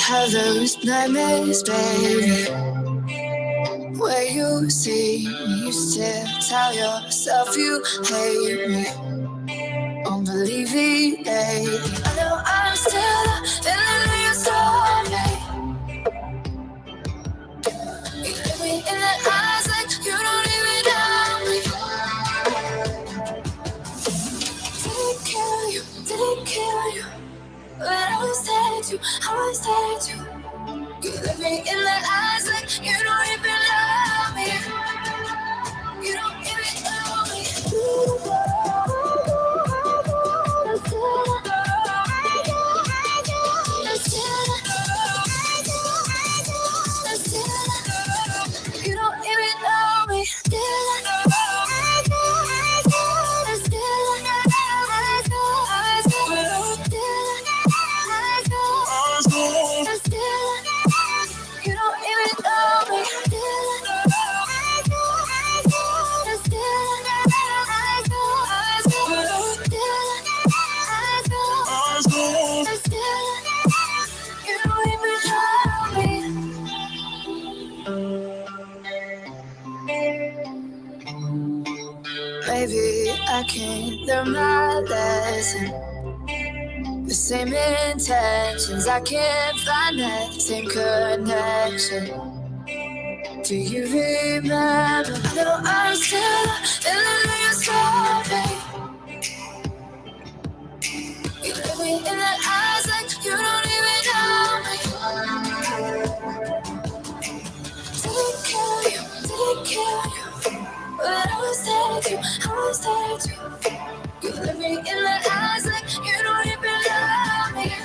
have those nightmares, baby, where you see me, you still tell yourself you hate me. Unbelieving, baby, I know I'm still feeling in your story. You look me in the eyes like you don't even know me. Did it kill you? But I was there too, I was there too. You look me in the eyes like you don't even love me. You don't even know me. You don't even know me. You don't even know me. Maybe I can't learn my lesson. The same intentions, I can't find that same connection. Do you remember? I know I'm still feeling your story. You look me in the eyes like you don't even know me. Did it kill you? Did it kill you? But I was there too, I was there too. You look me in the eyes like you don't even love me.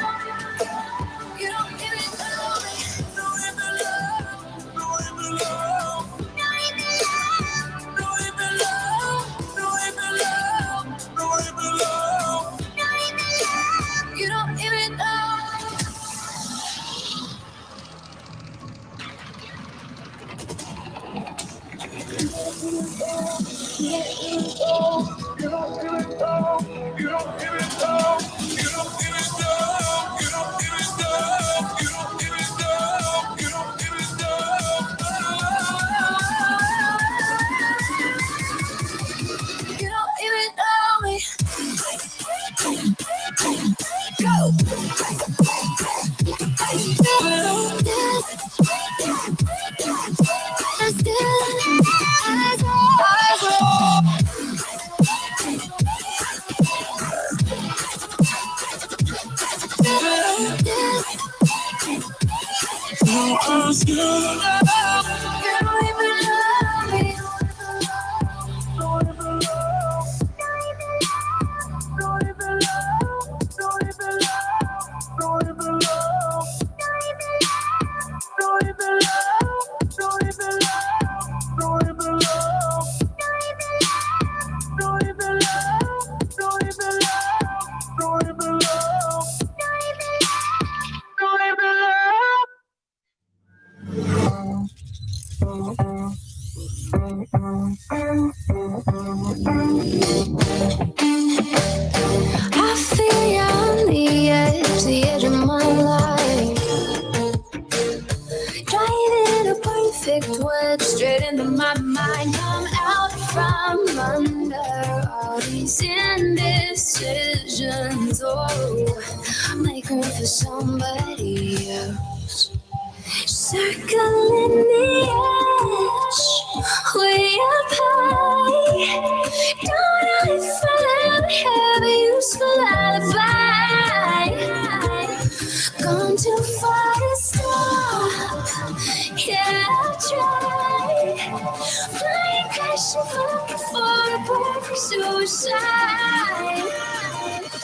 You don't even know me. Don't even love. Don't even love. Don't even love. Don't even love. Don't even love. Don't even love. You don't even know. I feel you on the edge of my life. Driving a perfect wedge straight into my mind. I'm out from under all these indecisions. Oh, make room for somebody else. Circling the edge, way up high. Don't I finally have a useful alibi? Gone too far to stop. Yeah, I'll try. Flying, crashing, looking for a perfect suicide.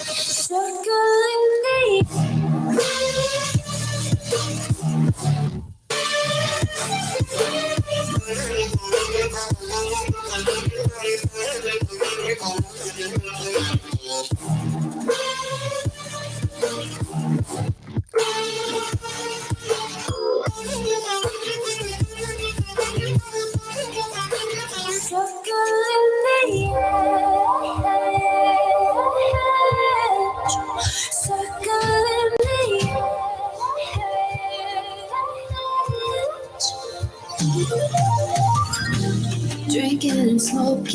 Circling the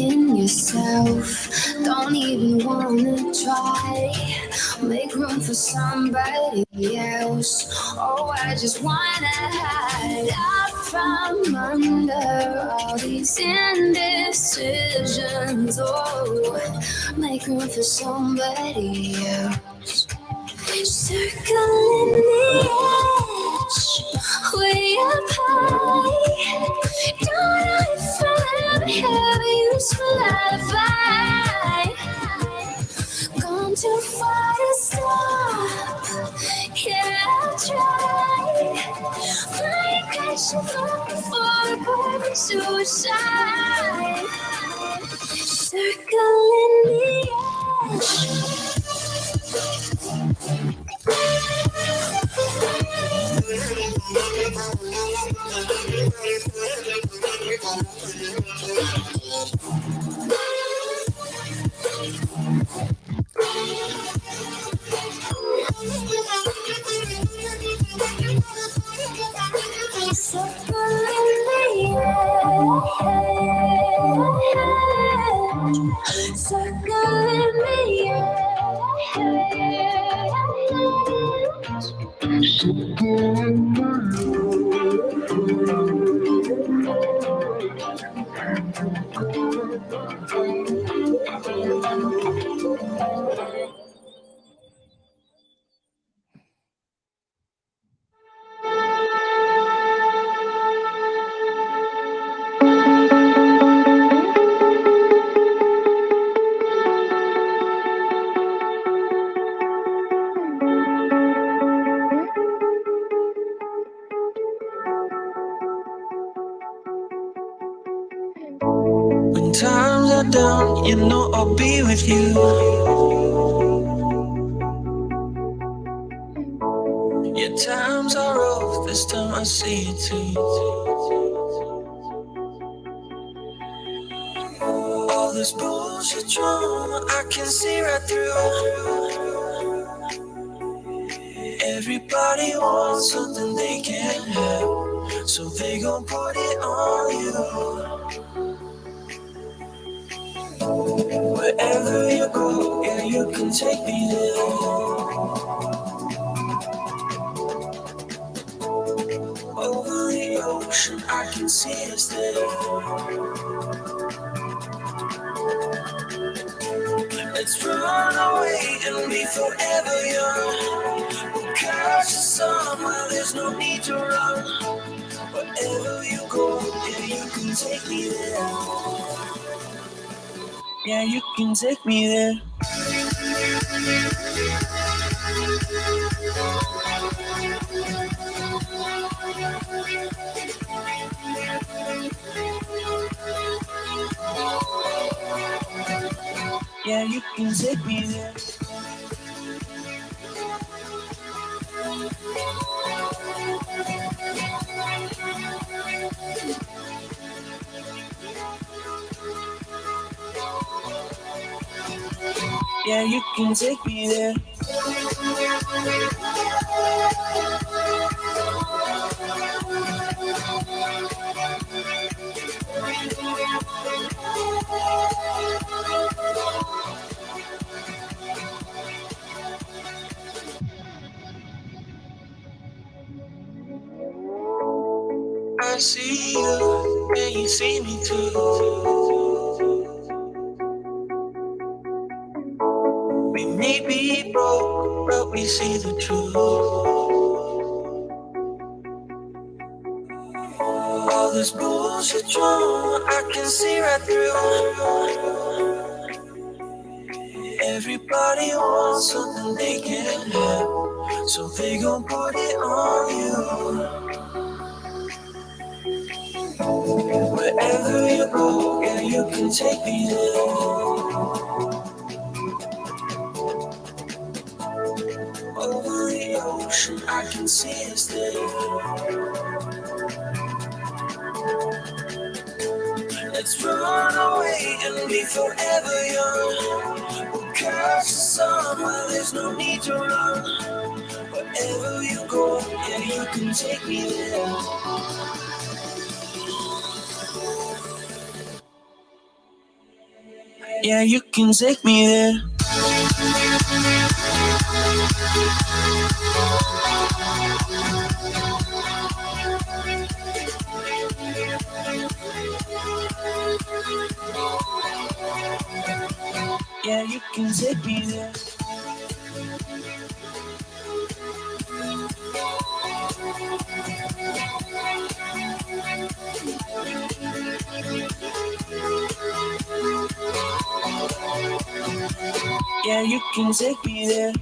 overthinking yourself. Don't even wanna try. Make room for somebody else. Oh, I just wanna hide out from under all these indecisions. Oh, make room for somebody else. Circling the edge, way up high. Don't know if I'll ever have a useful alibi. Gone too far to stop. Yeah, I'll try. Flying crashing for a perfect suicide. Circling the edge. When times are down, you know I'll be with you. Yeah, times are rough, this time I see it too. All this bullshit drama, I can see right through. Everybody wants something they can't have, so they gon' put it on you. Wherever you go, yeah, you can take me there. Over the ocean, I can see us there. Let's run away and be forever young. We'll catch the sun while there's no need to run. Wherever you go, yeah, you can take me there. Yeah, you can take me there. Yeah, you can take me there. Yeah, you can take me there. I see you, and you see me too. We may be broke, but we see the truth. All this bullshit drama, I can see right through. Everybody wants something they can't have, so they gon' put it on you. Wherever you go, yeah, you can take me there. Over the ocean, I can see us there. Let's run away and be forever young. We'll catch the sun while there's no need to run. Wherever you go, yeah, you can take me there. Yeah, you can take me there. Yeah, you can take me there. Yeah, you can take me there.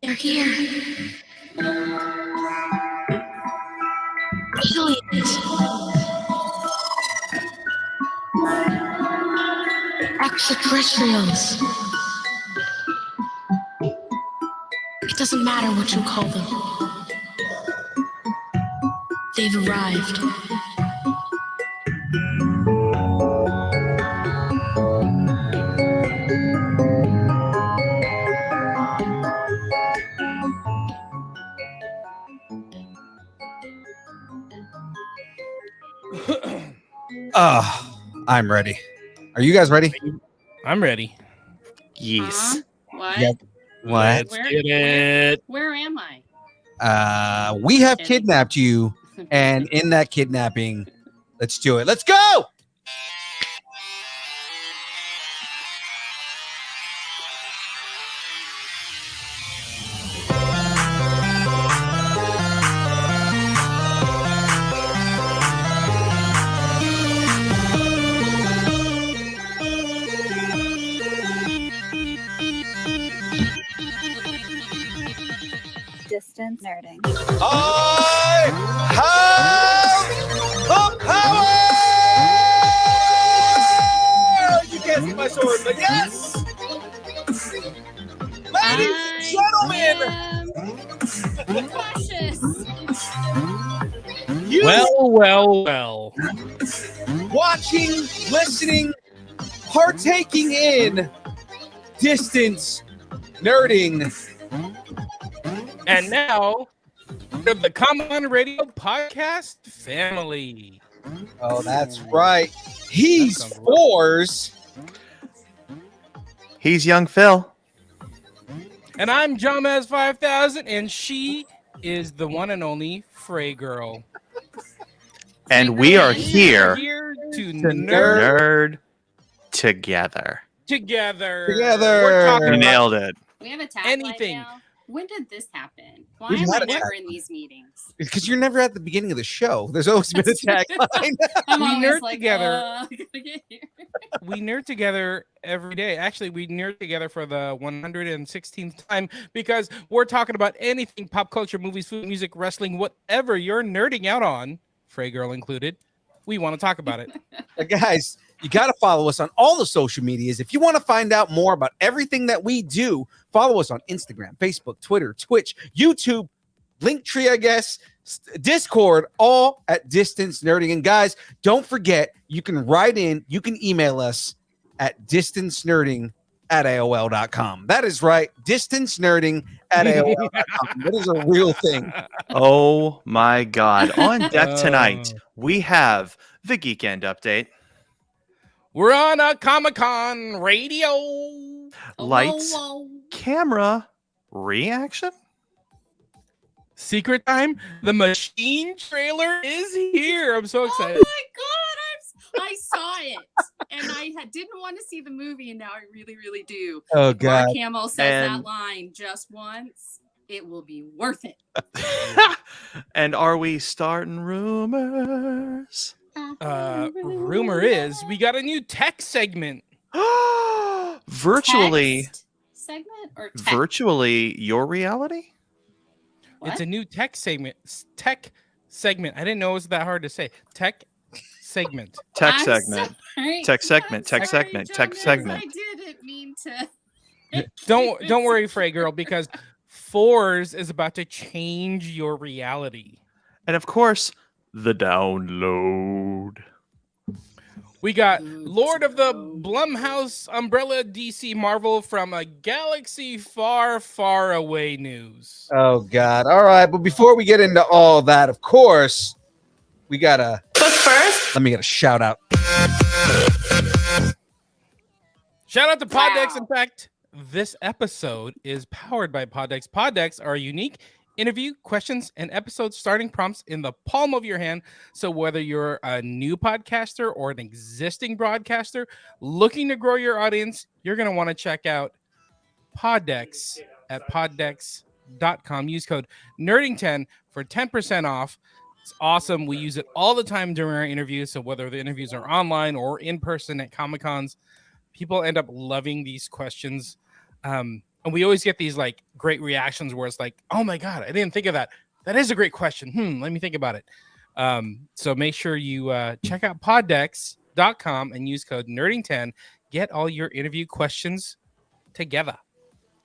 They're here. Aliens. Extraterrestrials. Doesn't matter what you call them. They've arrived. I'm ready. Are you guys ready? I'm ready. Yes. What? Yep. What? Let's get it. Where am I? We have kidnapped you, and in that kidnapping, let's do it. Let's go. Distance nerding. I have the power! You can't see my sword, but yes! Ladies and gentlemen! Cautious. You Well. watching, listening, partaking in distance nerding. And now, of the Common Radio podcast family. Oh, that's right. He's That sounds right. fours. He's young Phil. And I'm Jamez 5000, and she is the one and only Frey Girl. And we are here to To nerd nerd together. together. Together. We're talking You about nailed it. We have a tagline Anything. now. When did this happen? Why We've am I had a never tagline. in these meetings? Because you're never at the beginning of the show. There's always been a That's true. tagline. I'm We always nerd like, together. I gotta get here. we nerd together every day. Actually, we nerd together for the 116th time because we're talking about anything pop culture, movies, food, music, wrestling, whatever you're nerding out on, Frey Girl included. We want to talk about it. But guys, you got to follow us on all the social medias. If you want to find out more about everything that we do, follow us on Instagram, Facebook, Twitter, Twitch, YouTube, Linktree, I guess, Discord, all at Distance Nerding. And guys, don't forget, you can write in, you can email us at distancenerding@aol.com. That is right, distancenerding@aol.com. That is a real thing. Oh my God. On deck Oh. tonight, we have the Geek End update. We're on a Comic-Con radio. Lights, Whoa. camera, reaction. Secret time. The Machine trailer is here. I'm so Oh excited. my god! I saw it, and didn't want to see the movie, and now I really, really do. Oh, If Mark God. Hamill says that And- line just once, it will be worth it. And are we starting rumors? Rumor is we got a new tech segment. Virtually, Text segment or text? virtually your reality? It's a new tech segment. Tech segment. I didn't know it was that hard to say. Tech segment. Tech I'm segment. sorry. Tech segment, I'm tech sorry, segment, tech Jonas, segment. I didn't mean to. Don't worry, Frey Girl, because Fours is about to change your reality. And of course, the download. We got Good Lord of the to know. Blumhouse Umbrella DC Marvel from a galaxy far, far away news. Oh, God. All right. But before we get into all that, of course, we got to. But first, Let me get a shout out. Shout out to Poddex. Wow. In fact, this episode is powered by Poddex. Poddex are unique interview, questions, and episode starting prompts in the palm of your hand. So whether you're a new podcaster or an existing broadcaster looking to grow your audience, you're going to want to check out Poddex at poddex.com. Use code nerding10 for 10% off. It's awesome. We use it all the time during our interviews. So whether the interviews are online or in person at Comic-Cons, people end up loving these questions. And we always get these like great reactions where it's like, oh my God, I didn't think of that. That is a great question. Let me think about it. So make sure you check out poddex.com and use code nerding10. Get all your interview questions together.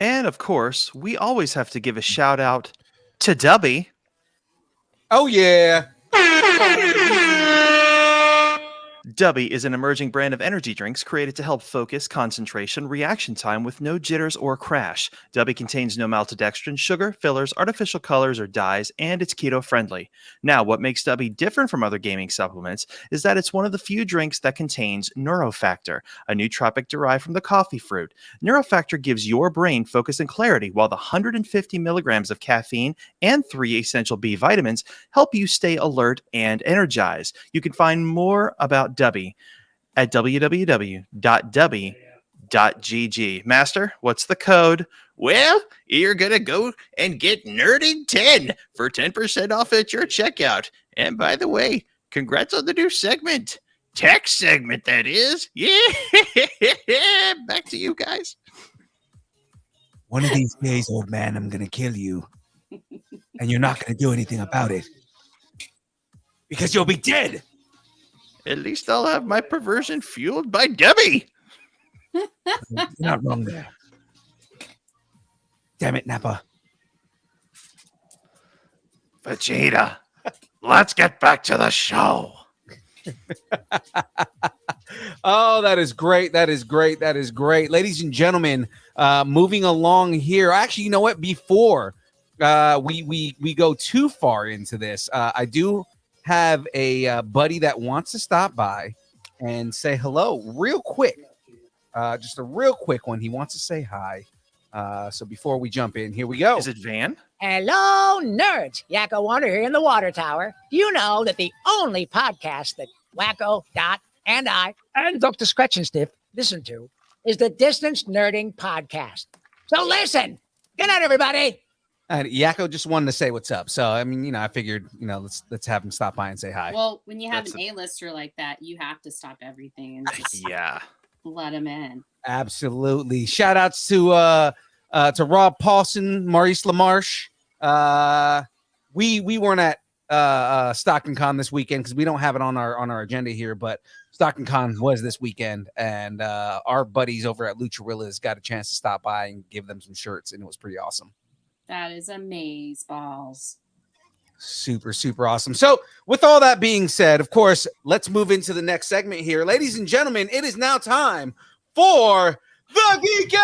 And of course, we always have to give a shout out to Dubby. Oh yeah. Dubby is an emerging brand of energy drinks created to help focus, concentration, reaction time with no jitters or crash. Dubby contains no maltodextrin, sugar, fillers, artificial colors, or dyes, and it's keto friendly. Now, what makes Dubby different from other gaming supplements is that it's one of the few drinks that contains Neurofactor, a nootropic derived from the coffee fruit. Neurofactor gives your brain focus and clarity, while the 150 milligrams of caffeine and 3 essential B vitamins help you stay alert and energized. You can find more about Dubby at www.dubby.gg. Master, what's the code? Well, you're going to go and get Nerding10 for 10% off at your checkout. And by the way, congrats on the new segment. Tech segment, that is. Yeah. Back to you guys. One of these days, old man, I'm gonna kill you, and you're not gonna do anything about it because you'll be dead. At least I'll have my perversion fueled by Debbie. You're not wrong there. Damn it, Nappa. Vegeta, let's get back to the show. Oh, that is great. That is great. That is great. Ladies and gentlemen, moving along here. Actually, you know what? Before we go too far into this, I do have a buddy that wants to stop by and say hello real quick. Just a real quick one. He wants to say hi. So before we jump in, here we go. Is it Van? Hello, nerds. Yakko Wonder here in the Water Tower. Do you know that the only podcast that Wacko, Dot, and I, and Dr. Scratch and Stiff listen to is the Distance Nerding Podcast. So listen. Good night, everybody. And Yakko just wanted to say what's up. So I mean, I figured, let's have him stop by and say hi. Well, when you have That's an A-lister like that, you have to stop everything and just Yeah. let him in. Absolutely. Shout outs to Rob Paulson, Maurice LaMarche. We weren't at Stockton Con this weekend because we don't have it on our agenda here, but Stockton Con was this weekend, and our buddies over at Lucharillas got a chance to stop by and give them some shirts, and it was pretty awesome. That is amaze balls. Super, super awesome. So with all that being said, of course, let's move into the next segment here. Ladies and gentlemen, it is now time for the Geekend!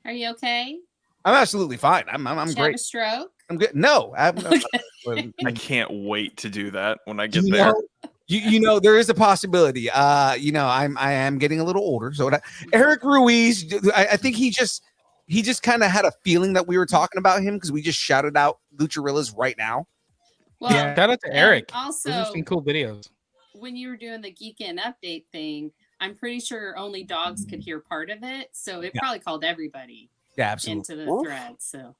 Are you okay? I'm absolutely fine. I'm Did you have great. a stroke? I'm good. No, I'm I can't wait to do that when I get you there. know, you know, there is a possibility. I am getting a little older. So Eric Ruiz, I think he just kind of had a feeling that we were talking about him because we just shouted out Lucharillas right now. Well, Yeah, shout out to and Eric. Also, Those are some cool videos. when you were doing the Geekend update thing, I'm pretty sure only dogs could hear part of it. So it Yeah. probably called everybody Yeah, absolutely. into the thread. So,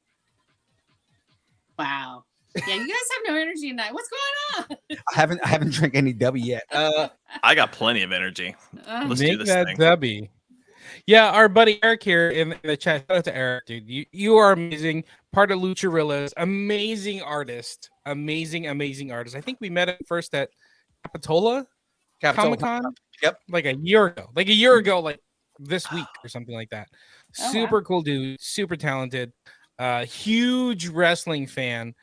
wow. Yeah, you guys have no energy tonight. What's going on? I haven't drank any W yet. I got plenty of energy. Let's do Make this that thing. Debbie. Yeah, our buddy Eric here in the chat. Shout out to Eric, dude. You are amazing. Part of Lucharillas. Amazing artist. Amazing artist. I think we met him first at Capitola Comic Con. Yep. Like a year ago. Like this week or something like that. Oh, Super cool dude. Super talented. Huge wrestling fan.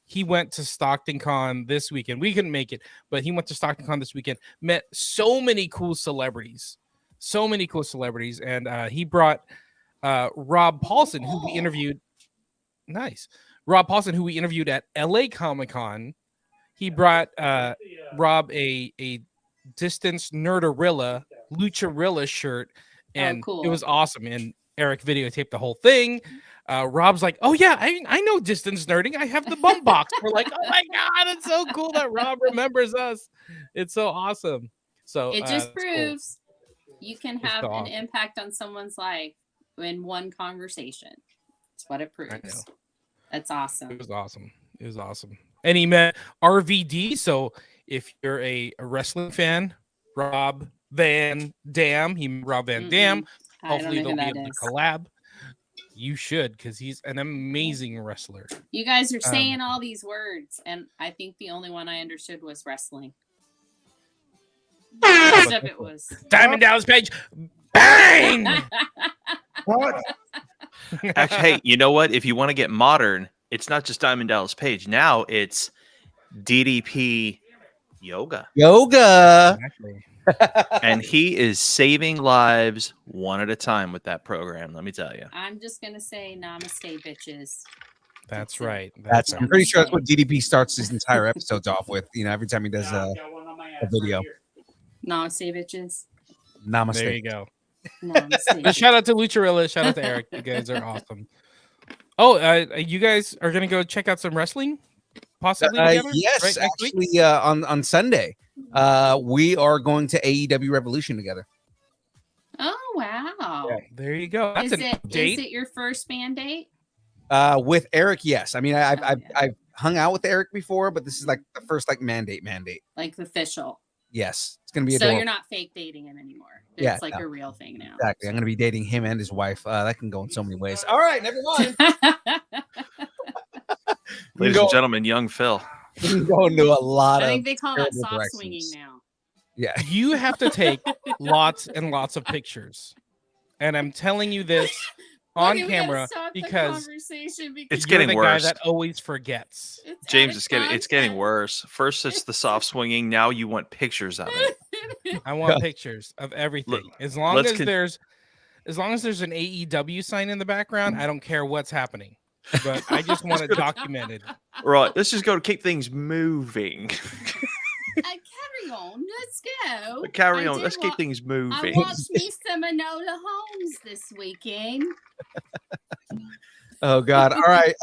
He went to Stockton Con this weekend. We couldn't make it, but he went to Stockton Con this weekend. Met so many cool celebrities. And he brought Rob Paulson, who we interviewed. Nice. Rob Paulson, who we interviewed at LA Comic Con. He brought Rob a Distance Nerdorilla Lucharilla shirt, and cool. it was awesome. And Eric videotaped the whole thing. Rob's like, "Oh yeah, I know Distance Nerding. I have the bum box." We're like, "Oh my god, it's so cool that Rob remembers us. It's so awesome." So It just that's cool. proves you can It's have so an awesome. impact on someone's life in one conversation. That's what it know. proves. That's awesome. It was awesome. And he met RVD. So if you're a wrestling fan, Rob Van Dam, he met Rob Van Dam. I don't Hopefully know they'll who be that able to is. collab. You should, because he's an amazing wrestler. You guys are saying all these words, and I think the only one I understood was wrestling. The rest of it was Diamond Dallas Page, bang! What? Actually, hey, you know what? If you want to get modern, it's not just Diamond Dallas Page. Now it's DDP Yoga. Yoga. Exactly. And he is saving lives one at a time with that program, let me tell you. I'm just gonna say namaste, bitches. That's right. That's I'm right. pretty sure that's what DDP starts his entire episodes off with. You know, every time he does a video. Namaste, bitches. Namaste. There you go. Namaste. But shout out to Lucharilla. Shout out to Eric. You guys are awesome. Oh, you guys are gonna go check out some wrestling, possibly together? Yes, right, next week? actually, on Sunday, we are going to AEW Revolution together. Oh wow! There you go. That's Is an it update. your first mandate? With Eric, yes. I mean, I've Okay. I've hung out with Eric before, but this is like the first like mandate. Like official. Yes, it's gonna be So adorable. you're not fake dating him anymore. It's Yeah, like no. a real thing now. Exactly. I'm gonna be dating him and his wife. That can go in so many ways. All right, never mind. Ladies and gentlemen, young Phil. We can go into a lot I of think they call that terrible soft directions. swinging now. yeah. You have to take lots and lots of pictures, and I'm telling you this on Okay, we gotta camera stop the because conversation because It's you're getting the worse. guy that always forgets. it's out James, of it's getting context. worse. First it's the soft swinging, now you want pictures of it. I want pictures of everything. As long let's as con- there's an AEW sign in the background, I don't care what's happening. But I just want it documented. Right, let's just go to keep things moving. Carry on. Let's go. Carry I on, did let's keep wa- things I moving. watched me some Enola Holmes this weekend. Oh God. All right.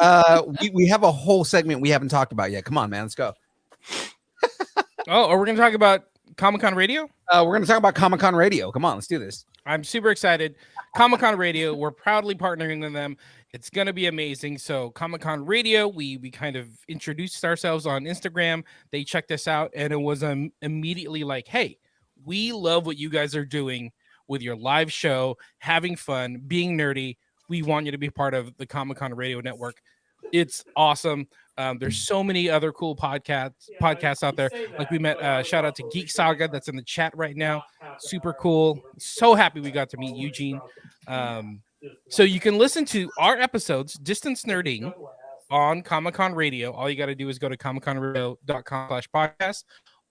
We have a whole segment we haven't talked about yet. Come on, man. Let's go. Oh, are we going to talk about Comic-Con Radio? We're gonna talk about Comic-Con Radio. Come on, let's do this. I'm super excited. Comic-Con Radio, we're proudly partnering with them. It's going to be amazing. So Comic-Con Radio, we kind of introduced ourselves on Instagram. They checked us out, and it was immediately like, hey, we love what you guys are doing with your live show, having fun, being nerdy. We want you to be part of the Comic-Con Radio Network. It's awesome. There's so many other cool podcasts out there. Like we met, shout out to Geek Saga that's in the chat right now. Super cool. So happy we got to meet Eugene. So you can listen to our episodes, Distance Nerding, on Comic-Con Radio. All you got to do is go to comicconradio.com/podcast.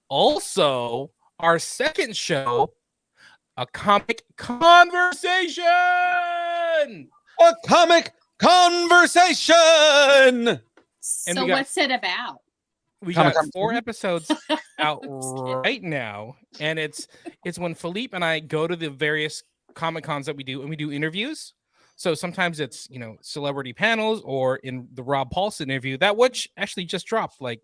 Also, our second show, A Comic Conversation. A comic conversation. And So we got- what's it about? We got Comic-Con 4 TV? episodes out right now, and it's when Philippe and I go to the various Comic Cons that we do, and we do interviews. So sometimes it's celebrity panels, or in the Rob Paulson interview that which actually just dropped a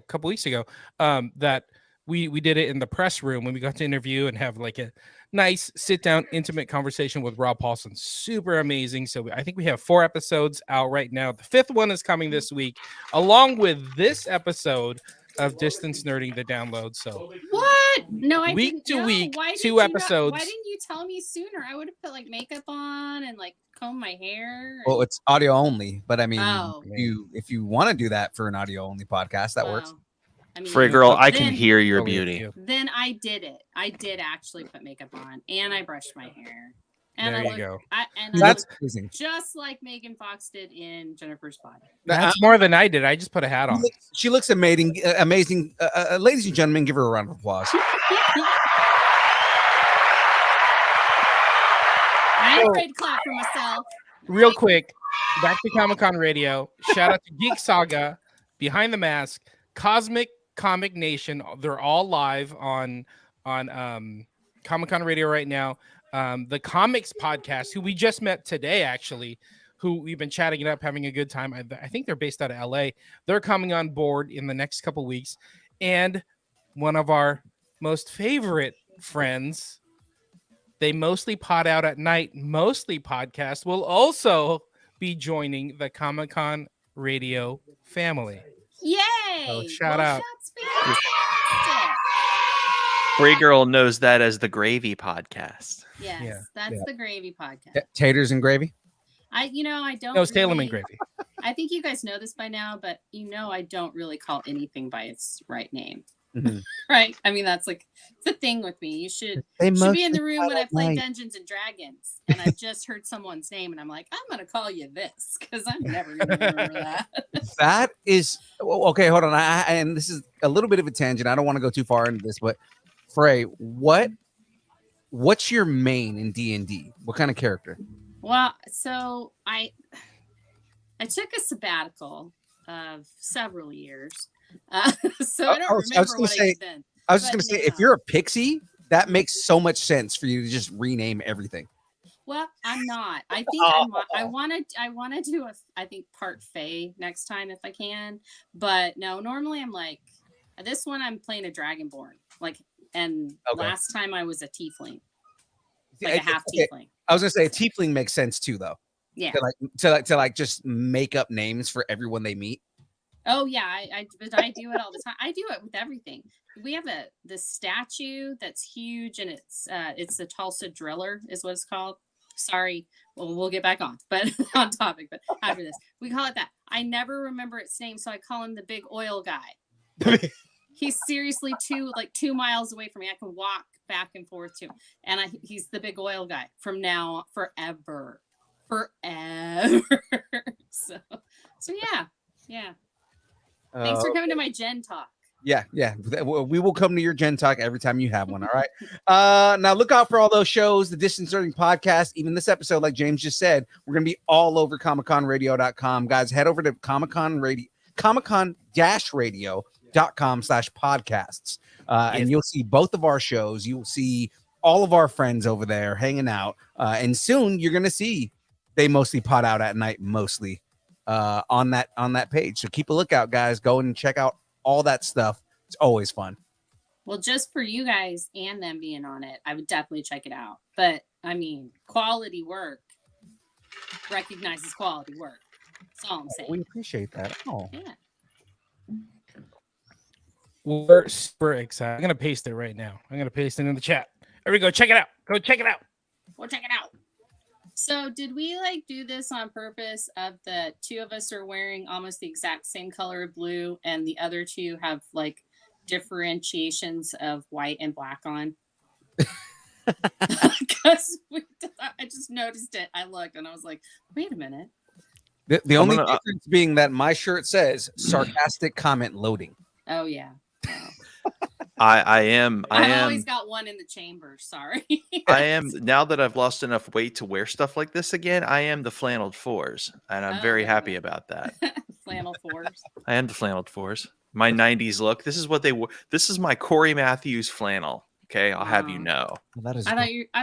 couple weeks ago. That we did it in the press room when we got to interview and have like a nice sit down, intimate conversation with Rob Paulson. Super amazing. So I think we have 4 episodes out right now. The 5th one is coming this week, along with this episode of Distance Nerding, the download. So What? No, I Week didn't to know. week, Why did 2 you not- episodes. why didn't you tell me sooner? I would have put like makeup on and like comb my hair. Well, it's audio only, but I mean, Oh. if you want to do that for an audio only podcast, that works. Wow. I mean, Free girl, I can then- hear your Totally up to beauty. you. Then I did it. I did actually put makeup on, and I brushed my hair, and There I you looked, go. and I That's looked amazing. just like Megan Fox did in Jennifer's Body. That's more than I did. I just put a hat on. She looks amazing. Amazing. Ladies and gentlemen, give her a round of applause. I ain't afraid to clap for myself. Real quick, back to Comic-Con Radio. Shout out to Geek Saga, Behind the Mask, Cosmic Comic Nation. They're all live on Comic-Con Radio right now. The Comics Podcast, who we just met today, actually, who we've been chatting it up, having a good time. I think they're based out of LA. They're coming on board in the next couple weeks. And one of our most favorite friends, they mostly pod out at night, mostly podcast, will also be joining the Comic-Con Radio family. Yay! Oh, shout out. That's fantastic. Free girl knows that as the Gravy Podcast. Yes, Yeah, that's yeah. the Gravy Podcast. Taters and gravy. I don't. No, Salem and really- Gravy. I think you guys know this by now, but I don't really call anything by its right name. Mhm. Right? I mean, that's like the thing with me. You should They be in mostly the room when I at play night. Dungeons and Dragons, and I've just heard someone's name, and I'm like, I'm gonna call you this because I'm never gonna remember that. That is okay. Hold on, and this is a little bit of a tangent. I don't want to go too far into this, but Frey, what's your main in D&D? What kind of character? Well, so I took a sabbatical of several years, so I don't I was remember gonna what say- I did then. I was just But gonna say, if now- you're a pixie, that makes so much sense for you to just rename everything. Well, I'm not. I think I want to do I think part Fae next time if I can. But no, normally I'm like this one. I'm playing a Dragonborn. And Okay. last time I was a Tiefling, Yeah, like a half okay, Tiefling. I was gonna say a tiefling makes sense too, though. Yeah. To like just make up names for everyone they meet. Oh yeah, but I do it all the time. I do it with everything. We have the statue that's huge, and it's the Tulsa Driller is what it's called. Sorry, well we'll get back on, but on topic. But after this, we call it that. I never remember its name, so I call him the Big Oil Guy. He's seriously 2 miles away from me. I can walk back and forth to him, and he's the Big Oil Guy from now forever. So yeah. Thanks for coming to my Gen Talk. Yeah. We will come to your Gen Talk every time you have one. All right. Now look out for all those shows, the Distance Learning podcast, even this episode, like James just said, we're gonna be all over ComicConRadio.com. Guys, head over to ComicCon-radio.com/podcasts. And you'll see both of our shows. You'll see all of our friends over there hanging out. And soon you're gonna see They Mostly Pod Out at Night, mostly on that page. So keep a lookout, guys. Go and check out all that stuff. It's always fun. Well, just for you guys and them being on it, I would definitely check it out. But I mean, quality work recognizes quality work. That's all I'm saying. We appreciate that. Oh, Yeah. We're super excited. I'm gonna paste it right now. I'm gonna paste it in the chat. There we go. Check it out. Go check it out. We'll check it out. So did we do this on purpose of the two of us are wearing almost the exact same color of blue and the other two have differentiations of white and black on? Because I just noticed it. I looked and I was like, wait a minute. the only difference being that my shirt says sarcastic comment loading. Oh yeah. I've always got one in the chamber. Sorry. I am now that I've lost enough weight to wear stuff like this again. I am the flanneled fours, and I'm very happy about that. Flannel fours. I am the flanneled fours. My '90s look. This is what they. This is my Corey Matthews flannel. Okay, I'll have you know. Well, that is I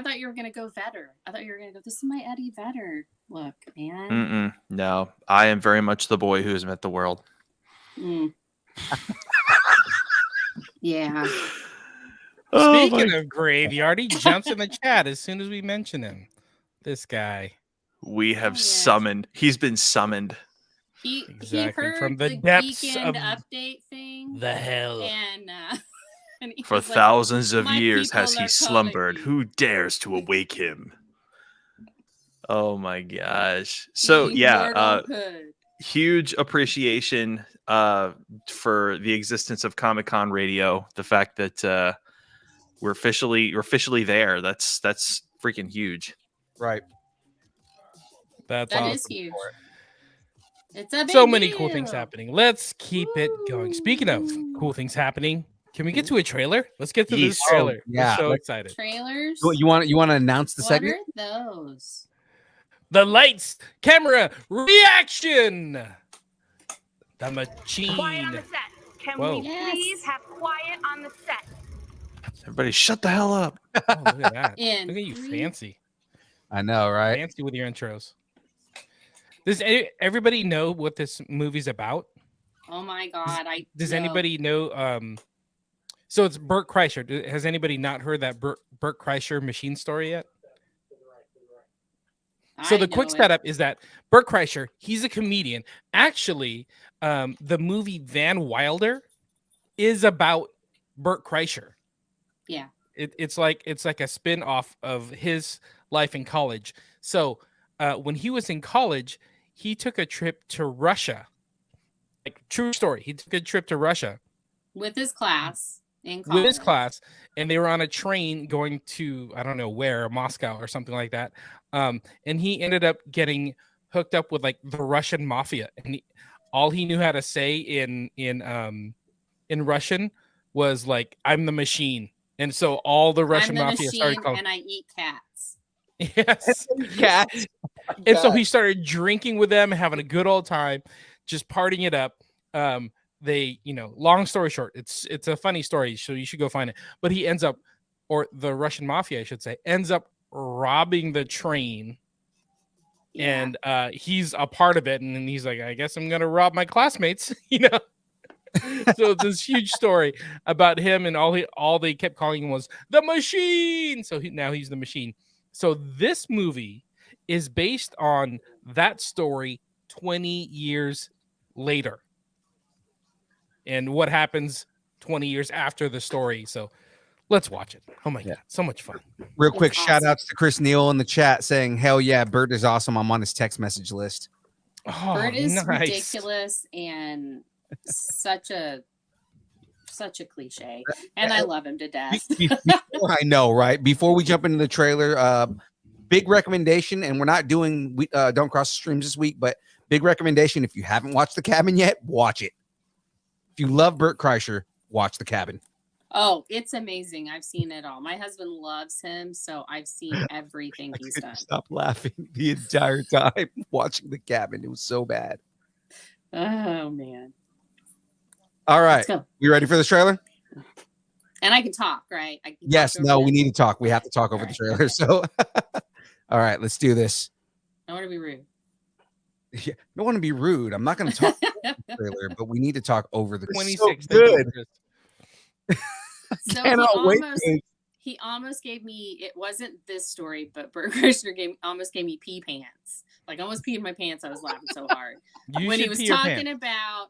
thought you were gonna go Vedder. I thought you were gonna go. This is my Eddie Vedder look, man. No, I am very much the boy who has met the world. Mm. Yeah. Speaking of Graveyard, he jumps in the chat as soon as we mention him. This guy. We have Oh, yeah. summoned. He's been summoned. He Exactly, heard from the the depths weekend of update thing, The hell. and he For was like, thousands of "My years people has are he slumbered. calling me." Who dares to awake him? Oh my gosh. So The yeah, immortal hood. huge appreciation for the existence of Comic Con Radio. The fact that we're officially there. That's freaking huge. right. That's That awesome. is huge. It's a big So many cool things deal. happening. Let's keep it going. Speaking of cool things happening, can we get to a trailer? Let's get to this Yes. trailer. yeah. I'm so excited. Trailers. You want to announce the What segment? are those? The lights, camera, reaction. The machine. Quiet on the set. Can Whoa. we Yes. please have quiet on the set? Everybody, shut the hell up. Oh, look at that. In Look at you, 3, fancy. I know, right? Fancy with your intros. Does everybody know what this movie's about? Oh my god! Does no. anybody know? So it's Bert Kreischer. Has anybody not heard that Bert Kreischer machine story yet? So I the quick know it. setup is that Bert Kreischer, he's a comedian. Actually, the movie Van Wilder is about Bert Kreischer. Yeah. It's like a spin-off of his life in college. So when he was in college, he took a trip to Russia. Like, true story. He took a trip to Russia with his class in college. with his class, and they were on a train going to, I don't know where, Moscow or something like that. And he ended up getting hooked up with like the Russian mafia, and all he knew how to say in Russian was like, "I'm the machine," and so all the Russian I'm the mafia machine started calling. and I eat cats. Yes, Cats. and so he started drinking with them, having a good old time, just partying it up. They, long story short, it's a funny story, so you should go find it. But he ends up, or the Russian mafia, I should say, ends up robbing the train. Yeah. And he's a part of it, and then he's like, I guess I'm gonna rob my classmates, So it's this huge story about him, and all they kept calling him was the machine. So now he's the machine. So this movie is based on that story 20 years later, and what happens 20 years after the story. So let's watch it. Oh my God, so much fun. Real quick, It's shout awesome. outs to Chris Neal in the chat saying, hell yeah, Bert is awesome. I'm on his text message list. Oh, Bert is nice. ridiculous and such a cliche, and I love him to death. I know, right? Before we jump into the trailer, big recommendation, and we're not doing Don't Cross the Streams this week, but big recommendation, if you haven't watched The Cabin yet, watch it. If you love Bert Kreischer, watch The Cabin. Oh, it's amazing. I've seen it all. My husband loves him, so I've seen everything he's done. Stop laughing the entire time watching The Cabin. It was so bad. Oh man. All right. Let's go. You ready for this trailer? And I can talk, right? I can Yes. talk over No, we this. need to talk. We have to talk over the trailer. So, all right, let's do this. I want to be rude. Yeah, I don't want to be rude. I'm not going to talk over the trailer, but we need to talk over the 26. So good. So Cannot wait. he almost gave me, it wasn't this story, but Bert Kreischer almost gave me pee pants. Like almost peed my pants. I was laughing so hard. You when he should was pee your talking pants. about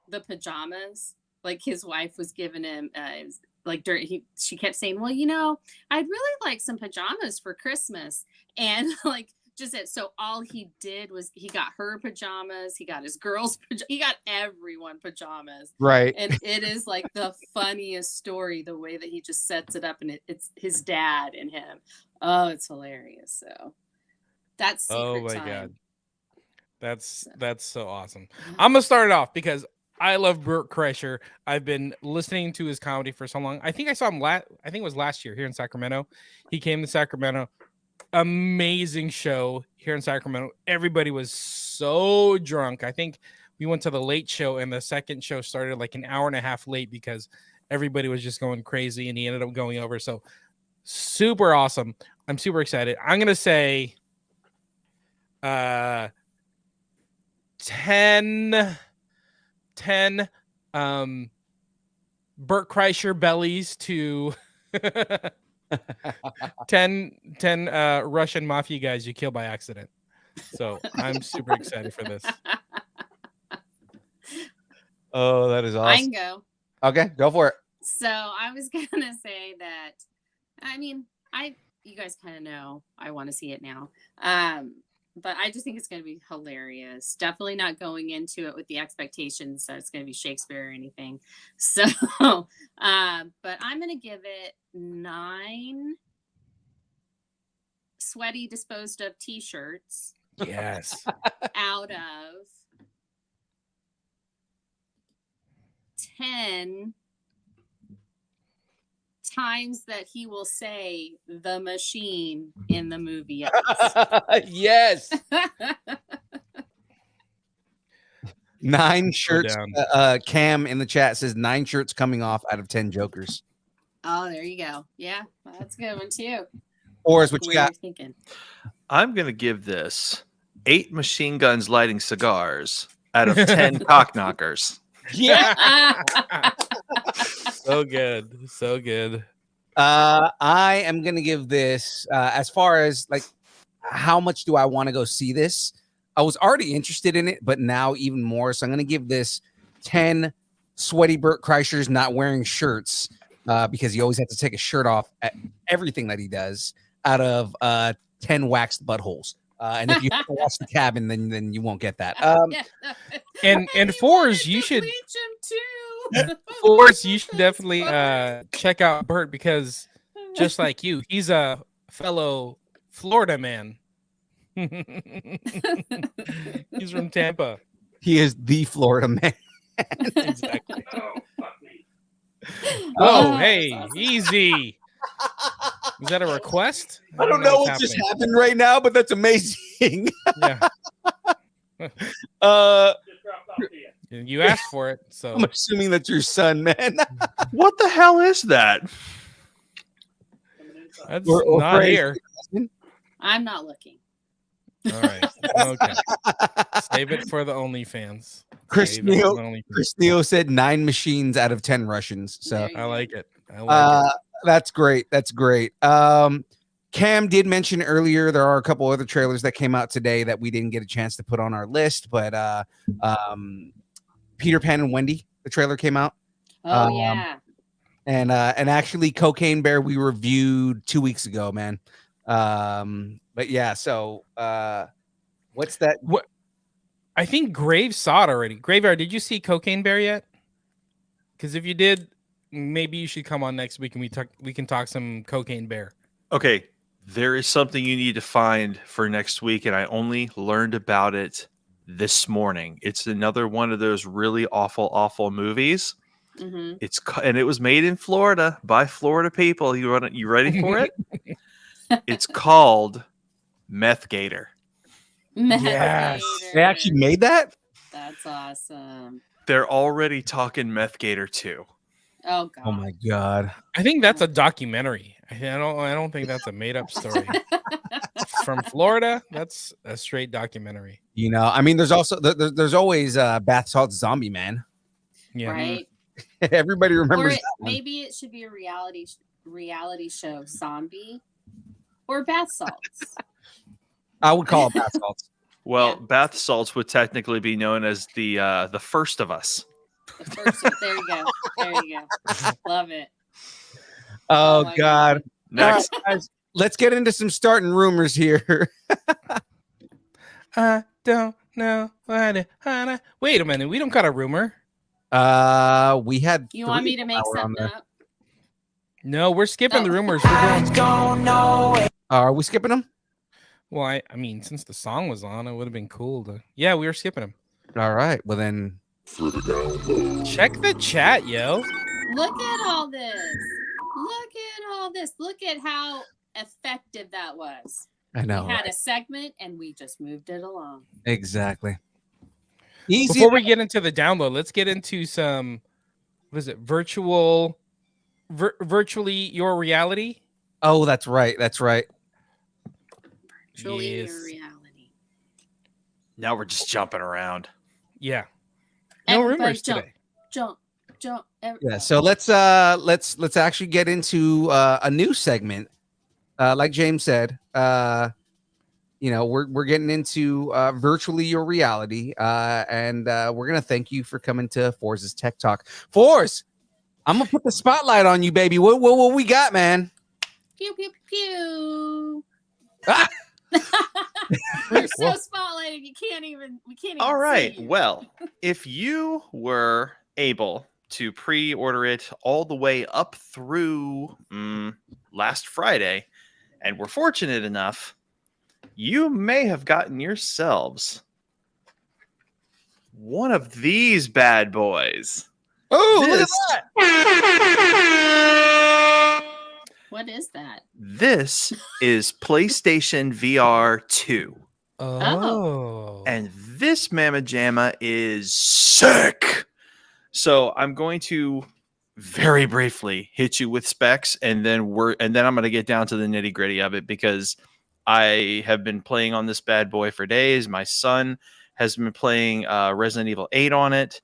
the pajamas, like his wife was giving him she kept saying, well, I'd really like some pajamas for Christmas, and like just it. So all he did was he got her pajamas, he got his girls, he got everyone pajamas, Right. and it is like the funniest story the way that he just sets it up, and it's his dad and him. Oh, it's hilarious. So that's Secret Oh my Time. God. That's so awesome. I'm gonna start it off because I love Bert Kreischer. I've been listening to his comedy for so long. I think I saw him I think it was last year here in Sacramento. He came to Sacramento. Amazing show here in Sacramento. Everybody was so drunk. I think we went to the late show, and the second show started like an hour and a half late because everybody was just going crazy, and he ended up going over. So super awesome. I'm super excited. I'm gonna say 10 Bert Kreischer bellies to 10 Russian mafia guys you kill by accident. So I'm super excited for this. Oh, that is I awesome. can go. Okay, go for it. So I was gonna say that. I mean, you guys kind of know I want to see it now. But I just think it's going to be hilarious. Definitely not going into it with the expectations that it's going to be Shakespeare or anything. So, but I'm going to give it 9 sweaty disposed of t-shirts Yes. out of 10 times that he will say the machine in the movie. Yes. 9 shirts. down. Cam in the chat says 9 shirts coming off out of 10 jokers. Oh, there you go. Yeah, well, that's a good one too. Or is what you Where got? you're thinking. I'm going to give this 8 machine guns lighting cigars out of 10 cock knockers. Yeah. So good. So good. I am gonna give this as far as like how much do I want to go see this? I was already interested in it, but now even more. So I'm gonna give this 10 sweaty Bert Kreischers not wearing shirts because he always has to take a shirt off at everything that he does out of 10 waxed buttholes. And if you haven't watched The Cabin, then you won't get that. Yeah. And he Forrest, wanted you to should bleach him too. Forrest, you should definitely check out Bert because just like you, he's a fellow Florida man. He's from Tampa. He is the Florida man. Exactly. Oh, Oh, that's hey, awesome. easy. Is that a request? I don't know what what's just happening. happened right now, but that's amazing. Yeah, uh, you asked for it, so I'm assuming that's your son, man. What the hell is that? that's Or not crazy. here. I'm not looking. All right, okay. Save it for the OnlyFans. Chris Save it for Neal, the OnlyFans. Chris Neal said 9 machines out of 10 Russians. So There you I go. like it. I like it. that's great. That's great. Cam did mention earlier there are a couple other trailers that came out today that we didn't get a chance to put on our list, but Peter Pan and Wendy, the trailer came out. Oh yeah. And actually Cocaine Bear we reviewed 2 weeks ago, man. But yeah, so what's that? What? I think Grave saw it already. Graveyard, did you see Cocaine Bear yet? Because if you did, maybe you should come on next week and we can talk some Cocaine Bear. Okay, there is something you need to find for next week, and I only learned about it this morning. It's another one of those really awful movies. Mm-hmm. And it was made in Florida by Florida people. You ready for it? It's called Meth Gator. Yes. They actually made that? That's awesome. They're already talking Meth Gator 2. Oh god. Oh my god. I think that's a documentary. I don't think that's a made up story. From Florida, that's a straight documentary. You know, I mean, there's also there's always Bath Salt's Zombie Man. Yeah. Right. Everybody Or remembers it, that one. maybe it should be a reality show zombie or bath salts. I would call it Bath Salt's. Well, Yeah. Bath Salts would technically be known as the first of us. The first there you go. There you go. Love it. Oh my god. Next, All right, guys, let's get into some starting rumors here. I don't know how to. Wait a minute. We don't got a rumor. We had You want me 3 to make while we're on something there. up? No, we're skipping the Oh. rumors. We're going. Are we skipping them? Well, I mean, since the song was on, it would have been cool to. Yeah, we were skipping them. All right. Well then, Check the chat, yo. Look at all this. Look at all this. Look at how effective that was. I know. We had right? a segment and we just moved it along. Exactly. Easy. Before we get into the download, let's get into some. What is it? Virtually your reality. Oh, that's right. That's right. Truly Yes. your reality. now we're just jumping around. Yeah. No Everybody rumors jump, today. Jump. Yeah. So let's actually get into a new segment. Like James said, you know, we're getting into virtually your reality, and we're gonna thank you for coming to Forz's Tech Talk. Forz, I'm gonna put the spotlight on you, baby. What we got, man? Pew pew pew. Ah! You're so spotlighted. We can't even. All right. see you. Well, if you were able to pre-order it all the way up through last Friday, and were fortunate enough, you may have gotten yourselves one of these bad boys. Oh, look at This- that! What is that? This is PlayStation VR 2. Oh. And this Mamma Jamma is sick. So I'm going to very briefly hit you with specs, and then I'm going to get down to the nitty gritty of it because I have been playing on this bad boy for days. My son has been playing Resident Evil 8 on it.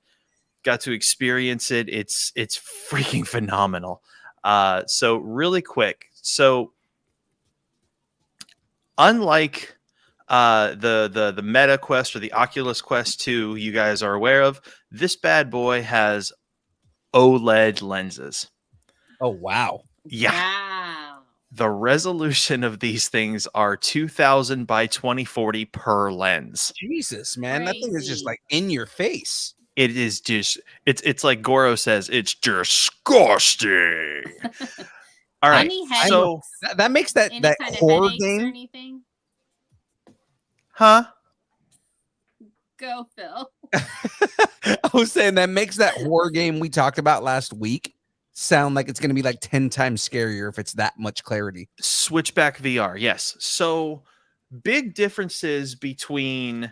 Got to experience it. It's freaking phenomenal. So really quick. So unlike the Meta Quest or the Oculus Quest 2 you guys are aware of, this bad boy has OLED lenses. Oh wow. Yeah. Wow. The resolution of these things are 2000 by 2040 per lens. Jesus, man, that thing is just Crazy. like in your face. It is just it's like Goro says, it's disgusting. All right. Any So headaches? That makes that Any that kind of horror headaches or game. anything? huh? Go, Phil. I was saying that makes that horror game we talked about last week sound like it's going to be like 10 times scarier if it's that much clarity. Switchback VR, yes. So big differences between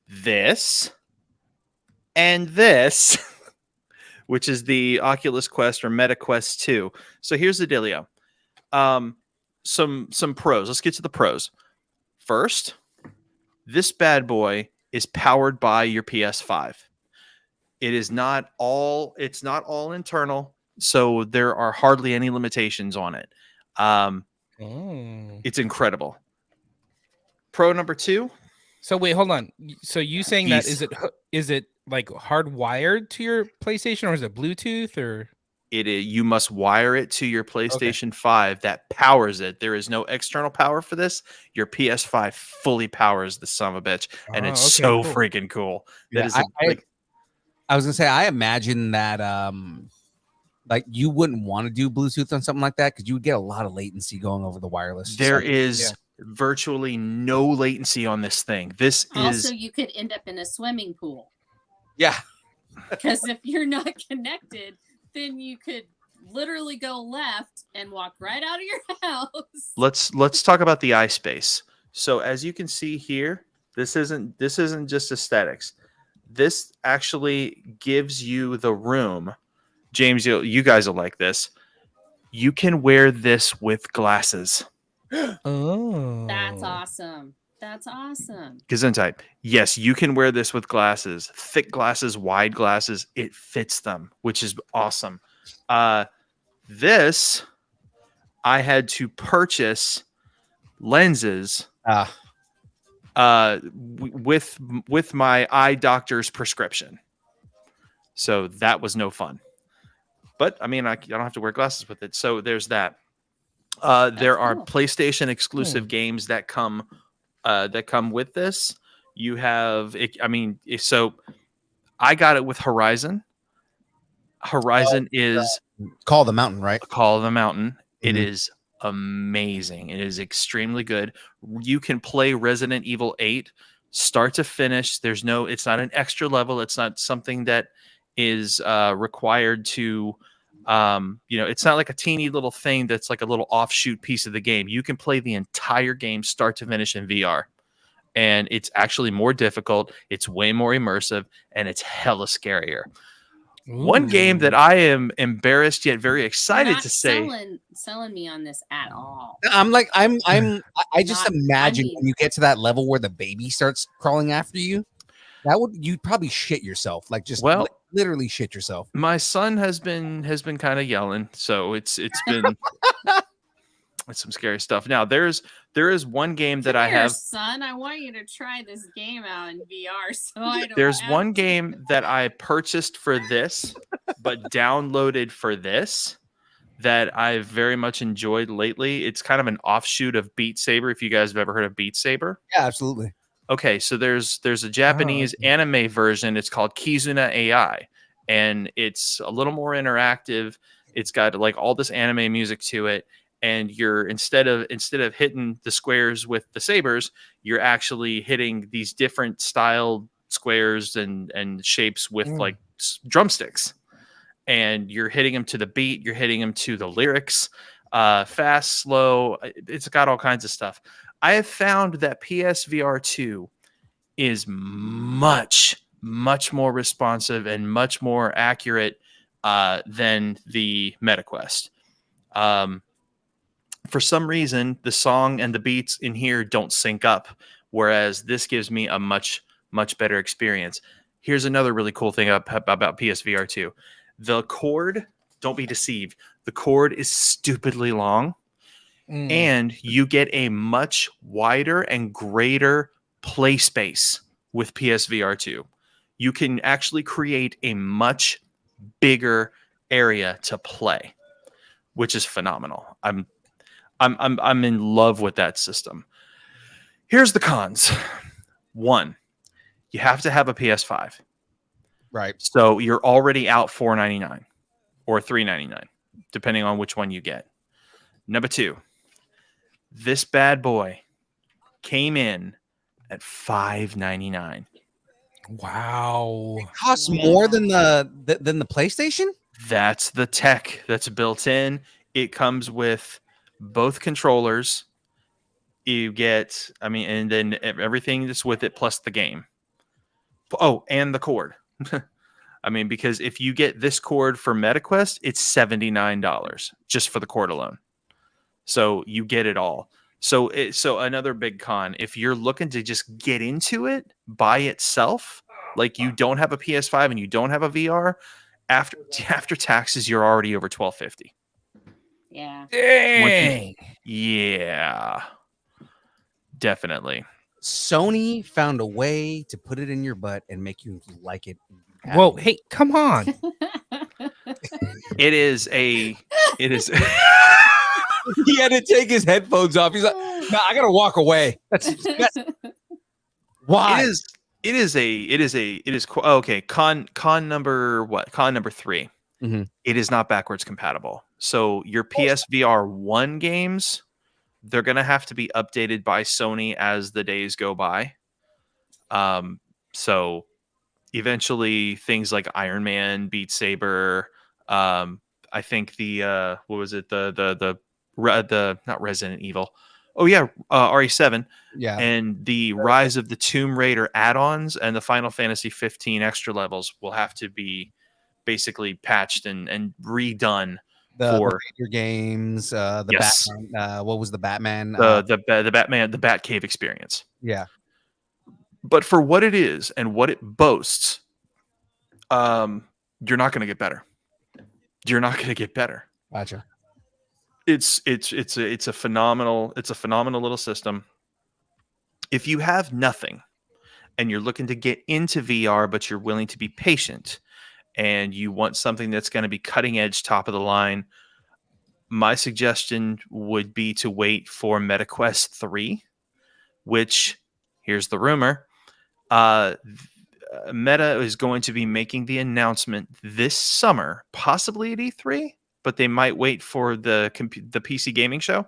this and this, which is the Oculus Quest or Meta Quest 2. So here's the dealio. Some pros. Let's get to the pros. First, this bad boy is powered by your PS5. It's not all internal, so there are hardly any limitations on it. It's incredible. Pro number 2. So wait, hold on. So you saying that Yes. is it like hardwired to your PlayStation or is it Bluetooth or? You must wire it to your PlayStation 5 that powers it. There is no external power for this. Your PS5 fully powers the son of a bitch, and it's okay, so cool. freaking cool. That Yeah, is I was gonna say, I imagine that like you wouldn't want to do Bluetooth on something like that because you would get a lot of latency going over the wireless. there So, is virtually no latency on this thing. This Also, is you could end up in a swimming pool yeah. because if you're not connected, then you could literally go left and walk right out of your house. let's talk about the eye space. So as you can see here, this isn't just aesthetics. This actually gives you the room. James, you guys will like this. You can wear this with glasses. Oh, That's awesome. That's awesome. Gesundheit. Yes, you can wear this with glasses, thick glasses, wide glasses. It fits them, which is awesome. This, I had to purchase lenses with my eye doctor's prescription. So that was no fun. But I mean, I don't have to wear glasses with it. So there's that. There are cool. PlayStation exclusive games that come with this. You have it. I mean, so I got it with Horizon. Horizon is Call of the Mountain, right? Call of the Mountain. It Mhm. is amazing. It is extremely good. You can play Resident Evil 8 start to finish. It's not an extra level. It's not something that is required to it's not like a teeny little thing that's like a little offshoot piece of the game. You can play the entire game start to finish in VR. And it's actually more difficult. It's way more immersive, and it's hella scarier. One game that I am embarrassed yet very excited Not to say. selling me on this at all. I just Not- imagine I mean- when you get to that level where the baby starts crawling after you, you'd probably shit yourself. Like just literally shit yourself. My son has been kind of yelling, so it's been it's some scary stuff. Now there is one game that I have. Son, I want you to try this game out in VR. So I don't. There's have one to. game that I purchased for this, but downloaded for this that I've very much enjoyed lately. It's kind of an offshoot of Beat Saber. If you guys have ever heard of Beat Saber. Yeah, absolutely. Okay, so there's a Japanese anime version. It's called Kizuna AI, and it's a little more interactive. It's got like all this anime music to it, and you're instead of hitting the squares with the sabers, you're actually hitting these different styled squares and shapes with like drumsticks, and you're hitting them to the beat. You're hitting them to the lyrics, fast, slow. It's got all kinds of stuff. I have found that PSVR 2 is much, much more responsive and much more accurate than the MetaQuest. For some reason, the song and the beats in here don't sync up, whereas this gives me a much, much better experience. Here's another really cool thing about PSVR 2. The cord, don't be deceived, the cord is stupidly long. And you get a much wider and greater play space with PSVR 2. You can actually create a much bigger area to play, which is phenomenal. I'm I'm in love with that system. Here's the cons. One, you have to have a PS5. Right. So you're already out $4.99 or $3.99, depending on which one you get. Number two, this bad boy came in at $5.99. Wow. Costs more than the PlayStation? That's the tech that's built in. It comes with both controllers. You get, and then everything that's with it plus the game. Oh, and the cord. Because if you get this cord for MetaQuest, it's $79 just for the cord alone. So you get it all. So another big con, if you're looking to just get into it by itself, like you don't have a PS5 and you don't have a VR, after taxes, you're already over $1,250. Yeah. Dang. Yeah. Definitely. Sony found a way to put it in your butt and make you like it. Whoa, hey, come on. It is. He had to take his headphones off. He's like, "No, I gotta walk away." That's why. It is okay. Con number what? Con number 3. Mhm. It is not backwards compatible. So your PSVR 1 games, they're gonna have to be updated by Sony as the days go by. So eventually things like Iron Man, Beat Saber, I think the what was it? The not Resident Evil. Oh yeah, RE7. Yeah. And the Rise of the Tomb Raider add-ons and the Final Fantasy 15 extra levels will have to be basically patched and redone for Raider games. The Yes. Batman. What was the Batman? the Batman, the Batcave experience. Yeah. But for what it is and what it boasts, you're not going to get better. You're not going to get better. Gotcha. It's a phenomenal little system. If you have nothing and you're looking to get into VR, but you're willing to be patient and you want something that's going to be cutting edge, top of the line, my suggestion would be to wait for MetaQuest 3, which, here's the rumor, Meta is going to be making the announcement this summer, possibly at E3, but they might wait for the PC gaming show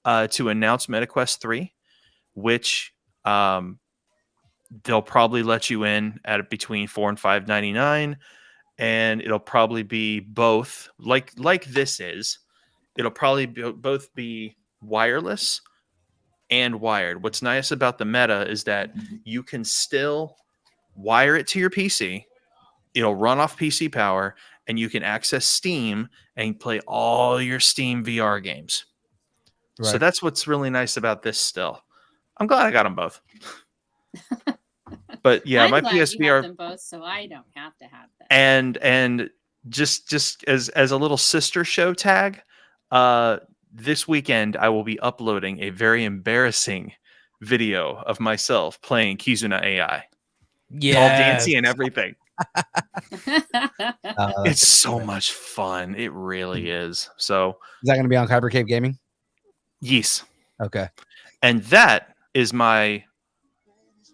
to announce MetaQuest 3, which they'll probably let you in at between $4 and $5.99, and it'll probably be both like this is. It'll probably both be wireless and wired. What's nice about the Meta is that you can still wire it to your PC. It'll run off PC power, and you can access Steam and play all your Steam VR games. Right. So that's what's really nice about this still. I'm glad I got them both. But yeah, I'm my glad you have PSVR them both, so I don't have to have them. and just as a little sister show tag, this weekend I will be uploading a very embarrassing video of myself playing Kizuna AI. Yeah. All dancing and everything. That's It's so much fun. It really is. So, Is that going to be on Kyber Cave Gaming? yes. Okay. And that is my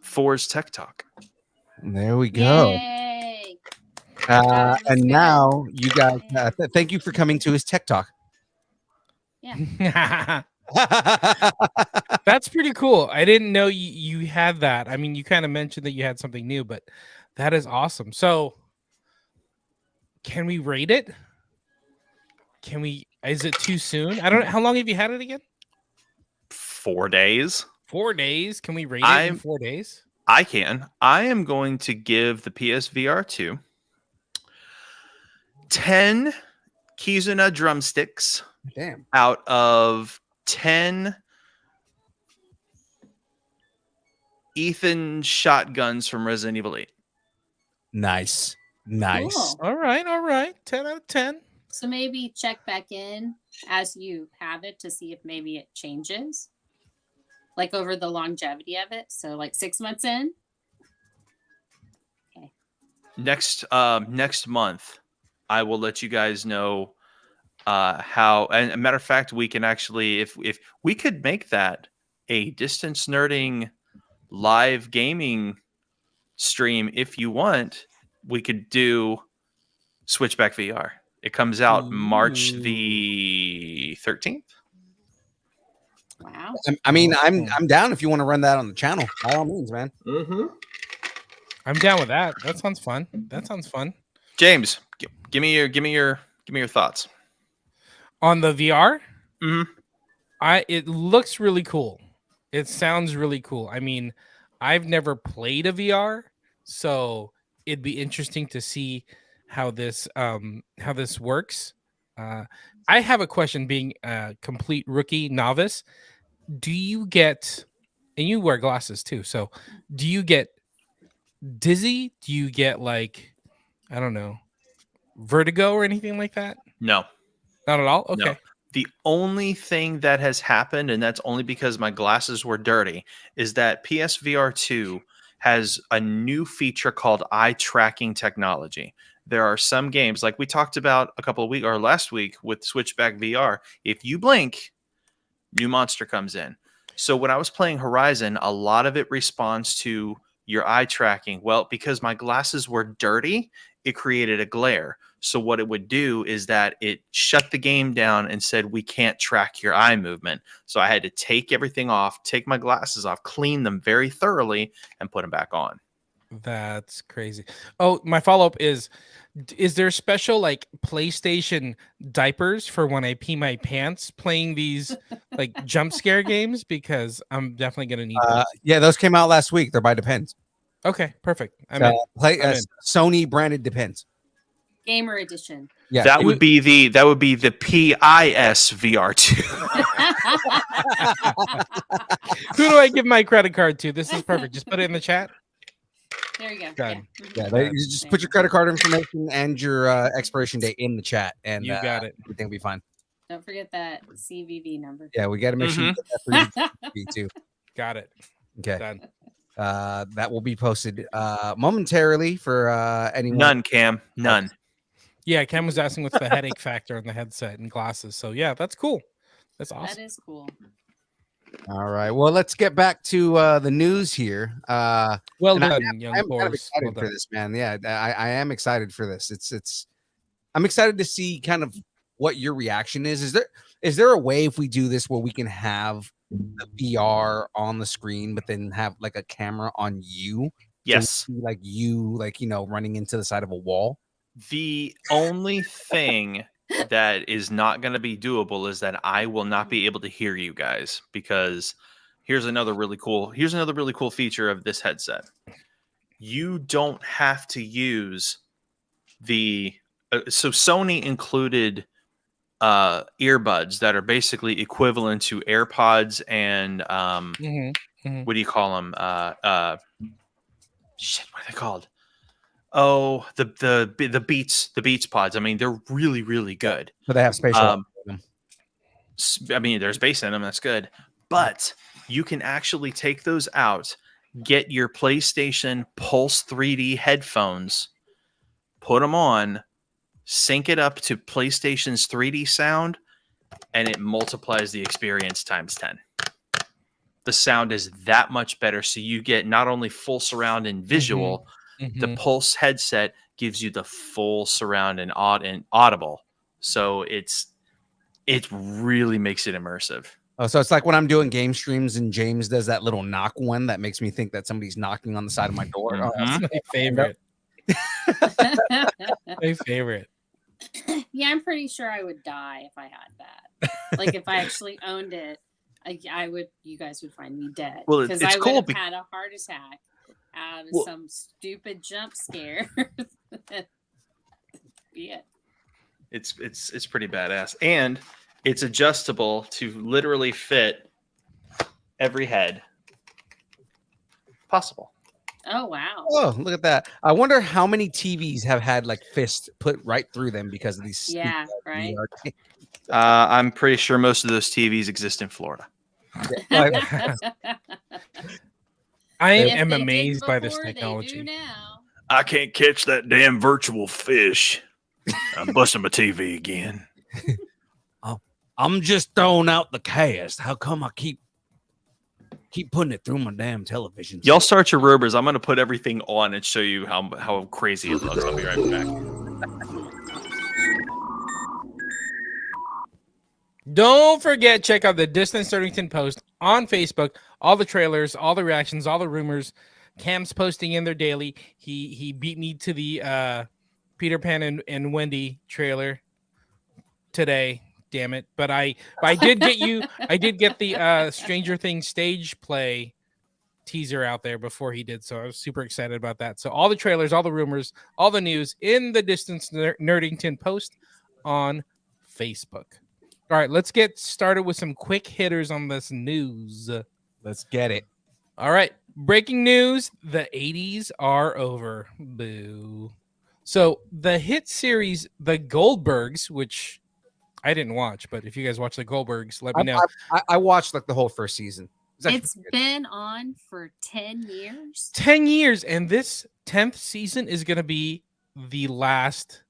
For's Tech Talk. There we go. Yay. And now you guys, thank you for coming to his Tech Talk. That's pretty cool. I didn't know you had that. I mean, you kind of mentioned that you had something new, but that is awesome. So, can we rate it? Is it too soon? I don't know. How long have you had it again? 4 days. 4 days. Can we rate it in 4 days? I can. I am going to give the PSVR 2 10 Kizuna drumsticks Damn. out of 10 Ethan shotguns from Resident Evil 8. Nice. Nice. Cool. All right. 10 out of 10. So maybe check back in as you have it to see if maybe it changes, like over the longevity of it. So like 6 months in. Next month, I will let you guys know how, and a matter of fact, we can actually, if we could make that a distance nerding live gaming stream, if you want, we could do Switchback VR. It comes out March the 13th. Wow. I mean, I'm down if you want to run that on the channel. By all means, man. I'm down with that. That sounds fun. James, give me your thoughts On the VR, Mhm. it looks really cool. It sounds really cool. I mean, I've never played a VR, so it'd be interesting to see how this works. I have a question, being a complete rookie novice. Do you get, and you wear glasses too, so do you get dizzy? Do you get, like, I don't know, vertigo or anything like that? No. Not at all? Okay. No. The only thing that has happened, and that's only because my glasses were dirty, is that PSVR 2 has a new feature called eye tracking technology. There are some games, like we talked about a couple of weeks or last week with Switchback VR. If you blink, new monster comes in. So when I was playing Horizon, a lot of it responds to your eye tracking. Well, because my glasses were dirty, it created a glare. So what it would do is that it shut the game down and said, we can't track your eye movement. So I had to take everything off, take my glasses off, clean them very thoroughly, and put them back on. That's crazy. Oh, my follow-up is there special, like, PlayStation diapers for when I pee my pants playing these like jump scare games? Because I'm definitely gonna need those. Yeah, those came out last week. They're by Depends. Okay, perfect. I'm in. Sony branded Depends. Gamer edition. Yeah, That would be the PIS VR2. Who do I give my credit card to? This is perfect. Just put it in the chat. There you go. Done. Yeah. Yeah, you just put your credit card information and your expiration date in the chat, and You got it. Everything will be fine. Don't forget that CVV number. Yeah, we got to make sure you get that for your too. Got it. Okay. Done. That will be posted momentarily for anyone. None, Cam. None. Yeah, Cam was asking what's the headache factor on the headset and glasses. So yeah, that's cool. That's awesome. That is cool. All right. Well, let's get back to the news here. Well and done, young I'm kind of Boris. excited Well for done. this, man. Yeah, I am excited for this. I'm excited to see kind of what your reaction is. Is there a way, if we do this, where we can have the VR on the screen, but then have like a camera on you? Yes. So we see, like you, like, you know, running into the side of a wall. The only thing that is not going to be doable is that I will not be able to hear you guys, because here's another really cool feature of this headset. You don't have to use the so Sony included earbuds that are basically equivalent to AirPods and what do you call them? Shit, what are they called? Oh, the Beats Pods. I mean, they're really, really good. But they have spatial. audio in them. I mean, there's bass in them. That's good. But you can actually take those out, get your PlayStation Pulse 3D headphones, put them on, sync it up to PlayStation's 3D sound, and it multiplies the experience times 10. The sound is that much better. So you get not only full surround and visual, the Pulse headset gives you the full surround and audible. So it really makes it immersive. Oh, so it's like when I'm doing game streams and James does that little knock one that makes me think that somebody's knocking on the side of my door. Oh, that's My favorite. My favorite. Yeah, I'm pretty sure I would die if I had that. Like, if I actually owned it, I would. You guys would find me dead. Well, because it's I would cool have had a heart attack out of some stupid jump scare. Yeah. It's pretty badass, and it's adjustable to literally fit every head possible. Oh wow. Oh, look at that. I wonder how many TVs have had like fists put right through them because of these. Yeah, right. I'm pretty sure most of those TVs exist in Florida. I If am they did amazed by this before, they do technology. now. I can't catch that damn virtual fish. I'm busting my TV again. I'm just throwing out the cast. How come I keep putting it through my damn television? Y'all start your rumors. I'm gonna put everything on and show you how crazy it looks. I'll be right back. Don't forget, check out the Distance Sturtington post on Facebook. All the trailers, all the reactions, all the rumors. Cam's posting in there daily. He beat me to the Peter Pan and Wendy trailer today. Damn it! But I did get you. I did get the Stranger Things stage play teaser out there before he did, so I was super excited about that. So all the trailers, all the rumors, all the news in the Distance Nerdington post on Facebook. All right, let's get started with some quick hitters on this news. Let's get it. All right, breaking news: the 80s are over. Boo. So the hit series The Goldbergs, which I didn't watch, but if you guys watch The Goldbergs, let me know. I watched like the whole first season. It's been on for 10 years. 10 years, and this 10th season is going to be the last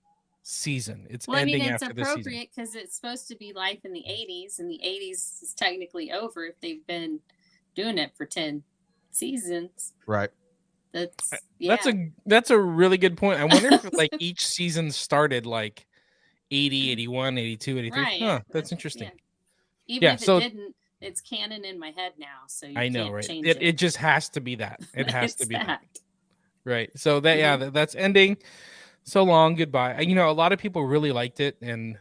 season. It's Well, I ending mean, it's after this season. appropriate because it's supposed to be life in the 80s, and the 80s is technically over if they've been doing it for 10 seasons. Right. That's a really good point. I wonder if like each season started like 80, 81, 82, 83. Right. Huh, that's interesting. Even Yeah, if so- it didn't, it's canon in my head now. So you I know, can't right? change It just has to be that. It has to It's be that. that. Right. So that that's ending. So long, goodbye. You know, a lot of people really liked it, and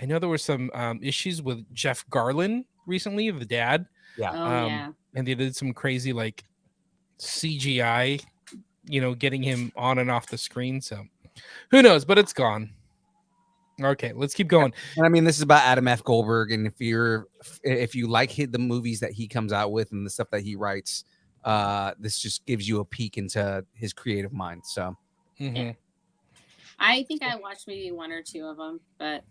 I know there were some issues with Jeff Garlin recently, the dad. Yeah. Oh, yeah. And they did some crazy like CGI, you know, getting him on and off the screen. So who knows? But it's gone. Okay, let's keep going. And I mean, this is about Adam F. Goldberg, and if you like the movies that he comes out with and the stuff that he writes, this just gives you a peek into his creative mind. So, Mhm. I think I watched maybe one or two of them, but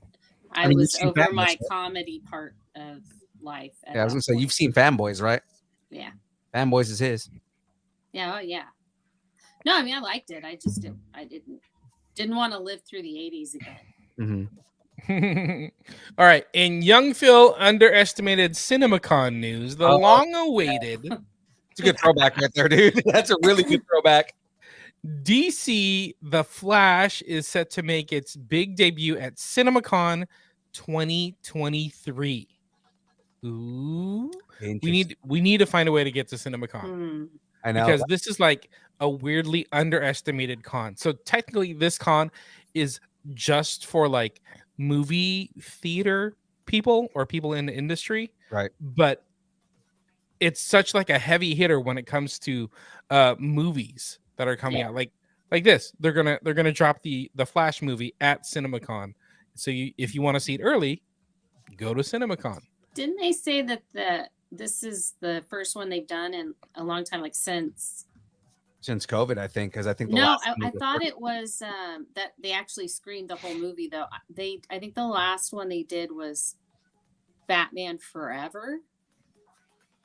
I mean, you've was seen over Fanboys, my right? comedy part of life. at yeah, I was that gonna say point. you've seen Fanboys, right? Yeah. Fanboys is his. Yeah. Oh, yeah. No, I mean, I liked it. I just didn't want to live through the 80s again. Mm-hmm. All right. In Young Phil underestimated CinemaCon news, the long-awaited It's a good throwback right there, dude. That's a really good throwback. DC The Flash is set to make its big debut at CinemaCon 2023. Ooh. We need to find a way to get to CinemaCon. Hmm. I know. Because this is like a weirdly underestimated con. So technically this con is just for like movie theater people or people in the industry. Right. But it's such like a heavy hitter when it comes to movies that are coming out. Like this. They're gonna drop the Flash movie at CinemaCon. So if you want to see it early, go to CinemaCon. Didn't they say that this is the first one they've done in a long time, like since COVID, I think, because I think No, I thought it was that they actually screened the whole movie though. I think the last one they did was Batman Forever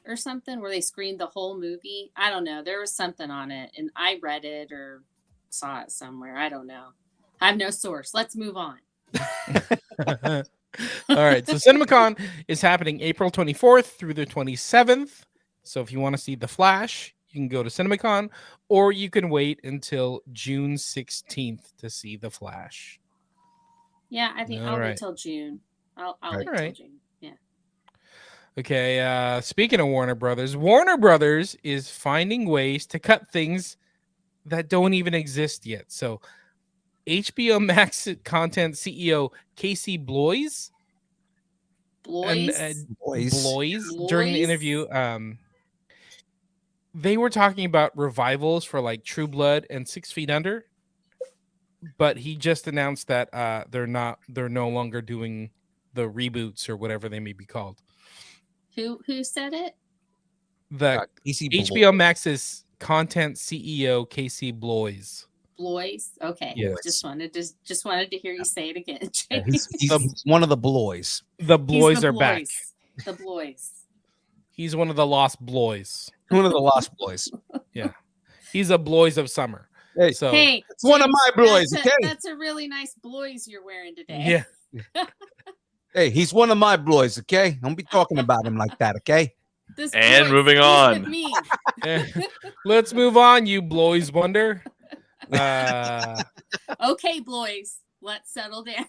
or something where they screened the whole movie. I don't know. There was something on it and I read it or saw it somewhere. I don't know. I have no source. Let's move on. All right. So CinemaCon is happening April 24th through the 27th. So if you want to see The Flash, you can go to CinemaCon, or you can wait until June 16th to see The Flash. Yeah, I think All I'll right. wait till June. I'll wait till right. June. Yeah. Okay. Speaking of Warner Brothers is finding ways to cut things that don't even exist yet. So HBO Max content CEO Casey Bloys during the interview, they were talking about revivals for like True Blood and 6 Feet Under, but he just announced that they're no longer doing the reboots or whatever they may be called. Who said it? The Casey HBO Max's content CEO Casey Bloys. Bloys. Okay. Bloys. Just wanted to hear you say it again. Yeah, he's one of the Bloys. The He's Bloys the are back. The Bloys. He's one of the lost Bloys. One of the Lost Boys. Yeah, he's a Bloys of summer. Hey, So Hey, it's one of James, my Bloys. That's Okay. that's a really nice Bloys you're wearing today. yeah. Hey, he's one of my boys, okay? Don't be talking about him like that, okay? This And boy moving stays on. with me. Let's move on, you Bloys Wonder. Okay, boys, let's settle down.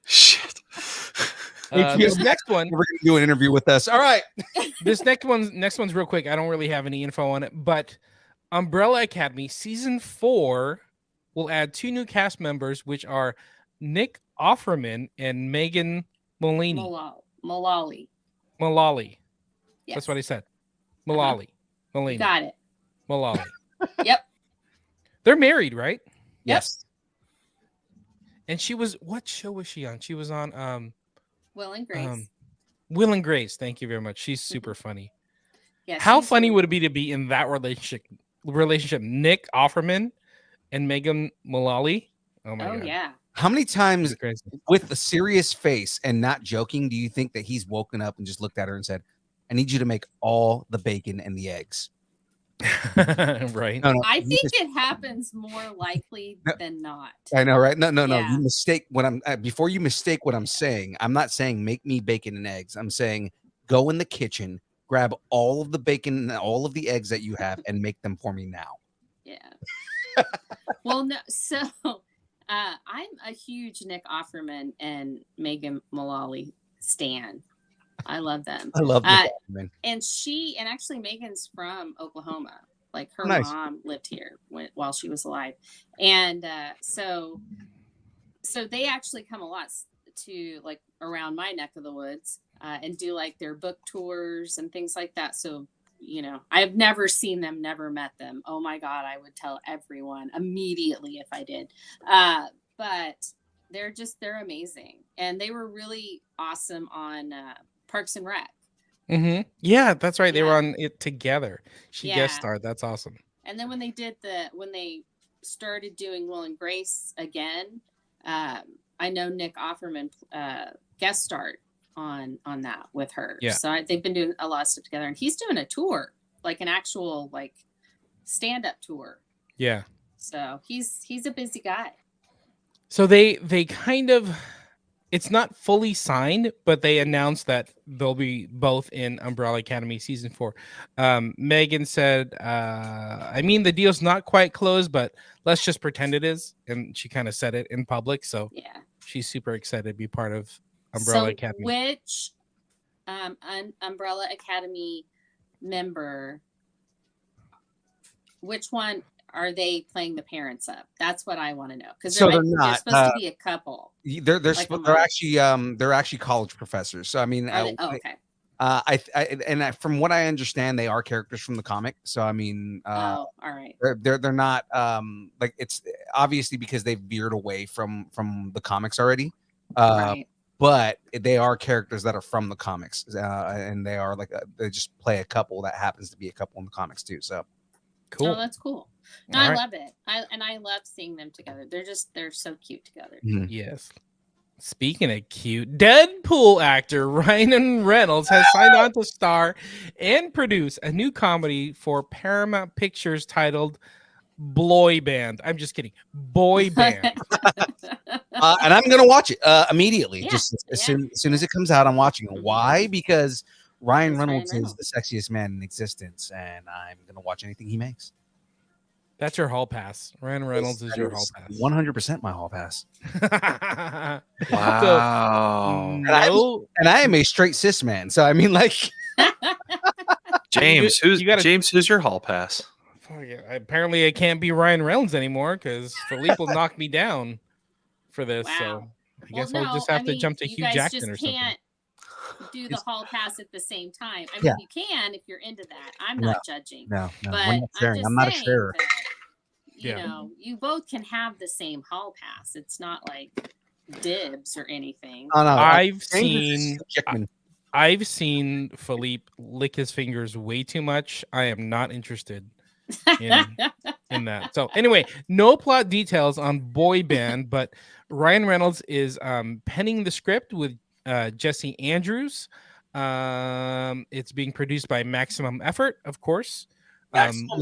Shit. This next one, We're gonna do an interview with us. All right. this next one's real quick. I don't really have any info on it, but Umbrella Academy season 4 will add 2 new cast members, which are Nick Offerman and Megan Mullally. Mullally. Mullally. Yes. That's what I said. Mullally. Mullally. Got it. Mullally. Yep. They're married, right? Yes. And she was, what show was she on? She was on Will and Grace. Will and Grace. Thank you very much. She's super funny. Yeah, How she's funny really- would it be to be in that relationship? Nick Offerman and Megan Mullally. Oh my Oh god. yeah. How many times It's crazy. with a serious face and not joking do you think that he's woken up and just looked at her and said, I need you to make all the bacon and the eggs? Right. No, I you think just- it happens more likely No. than not. I know, right? No. Yeah. You mistake what I'm before you mistake what I'm saying. I'm not saying make me bacon and eggs. I'm saying go in the kitchen, grab all of the bacon and all of the eggs that you have, and make them for me now. Yeah. Well, no. So, I'm a huge Nick Offerman and Megan Mullally stan. I love them. I love Uh, that, man. And actually Megan's from Oklahoma. Like her Nice. mom lived here while she was alive, and so they actually come a lot to like around my neck of the woods and do like their book tours and things like that. So I've never seen them, never met them. Oh my god, I would tell everyone immediately if I did. But they're amazing, and they were really awesome on Parks and Rec. Mm-hmm. Yeah, that's right. They were Yeah. on it together. She Yeah. guest starred. That's awesome. And then when they started doing Will and Grace again, I know Nick Offerman guest starred on that with her. Yeah. So they've been doing a lot of stuff together, and he's doing a tour, like an actual like stand-up tour. Yeah. So he's a busy guy. So they kind of, it's not fully signed, but they announced that they'll be both in Umbrella Academy season 4. Megan said, the deal's not quite closed, but let's just pretend it is. And she kind of said it in public. So Yeah. she's super excited to be part of Umbrella Academy. Which Umbrella Academy member, which one are they playing the parents of? That's what I want to know, because So they're they're not, supposed to be a couple. They're Like a they're actually college professors. So I mean, Are they? Oh, okay. from what I understand, they are characters from the comic. So I mean, All right. they're not like, it's obviously because they've veered away from the comics already. Right. But they are characters that are from the comics, and they are like they just play a couple that happens to be a couple in the comics too. So Cool. Oh, that's cool. No, All I right. love it. I love seeing them together. They're so cute together. Yes. Speaking of cute, Deadpool actor Ryan Reynolds has signed on to star and produce a new comedy for Paramount Pictures titled Boy Band. I'm just kidding. Boy Band. and I'm gonna watch it immediately. Yeah, Just as yeah. soon as it comes out, I'm watching it. Why? Because Ryan It's Ryan Reynolds is Reynolds. the sexiest man in existence, and I'm gonna watch anything he makes. That's your hall pass. Ryan Reynolds is your hall pass. 100% my hall pass. Wow. No, And I am a straight cis man, so I mean, like, James, you gotta- who's your hall pass? fuck yeah. Apparently I can't be Ryan Reynolds anymore because Philippe will knock me down for this. So Wow. I guess I'll just have to jump to you Hugh guys Jackson just or something. can't do the hall pass at the same time. I mean, Yeah. you can if you're into that. I'm No, not judging. no, But we're not sharing. just I'm not a saying sharer. that, Yeah. you both can have the same hall pass. It's not like dibs or anything. Oh, no, I've James is seen Jackman. I've seen Philippe lick his fingers way too much. I am not interested in that. So anyway, no plot details on Boy Band, but Ryan Reynolds is penning the script with Jesse Andrews. It's being produced by Maximum Effort, of course, Maximum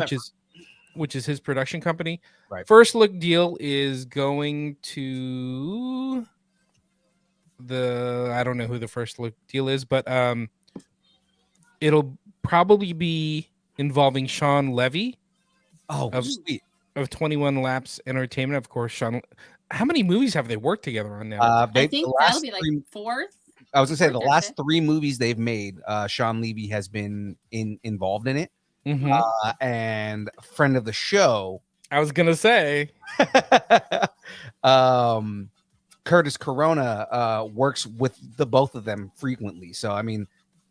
which is his production company. Right. First look deal is going to I don't know who the first look deal is, but it'll probably be involving Sean Levy Oh, Of- sweet. of 21 Laps Entertainment. Of course, Sean. How many movies have they worked together on now? I The think last that'll be like three- fourth. I was gonna say the fourth or last fifth. 3 movies they've made, Sean Levy has been involved in it, Mhm. and a friend of the show, I was gonna say. Curtis Corona works with the both of them frequently. So I mean,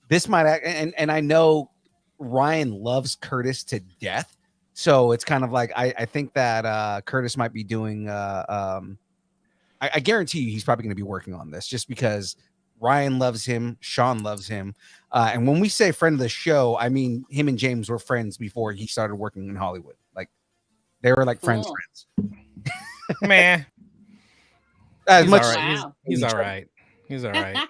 this might and I know Ryan loves Curtis to death. So it's kind of like I think that Curtis might be doing I guarantee you he's probably going to be working on this just because Ryan loves him, Sean loves him. And when we say friend of the show, I mean him and James were friends before he started working in Hollywood. Like they were like friends. Cool. Meh. As He's much all as right. Wow. He's all right. He's all right.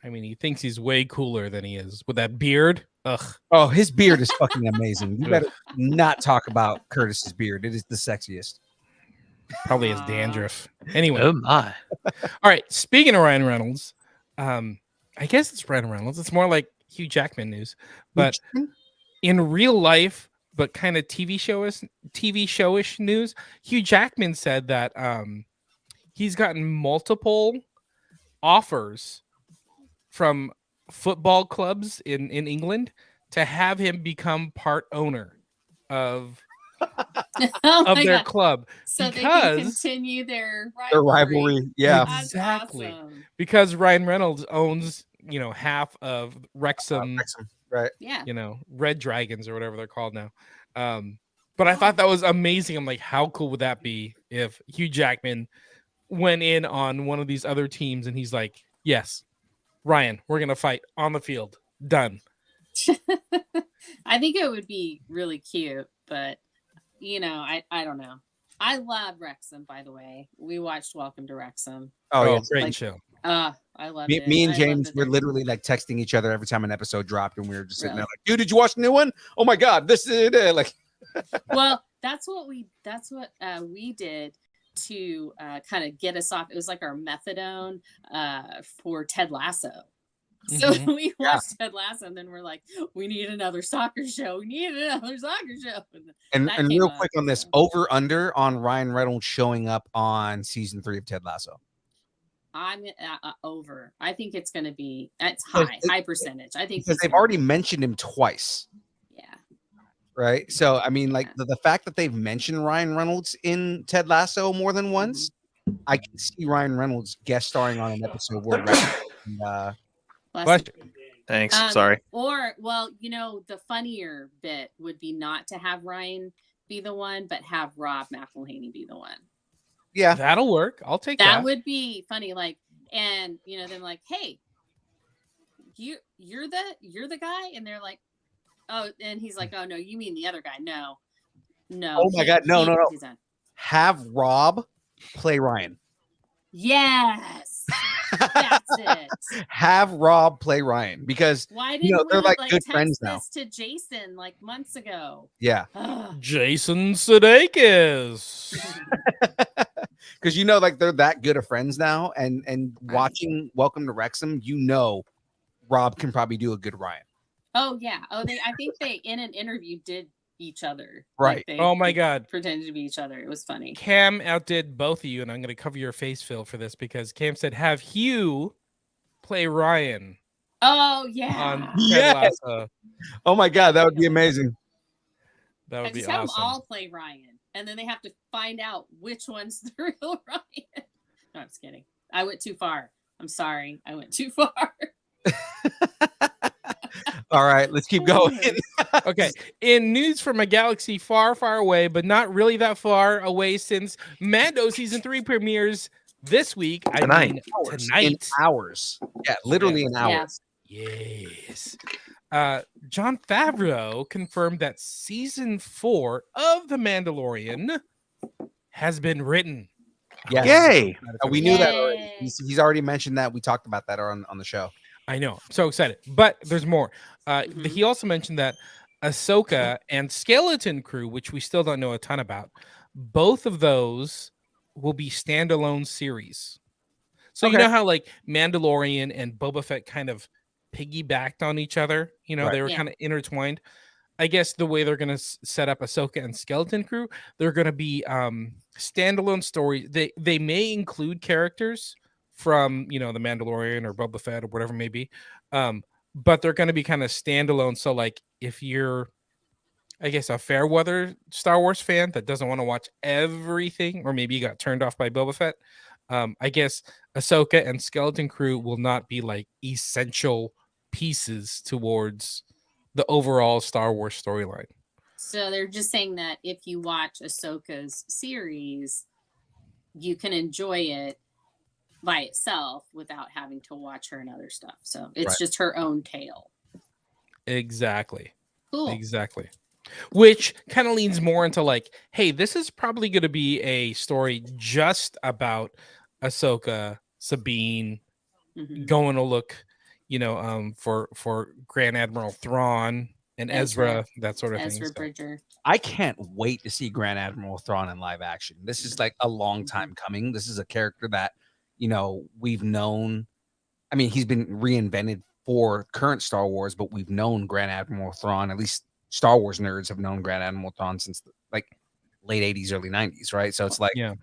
I mean, he thinks he's way cooler than he is with that beard. Ugh. oh, his beard is fucking amazing. You better not talk about Curtis's beard. It is the sexiest. Probably his Aw. dandruff. Anyway, Oh my. all right. Speaking of Ryan Reynolds, I guess it's Ryan Reynolds. It's more like Hugh Jackman news, but in real life, but kind of TV showish news. Hugh Jackman said that he's gotten multiple offers from football clubs in England to have him become part owner of Oh of my their God. club So they can because- continue their Their rivalry. Yeah. That's Exactly. awesome. because Ryan Reynolds owns half of Wrexham, Right. Yeah. Red Dragons or whatever they're called now. But I thought that was amazing. I'm like, how cool would that be if Hugh Jackman went in on one of these other teams and he's like, yes, Ryan, we're gonna fight on the field. Done. I think it would be really cute, but I don't know. I love Wrexham, by the way. We watched Welcome to Wrexham. Oh, yeah. Great Like, show. I love Me, it. me and I love James that were they're- literally like texting each other every time an episode dropped, and we were just sitting there Really? like, "Dude, did you watch the new one? Oh my god, this is it!" Like, Well, that's what we did to kind of get us off. It was like our methadone for Ted Lasso. So Mhm. we watched Ted Lasso, and then we're like, we need another soccer show. We need another soccer show. and That and came real up, quick on this, so. over under on Ryan Reynolds showing up on season 3 of Ted Lasso. I'm over. I think it's going to be. It's Because high percentage. I think Because he's they've gonna already be- mentioned him twice, Yeah. right? So I mean, like Yeah. the fact that they've mentioned Ryan Reynolds in Ted Lasso more than once, I can see Ryan Reynolds guest starring on an episode where Bless Bless you. Thanks. Um, Sorry. Or, well, the funnier bit would be not to have Ryan be the one, but have Rob McElhaney be the one. yeah, That'll work. I'll take That that. would be funny. Like, and them like, hey, you're the guy, and they're like, oh, and he's like, oh no, you mean the other guy? No. Oh my God, no. he's on. have Rob play Ryan. Yes, that's it. Have Rob play Ryan because Why didn't we they're like good text friends now. this to Jason like months ago? yeah, Ugh. Jason Sudeikis. because like they're that good of friends now, and watching Welcome to Wrexham, Rob can probably do a good Ryan. Oh yeah. Oh, I think they in an interview did each other. Right. Oh my God. Pretended to be each other. It was funny. Cam outdid both of you, and I'm going to cover your face, Phil, for this because Cam said, have Hugh play Ryan Oh on yeah. Ted Yes. Lasso. Oh my God, that would be amazing. That would And be just have awesome. them all play Ryan, and then they have to find out which one's the real Ryan. No, I'm just kidding. I went too far. I'm sorry. I went too far. All right, let's keep going. Okay. In news from a galaxy far, far away, but not really that far away, since Mando season 3 premieres this week. Tonight. In Tonight. hours. Yeah, literally in Yeah. hours. Yes. John Favreau confirmed that season 4 of The Mandalorian has been written. Yes. Yay. We knew that Yay. already. He's already mentioned that. We talked about that on the show. I know. I'm so excited. But there's more. Mhm. He also mentioned that Ahsoka and Skeleton Crew, which we still don't know a ton about, both of those will be standalone series. So you Okay. know how like Mandalorian and Boba Fett kind of piggybacked on each other. You know, Right. they were Yeah. kind of intertwined. I guess the way they're going to set up Ahsoka and Skeleton Crew, they're going to be standalone stories. They may include characters from, you know, the Mandalorian or Boba Fett or whatever it may be, but they're going to be kind of standalone. So like if you're, I guess, a fair weather Star Wars fan that doesn't want to watch everything, or maybe you got turned off by Boba Fett, I guess Ahsoka and Skeleton Crew will not be like essential pieces towards the overall Star Wars storyline. So they're just saying that if you watch Ahsoka's series, you can enjoy it by itself without having to watch her and other stuff. So it's Right. just her own tale. Exactly. Cool. Exactly. Which kind of leans more into like, hey, this is probably going to be a story just about Ahsoka, Sabine, Mhm. going to look, you know, for Grand Admiral Thrawn and Ezra, that sort of Ezra thing. Bridger. I can't wait to see Grand Admiral Thrawn in live action. This is like a long Mm-hmm. time coming. This is a character that, you know, we've known. I mean, he's been reinvented for current Star Wars, but we've known Grand Admiral Thrawn. At least Star Wars nerds have known Grand Admiral Thrawn since like late 80s, early 90s, right? So it's like, Yeah.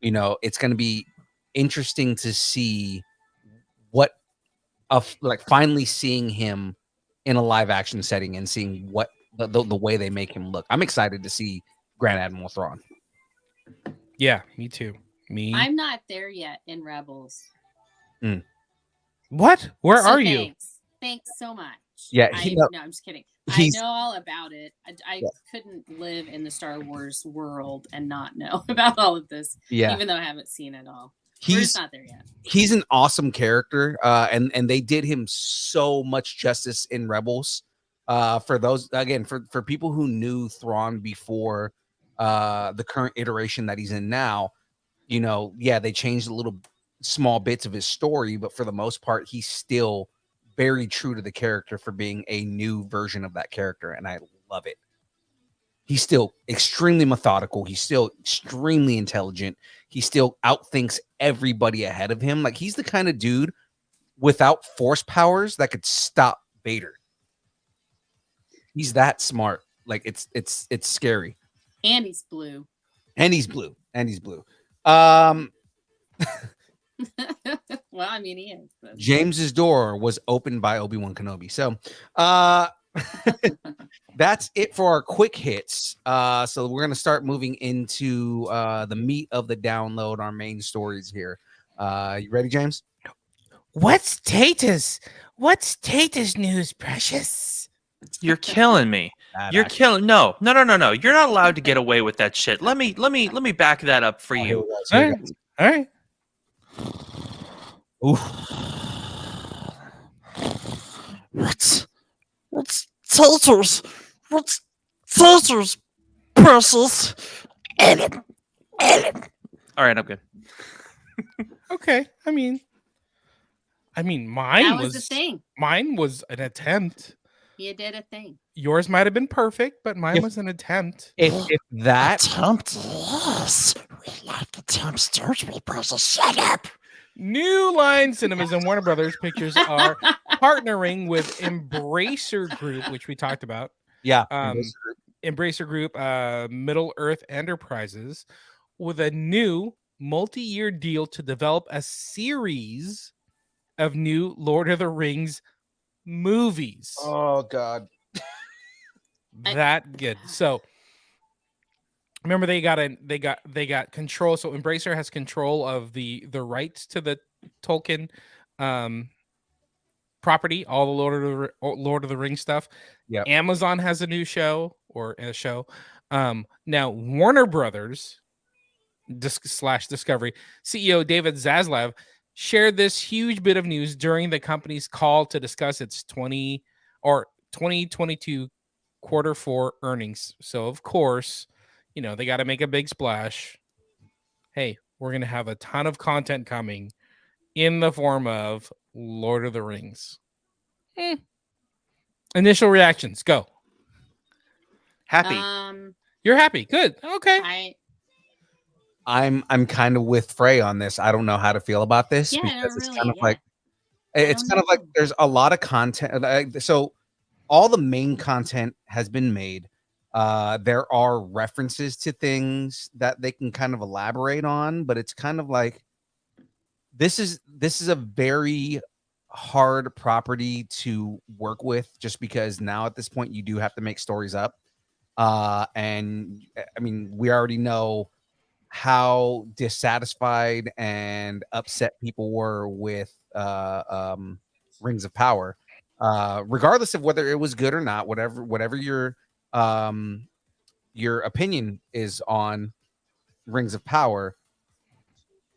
you know, it's going to be interesting to see what of like finally seeing him in a live action setting and seeing what the way they make him look. I'm excited to see Grand Admiral Thrawn. Yeah, me too. Me. I'm not there yet in Rebels. What? Where So are you? Thanks so much. Yeah, No, I'm just kidding. I he's- know all about it. I Yeah. couldn't live in the Star Wars world and not know about all of this, Yeah, even though I haven't seen it all. We're he's just not there yet. he's an awesome character, and they did him so much justice in Rebels. For those again, for people who knew Thrawn before the current iteration that he's in now, you know, yeah, they changed a little small bits of his story, but for the most part, he's still very true to the character for being a new version of that character, and I love it. He's still extremely methodical. He's still extremely intelligent. He still outthinks everybody ahead of him. Like he's the kind of dude without force powers that could stop Vader. He's that smart. Like it's scary. And he's blue. And he's blue. And he's blue. Well, I mean, he is. But... James's door was opened by Obi-Wan Kenobi. So that's it for our quick hits. So we're gonna start moving into the meat of the download, our main stories here. You ready, James? What's Tata's news, Precious? You're killing me. You're killing. No. You're not allowed to get away with that shit. Let me back that up for you. All right. What's Taters? What's Taters, Precious? All right, I'm good. Okay. I mean, mine That was the thing. Mine was an attempt. You did a thing. Yours might have been perfect, but mine If- was an attempt. If that Attempt, yes. We like attempts, don't we, Precious? Shut up. New Line Cinemas and Warner Brothers Pictures are partnering with Embracer Group, which we talked about. yeah, Embracer Group, Middle Earth Enterprises, with a new multi-year deal to develop a series of new Lord of the Rings movies. oh god. That good. So remember they got control. So Embracer has control of the rights to the Tolkien property, all the Lord of the Rings stuff. Yep. Amazon has a new show or a show. Now Warner Brothers slash Discovery CEO David Zaslav shared this huge bit of news during the company's call to discuss its 2022 quarter 4 earnings. So of course, you know, they got to make a big splash. Hey, we're going to have a ton of content coming in the form of Lord of the Rings. Initial reactions, go. Happy. Um, You're happy. Good. Okay. I'm kind of with Frey on this. I don't know how to feel about this Yeah, because it's really, kind of yeah. like it's don't kind of like know. there's a lot of content. So all the main content has been made. There are references to things that they can kind of elaborate on, but it's kind of like this is a very hard property to work with just because now at this point you do have to make stories up. And I mean, we already know how dissatisfied and upset people were with Rings of Power, regardless of whether it was good or not. Whatever your opinion is on Rings of Power,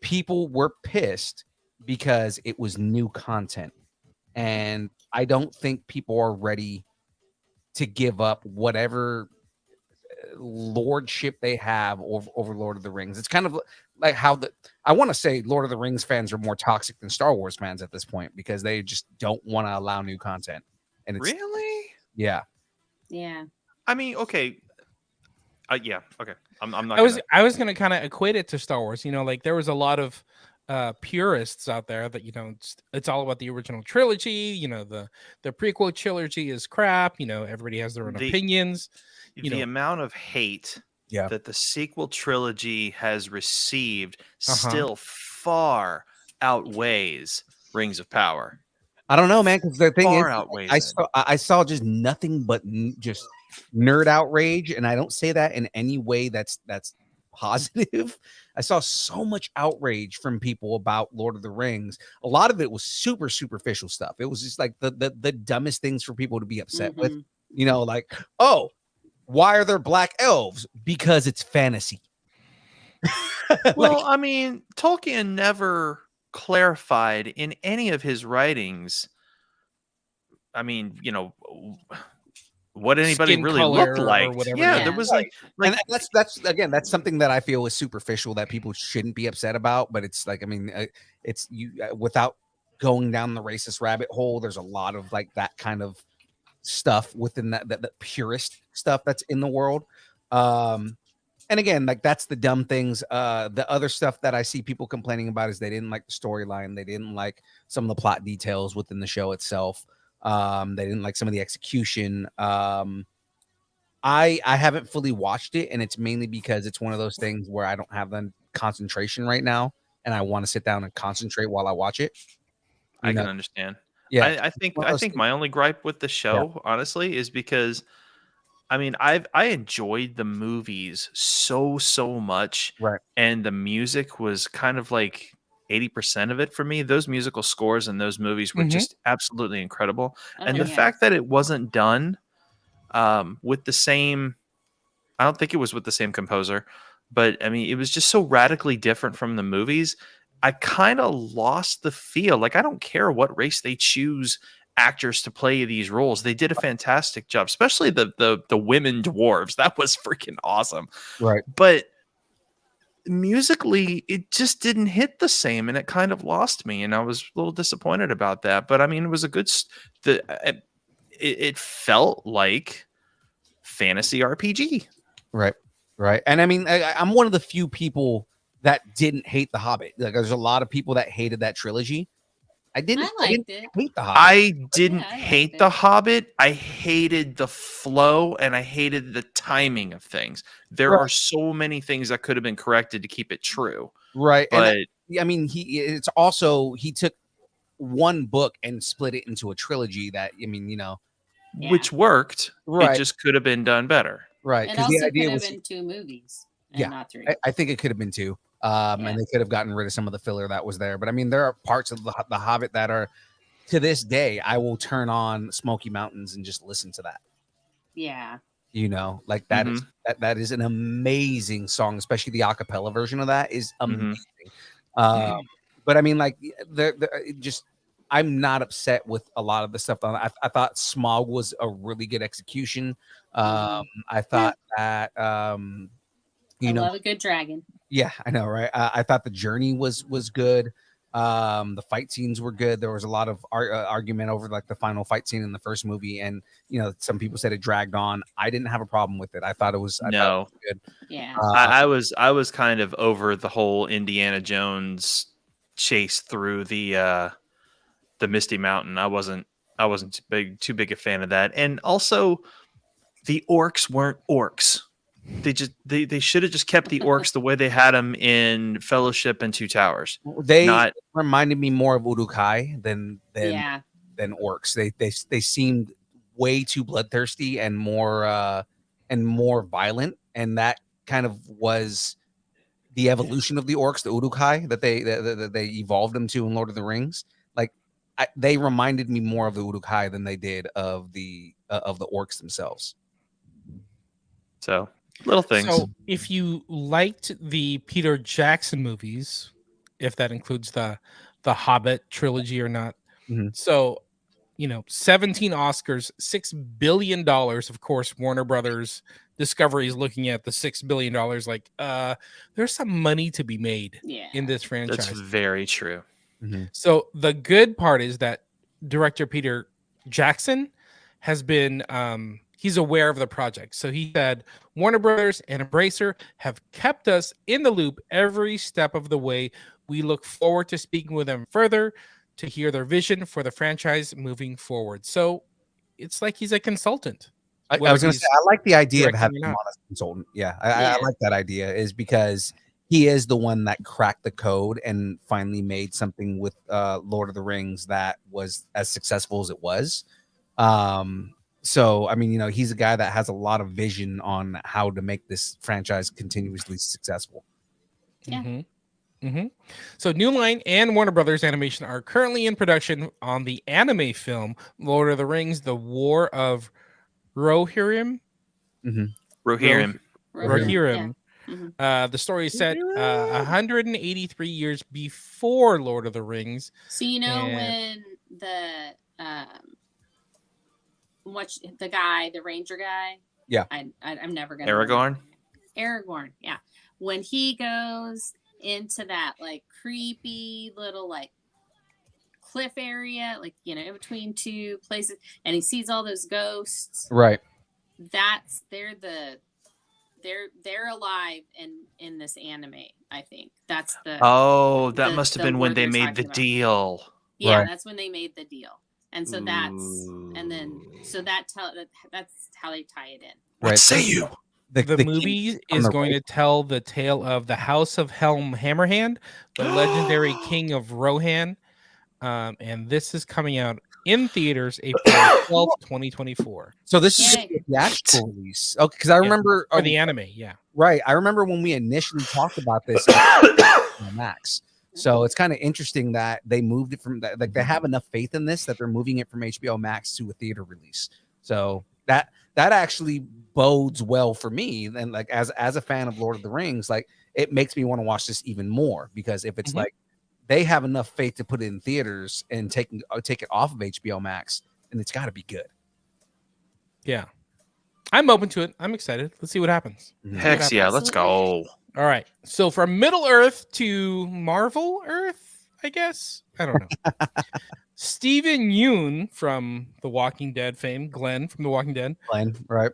people were pissed because it was new content, and I don't think people are ready to give up whatever lordship they have over Lord of the Rings. It's kind of like how I want to say Lord of the Rings fans are more toxic than Star Wars fans at this point because they just don't want to allow new content. And it's Really? yeah. Yeah. I mean, okay. Yeah. Okay. I'm not. I was gonna kind of equate it to Star Wars. You know, like there was a lot of purists out there that it's all about the original trilogy. You know, the prequel trilogy is crap. You know, everybody has their own opinions. The amount of hate that the sequel trilogy has received still far outweighs Rings of Power. I don't know, man, because the thing Far is, outweighs I saw just nothing but just nerd outrage, and I don't say that in any way that's positive. I saw so much outrage from people about Lord of the Rings. A lot of it was super superficial stuff. It was just like the dumbest things for people to be upset with. You know, like, oh, why are there black elves? Because it's fantasy. Well, I mean, Tolkien never clarified in any of his writings. I mean, you know, what anybody Skin really color looked or like. whatever, Yeah, yeah. there was Right. like And that's something that I feel is superficial that people shouldn't be upset about. But it's like, I mean, it's you without going down the racist rabbit hole. There's a lot of like that kind of stuff within that purist stuff that's in the world. And again, like that's the dumb things. The other stuff that I see people complaining about is they didn't like the storyline. They didn't like some of the plot details within the show itself. They didn't like some of the execution. I haven't fully watched it, and it's mainly because it's one of those things where I don't have the concentration right now, and I want to sit down and concentrate while I watch it. I can understand. Yeah, I think my only gripe with the show, honestly, is because I mean, I enjoyed the movies so much, right? And the music was kind of like 80% of it for me. Those musical scores in those movies were just absolutely incredible. And the fact that it wasn't done with the same, I don't think it was with the same composer, but I mean, it was just so radically different from the movies. I kind of lost the feel. Like, I don't care what race they choose actors to play these roles. They did a fantastic job, especially the women dwarves. That was freaking awesome. Right. But musically, it just didn't hit the same, and it kind of lost me, and I was a little disappointed about that. But I mean, it was a good it felt like fantasy RPG. Right. And I mean, I'm one of the few people that didn't hate The Hobbit. Like, there's a lot of people that hated that trilogy. I didn't hate The Hobbit. I didn't hate The Hobbit. I hated the flow, and I hated the timing of things. There are so many things that could have been corrected to keep it true. Right. But and I mean, he took one book and split it into a trilogy that, I mean, you know, which worked. Right. It just could have been done better. Right. It also could have been 2 movies and not 3. I think it could have been 2. And they could have gotten rid of some of the filler that was there. But I mean, there are parts of the Hobbit that are, to this day, I will turn on Smoky Mountains and just listen to that. Yeah. You know, like that is that is an amazing song, especially the a cappella version of that is amazing. But I mean, like I'm not upset with a lot of the stuff. I thought Smog was a really good execution. I thought that I love a good dragon. Yeah, I know, right? I thought the journey was good. The fight scenes were good. There was a lot of argument over like the final fight scene in the first movie, and some people said it dragged on. I didn't have a problem with it. I thought it was good. Yeah. I was kind of over the whole Indiana Jones chase through the Misty Mountain. I wasn't too big a fan of that. And also the orcs weren't orcs. They should have just kept the orcs the way they had them in Fellowship and Two Towers. They reminded me more of Uruk-hai than orcs. They seemed way too bloodthirsty and more violent, and that kind of was the evolution of the orcs, the Uruk-hai that they evolved them to in Lord of the Rings. Like they reminded me more of the Uruk-hai than they did of the orcs themselves. So little things. So if you liked the Peter Jackson movies, if that includes the Hobbit trilogy or not, so 17 Oscars, $6 billion. Of course, Warner Brothers Discovery is looking at the $6 billion. Like, there's some money to be made in this franchise. That's very true. So the good part is that director Peter Jackson has been he's aware of the project. So he said Warner Brothers and Embracer have kept us in the loop every step of the way. We look forward to speaking with them further to hear their vision for the franchise moving forward. So it's like he's a consultant. I was going to say, I like the idea of directing having or him not. on as a consultant. Yeah, I like that idea, is because he is the one that cracked the code and finally made something with Lord of the Rings that was as successful as it was. So, I mean, he's a guy that has a lot of vision on how to make this franchise continuously successful. Yeah. So New Line and Warner Brothers Animation are currently in production on the anime film Lord of the Rings: The War of Rohirrim. Rohirrim. Rohirrim. The story is set 183 years before Lord of the Rings. So when the ranger guy, I'm never gonna Aragorn, yeah, when he goes into that like creepy little like cliff area, like in between two places, and he sees all those ghosts, right? They're alive in this anime. I think that's the that must have been when they made the deal. Yeah, Right. that's when they made the deal. And so that's how they tie it in. What say you? The movie is going to tell the tale of the House of Helm Hammerhand, the legendary king of Rohan. And this is coming out in theaters April 12th, 2024. So this is Yay. the actual release. Okay, because I remember For the anime, yeah. Right. I remember when we initially talked about this on Max. So it's kind of interesting that they moved it from that. Like they have enough faith in this that they're moving it from HBO Max to a theater release. So that actually bodes well for me. And like as a fan of Lord of the Rings, like it makes me want to watch this even more, because if it's like they have enough faith to put it in theaters and take it off of HBO Max, and it's got to be good. Yeah. I'm open to it. I'm excited. Let's see what happens. Heck yeah, let's go. All right. So from Middle Earth to Marvel Earth, I guess. I don't know. Steven Yeun from The Walking Dead fame, Glenn from The Walking Dead, Right.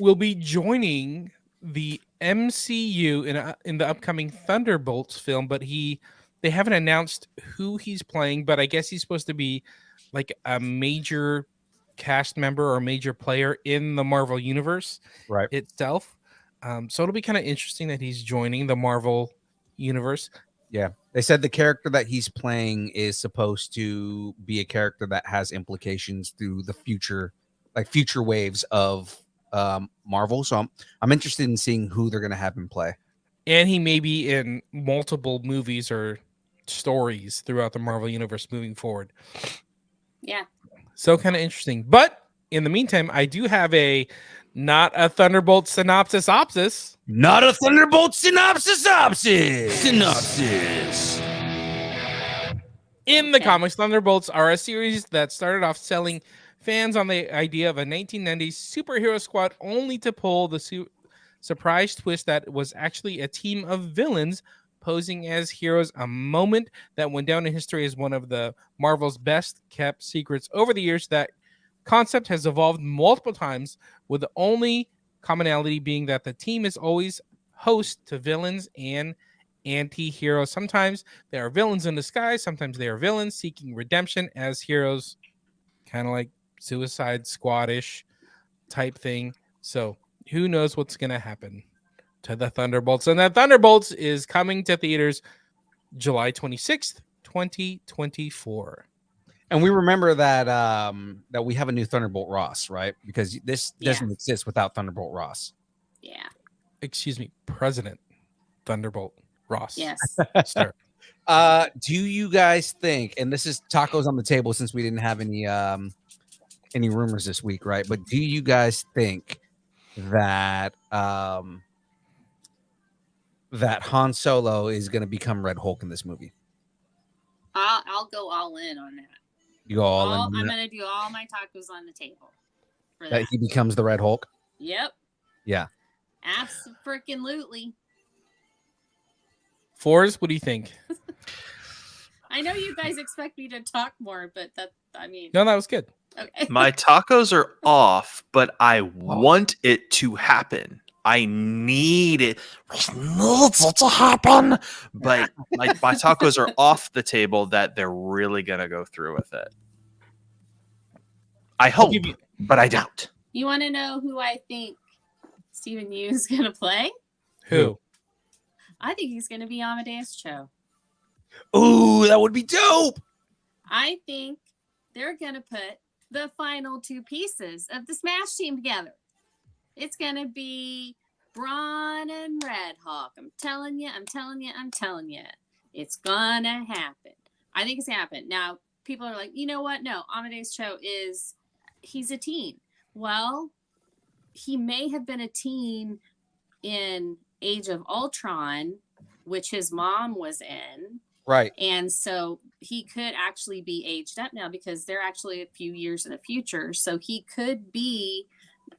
will be joining the MCU in the upcoming Thunderbolts film, but they haven't announced who he's playing, but I guess he's supposed to be like a major cast member or major player in the Marvel universe itself. So it'll be kind of interesting that he's joining the Marvel universe. Yeah. They said the character that he's playing is supposed to be a character that has implications through the future waves of Marvel. So I'm interested in seeing who they're going to have him play. And he may be in multiple movies or stories throughout the Marvel universe moving forward. Yeah. So kind of interesting. But in the meantime, I do have not a Thunderbolt synopsis. Not a Thunderbolt synopsis. In the comics, Thunderbolts are a series that started off selling fans on the idea of a 1990s superhero squad, only to pull the surprise twist that was actually a team of villains posing as heroes, a moment that went down in history as one of the Marvel's best kept secrets over the years. That concept has evolved multiple times, with the only commonality being that the team is always host to villains and anti-heroes. Sometimes they are villains in disguise, sometimes they are villains seeking redemption as heroes, kind of like Suicide Squad-ish type thing. So who knows what's going to happen to the Thunderbolts. And that Thunderbolts is coming to theaters July 26th, 2024. And we remember that that we have a new Thunderbolt Ross, right? Because this doesn't exist without Thunderbolt Ross. Yeah. Excuse me, President Thunderbolt Ross. Yes. Sir. Do you guys think, and this is tacos on the table since we didn't have any rumors this week, right? But do you guys think that that Han Solo is going to become Red Hulk in this movie? I'll go all in on that. You go all in. I'm gonna do all my tacos on the table for That he becomes the Red Hulk. Yep. Yeah. Absolutely. Fours, what do you think? I know you guys expect me to talk more, but No, that was good. Okay. My tacos are off, but I want it to happen. I need it. Needs it to happen. But my tacos are off the table that they're really going to go through with it. I hope, but I doubt. You want to know who I think Stephen Yeun is going to play? Who? I think he's going to be Amadeus Cho. Ooh, that would be dope. I think they're going to put the final two pieces of the Smash team together. It's going to be Braun and Red Hawk. I'm telling you. It's going to happen. I think it's going to happen. Now, people are like, you know what? No, Amadeus Cho he's a teen. Well, he may have been a teen in Age of Ultron, which his mom was in. Right. And so he could actually be aged up now because they're actually a few years in the future. So he could be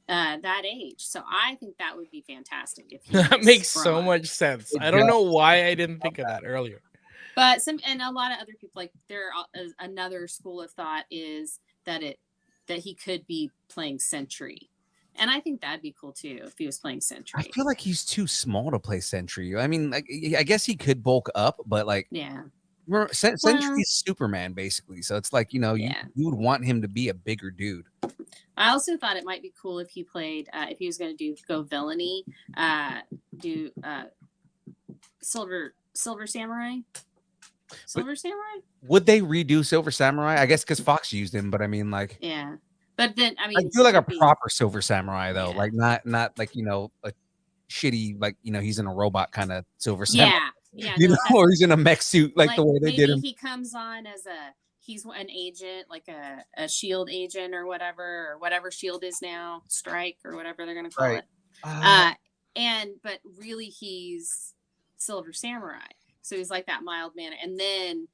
that age. So I think that would be fantastic. If he That was makes so Braun. much sense. I don't know why I didn't think of that earlier. But a lot of other people, like another school of thought is that he could be playing Sentry. And I think that'd be cool too if he was playing Sentry. I feel like he's too small to play Sentry. I mean, like, I guess he could bulk up, but like, yeah, Sentry's Superman basically. So it's like, you would want him to be a bigger dude. I also thought it might be cool if he played, if he was going to go villainy, do Silver Samurai. Silver Samurai? Would they redo Silver Samurai? I guess because Fox used him, but I mean, like, yeah. But then I feel like a proper Silver Samurai though, like not like a shitty like he's in a robot kind of Silver Samurai. Yeah, or he's in a mech suit like the way they did him. He comes on as he's an agent, like a shield agent or whatever shield is now, Strike or whatever they're gonna call it. But really he's Silver Samurai, so he's like that mild man, and then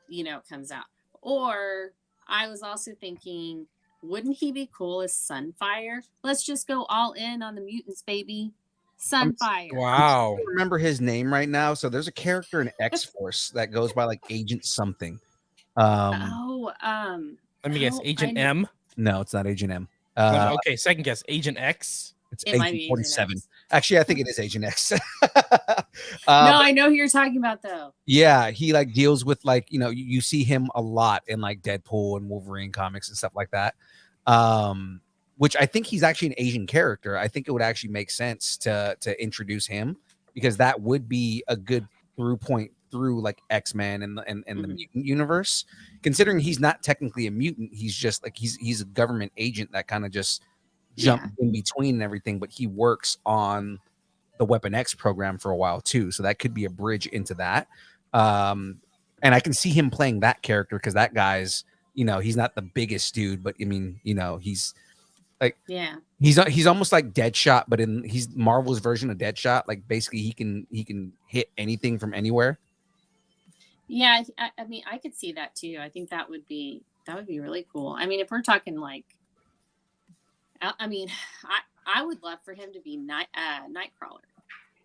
it comes out. Or I was also thinking, wouldn't he be cool as Sunfire? Let's just go all in on the mutants, baby. Sunfire. Wow. I don't remember his name right now. So there's a character in X-Force that goes by like Agent something. Let me guess. Agent M? No, it's not Agent M. Okay, second guess. Agent X? It's Agent 47. Actually, I think it is Agent X. No, I know who you're talking about though. Yeah, he like deals with like, you see him a lot in like Deadpool and Wolverine comics and stuff like that. Which I think he's actually an Asian character. I think it would actually make sense to introduce him because that would be a good through point through like X-Men and the mutant universe. Considering he's not technically a mutant, he's just like he's a government agent that kind of just jumped in between and everything, but he works on the Weapon X program for a while too. So that could be a bridge into that. And I can see him playing that character because that guy's, he's not the biggest dude, but I mean, he's like, he's almost like Deadshot, but he's Marvel's version of Deadshot. Like basically he can hit anything from anywhere. Yeah. I mean, I could see that too. I think that would be really cool. I mean, if we're talking like, I mean, I would love for him to be Nightcrawler.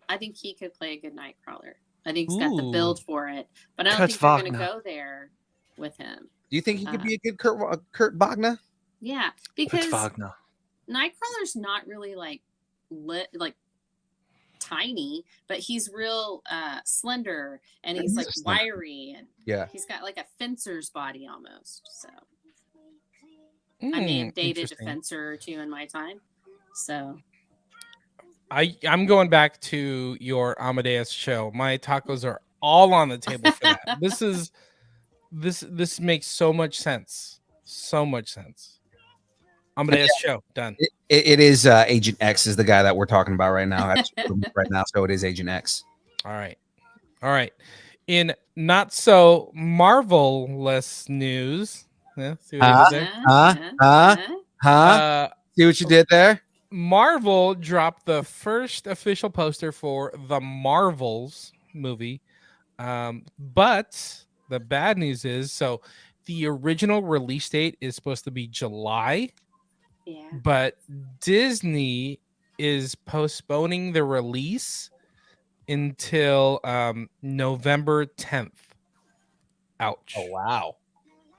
I think he could play a good Nightcrawler. I think he's got the Ooh. build for it, but I don't Kurt think they're going to Wagner. go there with him. Do you think he could be a good Kurt Wagner? Yeah, Kurt because Wagner. Nightcrawler's not really like tiny, but he's real slender, and he's like wiry, and Yeah. he's got like a fencer's body almost. So I may have dated a Interesting. fencer or two in my time. So I'm going back to your Amadeus show. My tacos are all on the table for that. This makes so much sense. So much sense. Amadeus show done. It is Agent X is the guy that we're talking about right now. Right now, so it is Agent X. All right. In not so marvelous news, yeah, see what I did there? See what you did there? Marvel dropped the first official poster for the Marvels movie. But the bad news is, so the original release date is supposed to be July, Yeah. but Disney is postponing the release until November 10th. Ouch. Oh wow,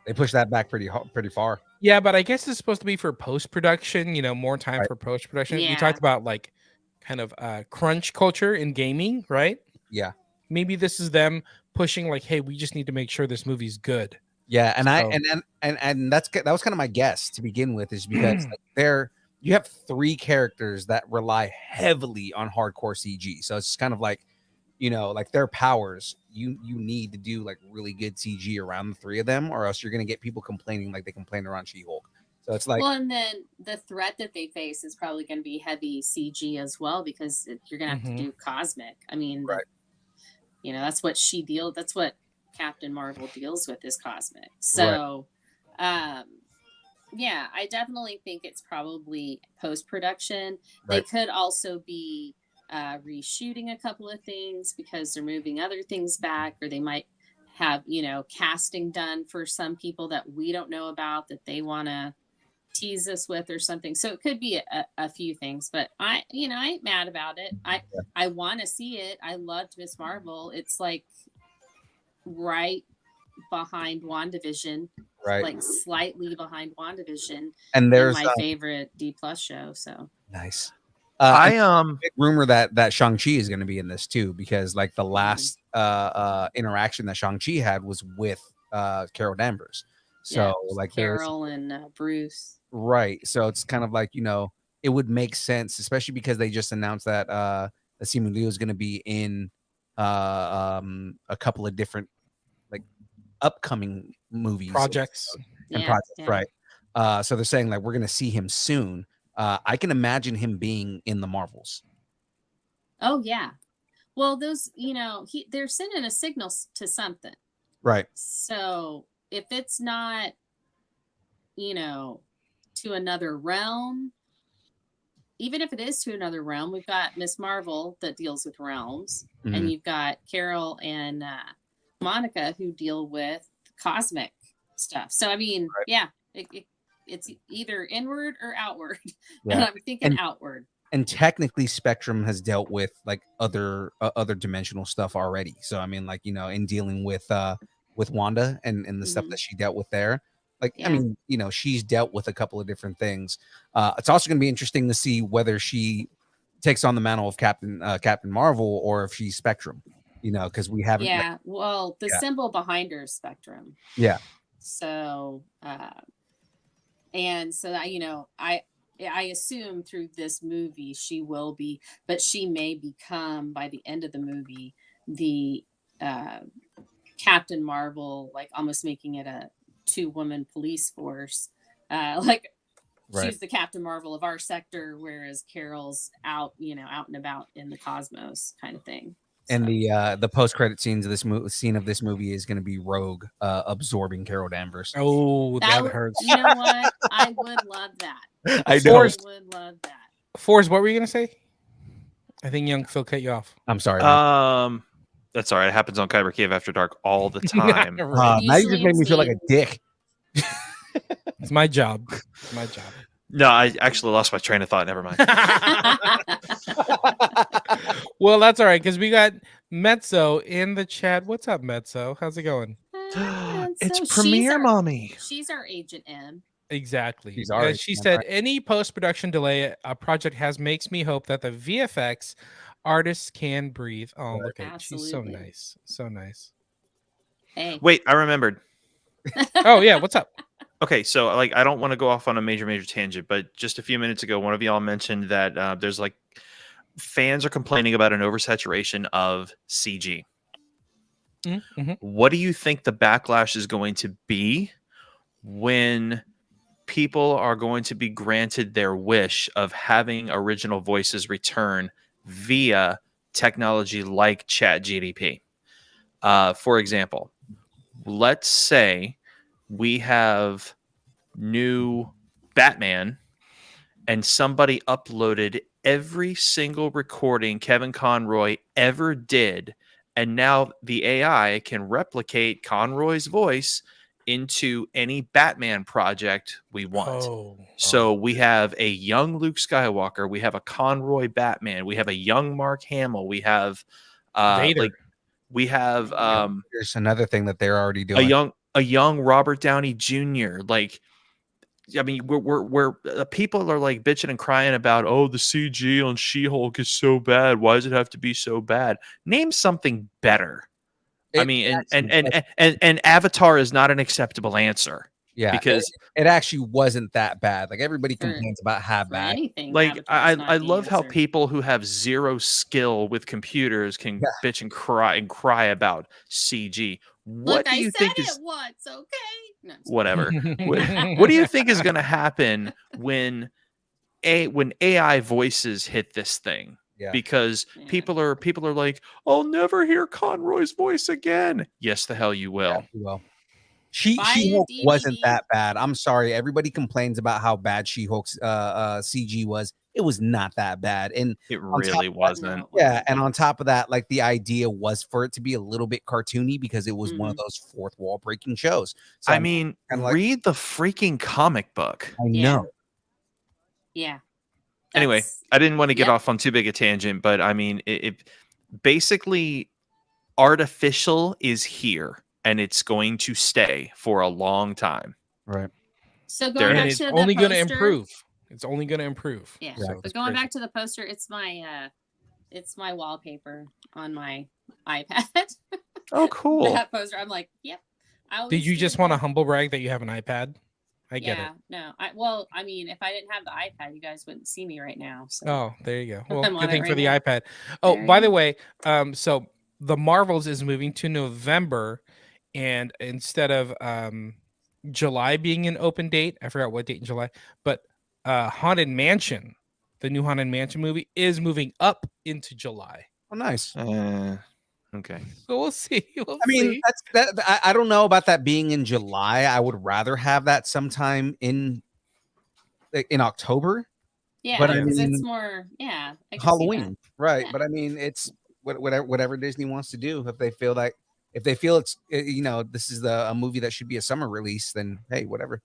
they pushed that back pretty far. Yeah, but I guess it's supposed to be for post-production, more time Right. for post-production. You Yeah. talked about like kind of crunch culture in gaming, right? Yeah, Maybe this is them pushing like, hey, we just need to make sure this movie's good. yeah, and So- and that was kind of my guess to begin with, is because like, you have 3 characters that rely heavily on hardcore CG, so it's kind of like, like their powers, you need to do like really good CG around the 3 of them, or else you're gonna get people complaining like they complained around She-Hulk. So it's like, Well, and then the threat that they face is probably going to be heavy CG as well, because you're going to have Mhm. to do cosmic. I mean, Right. That's what that's what Captain Marvel deals with, is cosmic. So, yeah, I definitely think it's probably post-production. They Right. could also be reshooting a couple of things because they're moving other things back, or they might have, casting done for some people that we don't know about that they want to tease us with or something. So it could be a few things, but I ain't mad about it. I want to see it. I loved Miss Marvel. It's like right behind WandaVision, right, like slightly behind WandaVision, and and there's my favorite D+ show. So nice. I Big rumor that Shang-Chi is going to be in this too, because like the last interaction that Shang-Chi had was with Carol Danvers. So like there's Carol and Bruce. right. So it's kind of like, it would make sense, especially because they just announced that Simu Liu is going to be in a couple of different like upcoming movies Projects. and Yeah, projects, yeah. right? So they're saying like we're going to see him soon. I can imagine him being in the Marvels. Oh yeah. Well, those, they're sending a signal to something. Right. So if it's not, to another realm, even if it is to another realm, we've got Miss Marvel that deals with realms, Mhm. and you've got Carol and Monica who deal with cosmic stuff. So I mean, Right. yeah, it's either inward or outward, and Yeah. I'm thinking And- outward. And technically Spectrum has dealt with like other dimensional stuff already. So I mean, like, in dealing with Wanda and the stuff Mhm. that she dealt with there. Like, I Yeah. mean, she's dealt with a couple of different things. It's also going to be interesting to see whether she takes on the mantle of Captain Marvel, or if she's Spectrum, because we haven't. Yeah. Well, the Yeah. symbol behind her is Spectrum. Yeah. So, and so I assume through this movie she will be, but she may become by the end of the movie the Captain Marvel, like almost making it a 2-woman police force. Like Right. she's the Captain Marvel of our sector, whereas Carol's out and about in the cosmos, kind of thing. And So, the post credit scenes of this scene of this movie is going to be Rogue absorbing Carol Danvers. Oh, that would- hurts. You know what? I would love that. I know. I would love that. Forrest, what were you gonna say? I think young Phil cut you off. I'm sorry. man. That's all right. It happens on Kyber Cave After Dark all the time. Right. Now you just Usually made me it's feel like me. a dick. It's my job. It's my job. No, I actually lost my train of thought. Never mind. Well, that's all right, because we got Mezzo in the chat. What's up, Mezzo? How's it going? It's So she's Premiere our- Mommy. She's our Agent M. Exactly. She's already She done, said, right? any post-production delay a project has makes me hope that the VFX artists can breathe. Oh, look at it. She's so Absolutely. nice. So nice. Hey. Wait, I remembered. Oh, yeah. What's up? Okay, so like I don't want to go off on a major tangent, but just a few minutes ago, one of y'all mentioned that there's like fans are complaining about an oversaturation of CG. Mm-hmm. What do you think the backlash is going to be when people are going to be granted their wish of having original voices return via technology like ChatGPT? For example, let's say we have new Batman and somebody uploaded every single recording Kevin Conroy ever did, and now the AI can replicate Conroy's voice into any Batman project we want. So we have a young Luke Skywalker, we have a Conroy Batman, we have a young Mark Hamill, we have Vader. like we have There's another thing that they're already doing. a young Robert Downey Jr. Like, I mean, we're people are like bitching and crying about, oh, the CG on She-Hulk is so bad. Why does it have to be so bad? Name something better. I It mean, actually and Avatar is not an acceptable answer. Yeah, because it actually wasn't that bad. Like everybody For- complains about how For bad. anything. like Avatar's not I the love how answer. people who have zero skill with computers can bitch and cry about CG. What Look, do you I think said is it once, okay? No, I'm just whatever? What do you think is going to happen when AI voices hit this thing? Yeah. Because Yeah. people are like, I'll never hear Conroy's voice again. Yes, the hell you will. Well, Buy a She-Hulk wasn't DVD. that bad. I'm sorry. Everybody complains about how bad She-Hulk's CG was. It was not that bad. And It on top really of that- wasn't. No, it yeah, wasn't. and on top of that, like the idea was for it to be a little bit cartoony because it was one of Mhm. those fourth wall breaking shows. So I I'm mean, kinda like- read the freaking comic book. I Yeah. know. Yeah. Anyway, That's- I didn't want to get Yep. off on too big a tangent, but I mean, it basically artificial is here and it's going to stay for a long time. Right. So There going it back it's to the only going to poster- improve. It's only going to improve. Yeah. Right. But it's going crazy. back to the poster, it's my wallpaper on my iPad. Oh, cool. That poster. I'm like, yep. I Did always you do just want to that. humble brag that you have an iPad? I get Yeah, no. I mean, if I didn't have the iPad, you guys wouldn't see me right now. So it. Oh, there you go. Well, I'm on good thing it for right the now. iPad. Oh, There by you the go. way, so the Marvels is moving to November, and instead of July being an open date, I forgot what date in July, but Haunted Mansion, the new Haunted Mansion movie, is moving up into July. Oh, nice. Okay. So we'll see. We'll I mean, see. I don't know about that being in July. I would rather have that sometime in October, yeah, but I because it's mean, more I can see that. Halloween, right? Yeah. But I mean, it's whatever Disney wants to do. If they feel it's this is a movie that should be a summer release, then hey, whatever.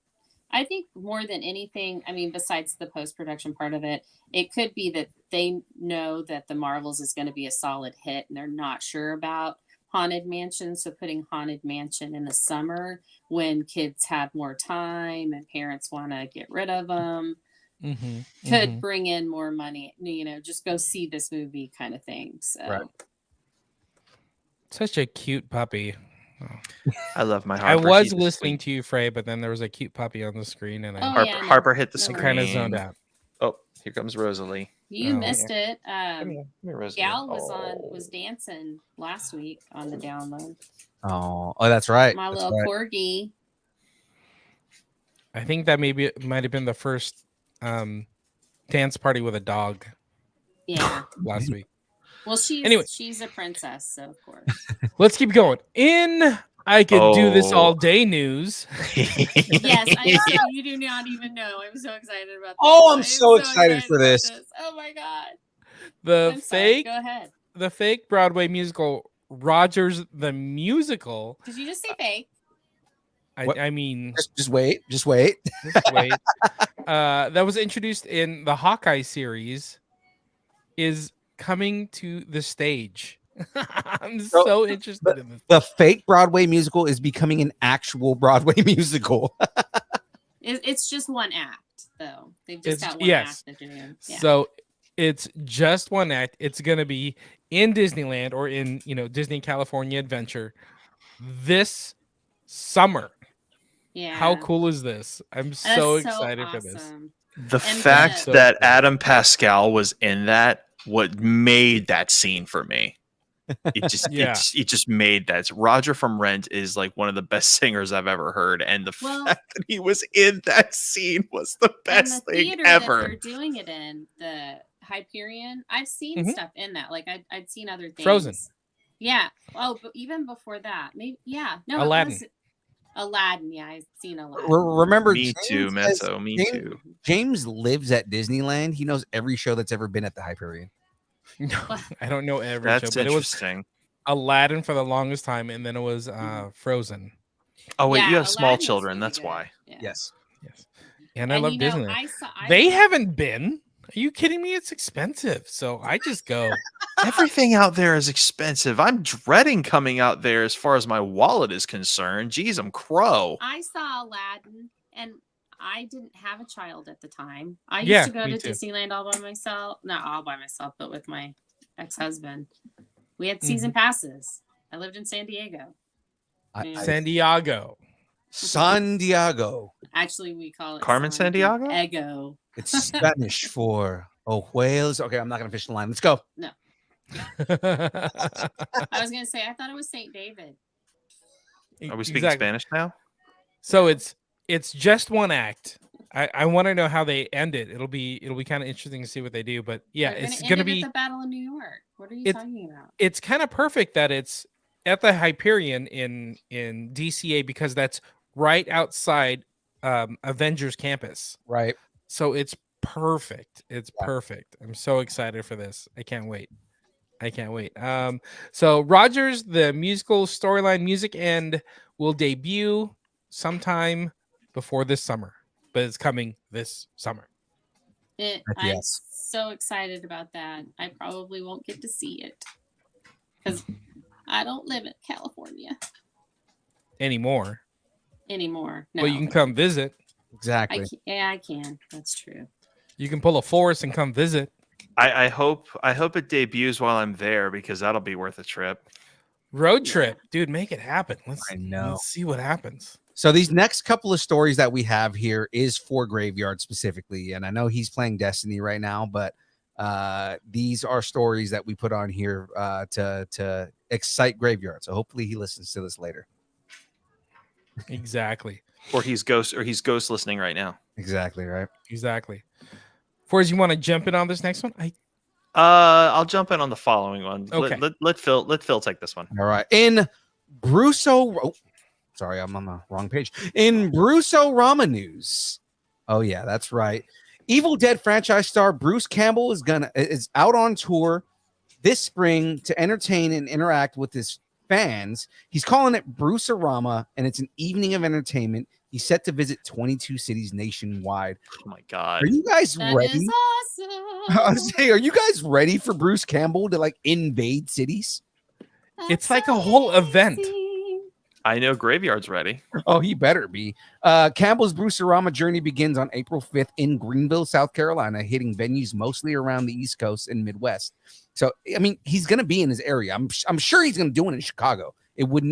I think more than anything, I mean, besides the post-production part of it, it could be that they know that the Marvels is going to be a solid hit and they're not sure about Haunted Mansion. So putting Haunted Mansion in the summer when kids have more time and parents want to get rid of them could bring in more money, just go see this movie kind of thing. So Right. Such a cute puppy. I love my I Harper. was She's listening sweet. to you, Frey, but then there was a cute puppy on the screen, and Oh, I Harper, yeah, no. Harper hit the No screen. kind of zoned out. Oh, here comes Rosalie. you Oh, missed it. Come here, Rosalie. Gal Oh. was dancing last week on the download. Oh, that's right. My That's little right. corgi. I think that maybe it might have been the first dance party with a dog Yeah. last week. Well, Anyway. she's a princess, so of course. Let's keep going. In I could do this Oh. all day news. Yes, you do not even know. I'm so excited about this. Oh, I'm so excited for about this. Oh my god. The I'm sorry. fake Go ahead. the fake Broadway musical Rogers the Musical. Did you just say fake? What? I mean, Just wait. Just wait. just wait. That was introduced in the Hawkeye series is coming to the stage. I'm So- so interested in this. The fake Broadway musical is becoming an actual Broadway musical. It's just one act, though. They've just It's- got one yes. act they're doing. Yeah. So it's just one act. It's gonna be in Disneyland or in Disney California Adventure this summer. yeah. How cool is this? I'm That's so excited for this. awesome. The And fact the- that Adam Pascal was in that, what made that scene for me. It just Yeah. it just made that. Roger from Rent is like one of the best singers I've ever heard, and the Well- fact that he was in that scene was the best and the thing theater that ever. they're doing it in, the Hyperion, I've seen Mhm. stuff in that. Like I'd seen other things. Frozen. Yeah. Oh, but even before that, maybe. Yeah. No. Aladdin. It was Aladdin. Yeah, I've seen Aladdin. Remember, Me too, James, Mezzo. Me James- too. James lives at Disneyland. He knows every show that's ever been at the Hyperion. No, I don't know every That's show, but it was interesting. Aladdin for the longest time, and then it was Frozen. Oh wait, you Yeah, have small Aladdin was children. really That's good. why. Yeah. Yes. Yes, and I love Disneyland. I They haven't been. Are you kidding me? It's expensive, so I just go. Everything out there is expensive. I'm dreading coming out there as far as my wallet is concerned. Jeez, I'm crow. I saw Aladdin, and I didn't have a child at the time. I Yeah, used to go me to too. Disneyland all by myself. Not all by myself, but with my ex-husband. We had Mm-hmm. season passes. I lived in San Diego. Yeah. San Diego. San Diego. Actually, we call it Carmen San Sandiego? Diego. It's Spanish for whales. Okay, I'm not gonna finish the line. Let's go. I was gonna say I thought it was Saint David. Are we speaking Exactly. Spanish now? So it's just one act. I want to know how they end it. It'll be kind of interesting to see what they do. But yeah, They're it's end gonna it be at the Battle of New York. What are you It's- talking about? it's kind of perfect that it's at the Hyperion in DCA because that's right outside Avengers campus. Right. So it's perfect. It's Yeah. perfect. I'm so excited for this. I can't wait. So Rogers, the musical storyline music end will debut sometime before this summer, but it's coming this summer. Heck I'm yes. so excited about that. I probably won't get to see it because I don't live in California Anymore. anymore. No, Well, you can come visit. Exactly. I can. That's true. You can pull a Forrest and come visit. I hope it debuts while I'm there because that'll be worth a trip. Road trip, dude, make it happen. Let's see what happens. So these next couple of stories that we have here is for Graveyard specifically, and I know he's playing Destiny right now, but these are stories that we put on here to excite Graveyard. So hopefully he listens to this later. Exactly. Or he's ghost listening right now. Exactly right. Exactly. Forrest, you want to jump in on this next one? I'll jump in on the following one. Okay. Let Phil take this one. All right. In sorry, I'm on the wrong page. In Bruce-O-Rama news. Oh yeah, that's right. Evil Dead franchise star Bruce Campbell is out on tour this spring to entertain and interact with his fans. He's calling it Bruce-O-Rama, and it's an evening of entertainment. He's set to visit 22 cities nationwide. Oh my god. Are you guys That ready? is I awesome. was saying, are you guys ready for Bruce Campbell to like invade cities? It's like a whole event. amazing. I know Graveyard's ready. Oh, he better be. Campbell's Bruce-O-Rama journey begins on April 5th in Greenville, South Carolina, hitting venues mostly around the East Coast and Midwest. So, I mean, he's going to be in his area. I'm sure he's going to do it in Chicago. It would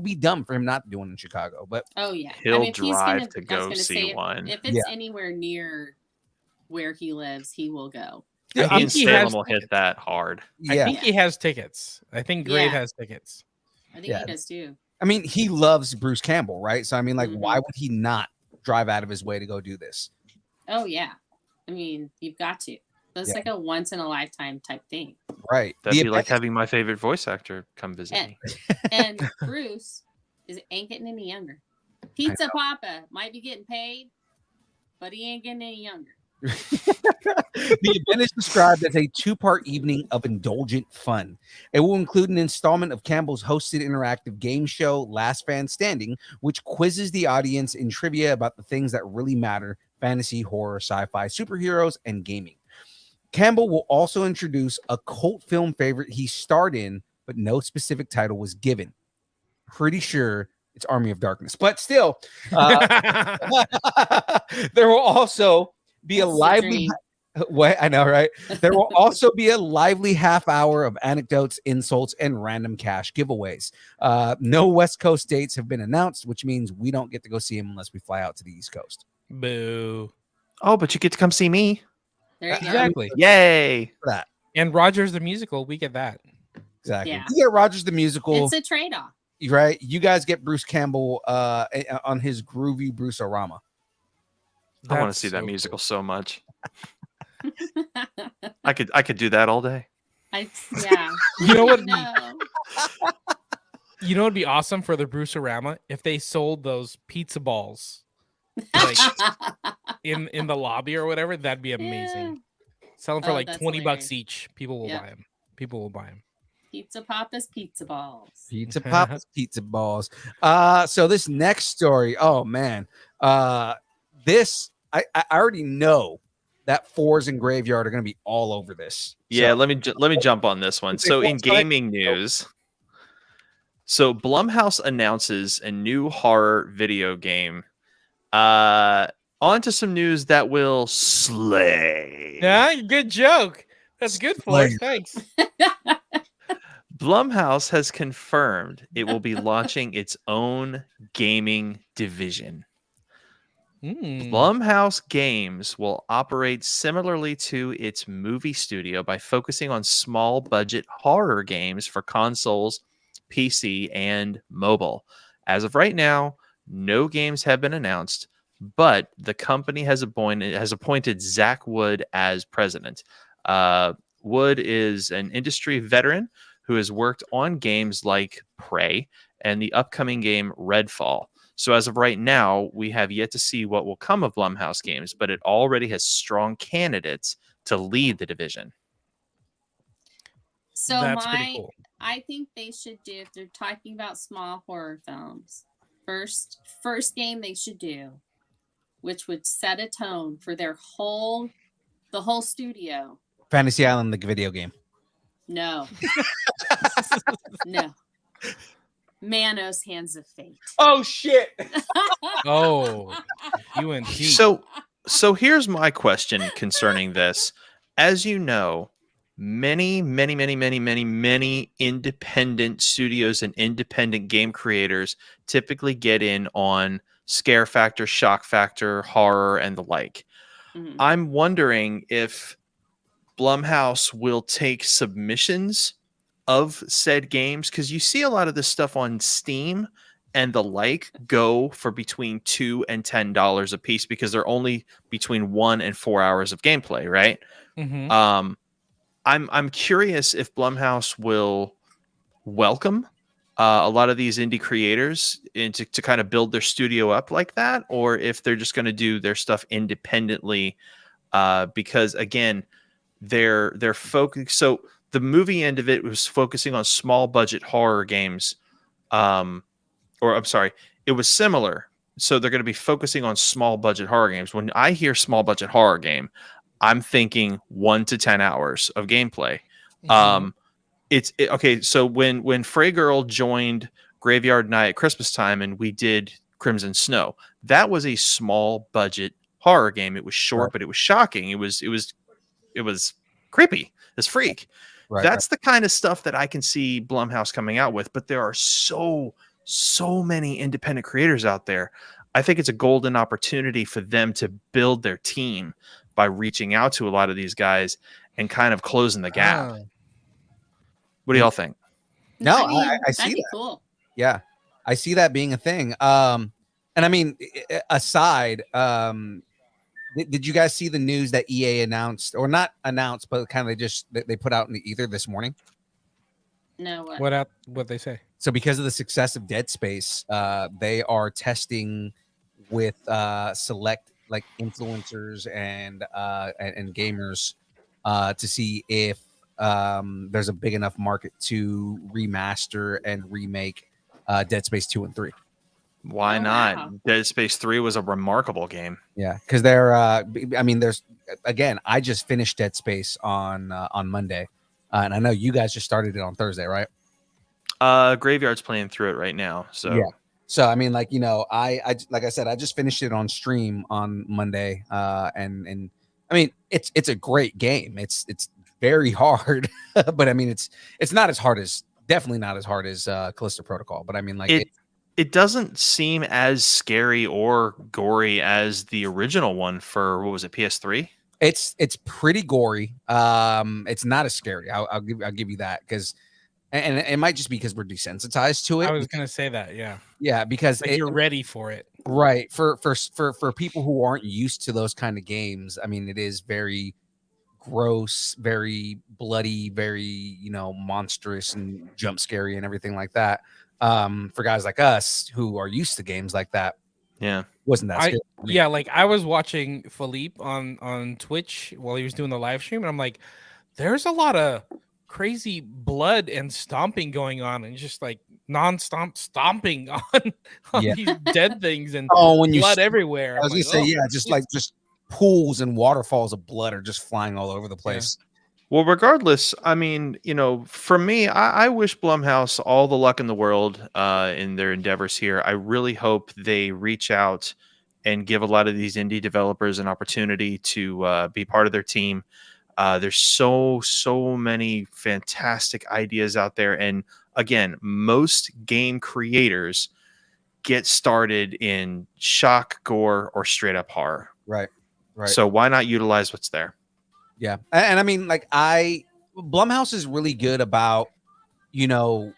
be dumb for him not to do it in Chicago. But Oh yeah, He'll if he's drive to I was go gonna see say, one. If it's anywhere near where he lives, he will go. I He think and he has Salem will hit that hard. I yeah, think he has tickets. I think Grave Yeah. has tickets. I think Yeah. he does too. I mean, he loves Bruce Campbell, right? So, I mean, like, Mhm. why would he not drive out of his way to go do this? Oh yeah, I mean you've got to. That's Yeah. like a once in a lifetime type thing. Right. That'd The be like event- having my favorite voice actor come visit And, me. and Bruce ain't getting any younger. Pizza Papa might be getting paid, but he ain't getting any younger. The event is described as a two-part evening of indulgent fun. It will include an installment of Campbell's hosted interactive game show, Last Fan Standing, which quizzes the audience in trivia about the things that really matter: fantasy, horror, sci-fi, superheroes, and gaming. Campbell will also introduce a cult film favorite he starred in but no specific title was given. Pretty sure it's Army of Darkness, but still, there will also be a That's the lively. dream. What I know, right? There will also be a lively half hour of anecdotes, insults, and random cash giveaways. No West Coast dates have been announced, which means we don't get to go see him unless we fly out to the East Coast. Boo. Oh, but you get to come see me. There you go. Exactly. Yay. For that, And Rogers the musical, we get that. exactly. Yeah. You get Rogers the musical, It's a trade-off. right? You guys get Bruce Campbell on his groovy Bruce-orama. I want to That's see that so musical cool. so much. I could do that all day. Yeah. You know what? No. You know, it'd be awesome for the Bruce-orama if they sold those pizza balls like in the lobby or whatever. That'd be amazing. Sell them for Oh, like that's $20 hilarious. each. People will Yeah. buy them. People will buy them. Pizza Papa's pizza balls. Pizza Papa's pizza balls. So this next story, oh man, this I already know that Fours and Graveyard are going to be all over this. Yeah, So- let me jump on this one. So in gaming news, so Blumhouse announces a new horror video game. On to some news that will slay. Yeah, good joke. That's good for us. Slay. Thanks. Blumhouse has confirmed it will be launching its own gaming division. Mm. Blumhouse Games will operate similarly to its movie studio by focusing on small budget horror games for consoles, PC, and mobile. As of right now, no games have been announced, but the company has appointed Zach Wood as president. Wood is an industry veteran who has worked on games like Prey and the upcoming game Redfall. So as of right now, we have yet to see what will come of Blumhouse Games, but it already has strong candidates to lead the division. So That's pretty cool. I think they should do, if they're talking about small horror films, first game they should do, which would set a tone for the whole studio. Fantasy Island, the video game. No. No. Manos Hands of Fate. Oh shit! Oh, UNT. So here's my question concerning this. As you know, many independent studios and independent game creators typically get in on scare factor, shock factor, horror, and the like. Mhm. I'm wondering if Blumhouse will take submissions of said games, because you see a lot of this stuff on Steam and the like go for between $2 and $10 a piece because they're only between 1 and 4 hours of gameplay, right? Mhm. I'm curious if Blumhouse will welcome a lot of these indie creators to kind of build their studio up like that, or if they're just going to do their stuff independently, because again, they're focused. So the movie end of it was focusing on small budget horror games, or I'm sorry, it was similar. So they're going to be focusing on small budget horror games. When I hear small budget horror game, I'm thinking 1 to 10 hours of gameplay. Okay. So when Frey Girl joined Graveyard Night at Christmas time and we did Crimson Snow, that was a small budget horror game. It was short, but it was shocking. It was creepy as freak. Right, That's the kind of stuff that I can see Blumhouse coming out with. But there are so many independent creators out there. I think it's a golden opportunity for them to build their team by reaching out to a lot of these guys and kind of closing the gap. Ah. What do y'all think? No, I mean, I see that'd be that. cool. Yeah, I see that being a thing. And I mean, aside, did you guys see the news that EA announced, or not announced, but kind of just they put out in the ether this morning? No, what? What they say? So because of the success of Dead Space, they are testing with select like influencers and gamers to see if there's a big enough market to remaster and remake Dead Space 2 and 3. Why Oh, not? wow. Dead Space 3 was a remarkable game. Yeah, because they're I mean, there's again, I just finished Dead Space on Monday, and I know you guys just started it on Thursday, right? Graveyard's playing through it right now. So Yeah. So I mean, like, you know, I like I said, I just finished it on stream on Monday, and I mean, it's a great game. It's very hard, but I mean, it's not as hard as definitely not as hard as Callisto Protocol. But I mean, like, it doesn't seem as scary or gory as the original one for what was it, PS3? it's pretty gory. It's not as scary. I'll give you that, because and it might just be because we're desensitized to it. I was gonna say that, yeah. Yeah, because Like you're ready for it. right, for people who aren't used to those kind of games. I mean, it is very gross, very bloody, very, you know, monstrous and jump scary and everything like that. For guys like us who are used to games like that, Yeah. wasn't that scary for me. Yeah, like I was watching Philippe on Twitch while he was doing the live stream, and I'm like, there's a lot of crazy blood and stomping going on, and just like non-stop stomping on Yeah. these dead things and Oh, when you blood everywhere. I was I'm gonna like, say, "Oh, yeah, just pools and waterfalls of blood are just flying all over the place. Well, regardless, I mean, you know, for me, I wish Blumhouse all the luck in the world in their endeavors here. I really hope they reach out and give a lot of these indie developers an opportunity to be part of their team. There's so many fantastic ideas out there, and again, most game creators get started in shock, gore, or straight up horror. Right. So why not utilize what's there? Yeah, and I mean, like, Blumhouse is really good about, you know,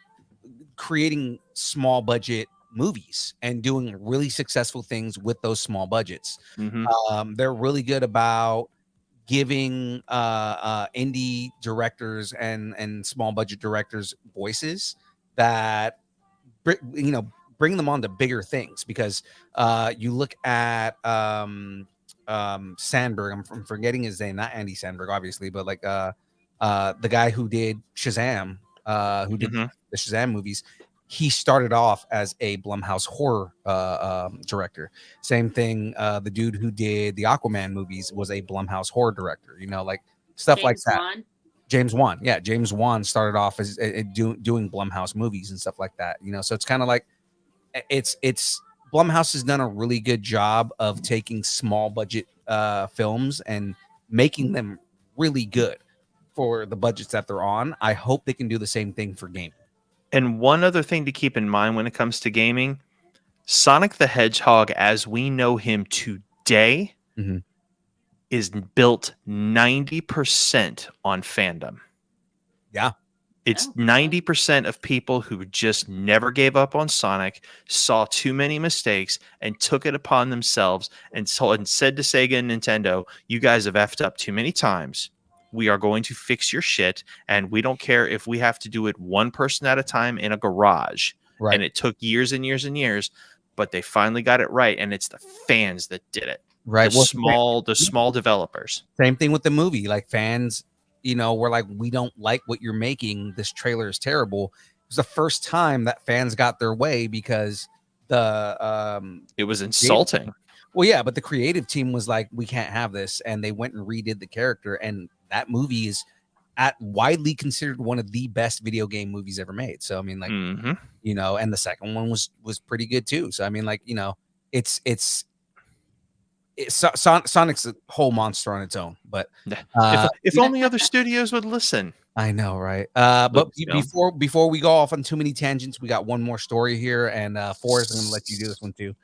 creating small budget movies and doing really successful things with those small budgets. Mhm. They're really good about giving indie directors and small budget directors voices that you know, bring them on to bigger things, because you look at Sandberg. I'm forgetting his name, not Andy Sandberg, obviously, but like the guy who did Shazam, who did Mhm. the Shazam movies. He started off as a Blumhouse horror director. Same thing. The dude who did the Aquaman movies was a Blumhouse horror director. You know, like stuff like James that. Wan. James Wan, yeah, James Wan started off as doing Blumhouse movies and stuff like that. You know, so it's kind of like it's Blumhouse has done a really good job of taking small budget films and making them really good for the budgets that they're on. I hope they can do the same thing for gaming. And one other thing to keep in mind when it comes to gaming, Sonic the Hedgehog, as we know him today, Mhm. is built 90% on fandom. Yeah. It's Oh. 90% of people who just never gave up on Sonic, saw too many mistakes, and took it upon themselves and said to Sega and Nintendo, you guys have effed up too many times. We are going to fix your shit, and we don't care if we have to do it one person at a time in a garage. Right. And it took years and years and years, but they finally got it right, and it's the fans that did it. Right. The small developers. Same thing with the movie. Like, fans, you know, were like, we don't like what you're making. This trailer is terrible. It was the first time that fans got their way, because It was insulting. well, yeah, but the creative team was like, we can't have this, and they went and redid the character, and that movie is widely considered one of the best video game movies ever made. So I mean, like, Mhm. you know, and the second one was pretty good too. So I mean, like, you know, it's Sonic's a whole monster on its own. But If only other studios would listen. I know, right? But Lucasfilm. before we go off on too many tangents, we got one more story here, and Forrest, I'm gonna let you do this one too.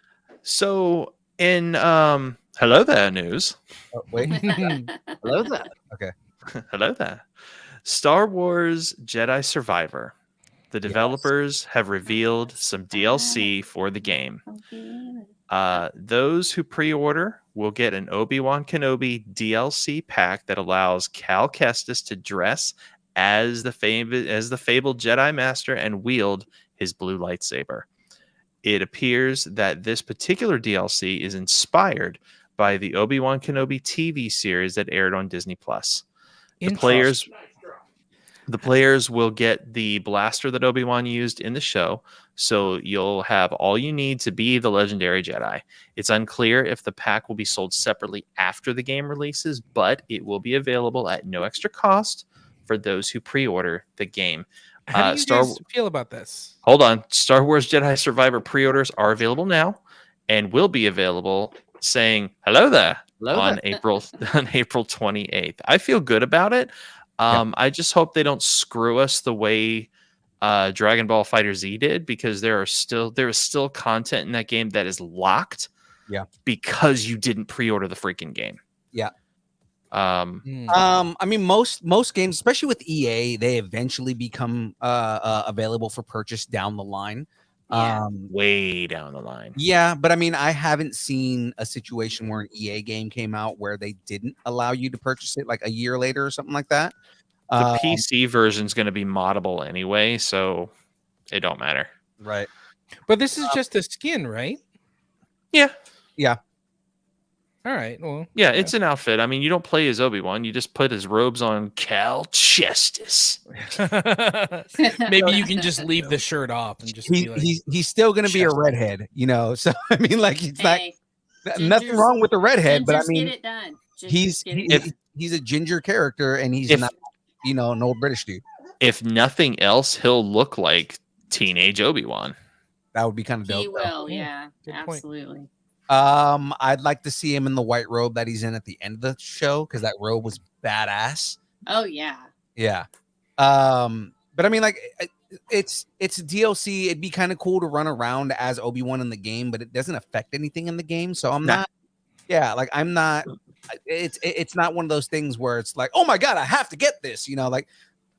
So in hello there news. Oh, wait, hello there. Okay. Hello there. Star Wars Jedi Survivor. The developers have revealed some DLC for the game. Those who pre-order will get an Obi-Wan Kenobi DLC pack that allows Cal Kestis to dress as the fabled Jedi Master and wield his blue lightsaber. It appears that this particular DLC is inspired by the Obi-Wan Kenobi TV series that aired on Disney Plus. The players will get the blaster that Obi-Wan used in the show, so you'll have all you need to be the legendary Jedi. It's unclear if the pack will be sold separately after the game releases, but it will be available at no extra cost for those who pre-order the game. How do you Star guys feel about this? Hold on. Star Wars Jedi Survivor pre-orders are available now and will be available saying hello there on April 28th. I feel good about it. I just hope they don't screw us the way Dragon Ball Fighter Z did, because there is still content in that game that is locked. Yeah. Because you didn't pre-order the freaking game. Yeah. Hmm. I mean, most games, especially with EA, they eventually become available for purchase down the line. Yeah. Way down the line. Yeah, but I mean, I haven't seen a situation where an EA game came out where they didn't allow you to purchase it like a year later or something like that. The PC version is going to be moddable anyway, so it don't matter. Right. But this is just a skin, right? Yeah. All right. Well, Yeah, it's an outfit. I mean, you don't play as Obi-Wan. You just put his robes on Cal Kestis. maybe you can just leave the shirt off and just be like, He's still gonna be a redhead, you know. So I mean, like, it's Hey, not nothing gingers- wrong with the redhead, but I gingers mean, get it done. Gingers he's get it done. he's a ginger character, and he's If- not, you know, an old British dude. If nothing else, he'll look like teenage Obi-Wan. That would be kind of dope. He though. will, yeah, good point. absolutely. I'd like to see him in the white robe that he's in at the end of the show, because that robe was badass. Oh yeah, Yeah. But I mean, like, it's DLC. It'd be kind of cool to run around as Obi-Wan in the game, but it doesn't affect anything in the game. So I'm Nah. not. Yeah, like I'm not. It's not one of those things where it's like, oh my god, I have to get this. You know, like,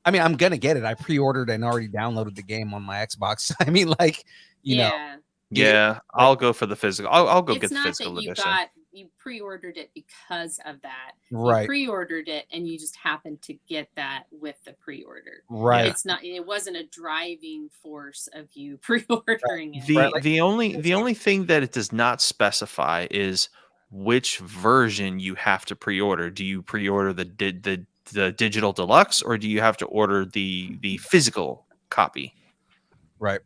I mean, I'm gonna get it. I pre-ordered and already downloaded the game on my Xbox. I mean, like, you know, yeah. Yeah, I'll go for the physical. I'll go It's get the not that physical you edition. you pre-ordered it because of that. right, You pre-ordered it and you just happened to get that with the pre-order. right. It's not. It wasn't a driving force of you pre-ordering it. The Right, like- the only thing that it does not specify is which version you have to pre-order. Do you pre-order the digital deluxe, or do you have to order the physical copy? Right.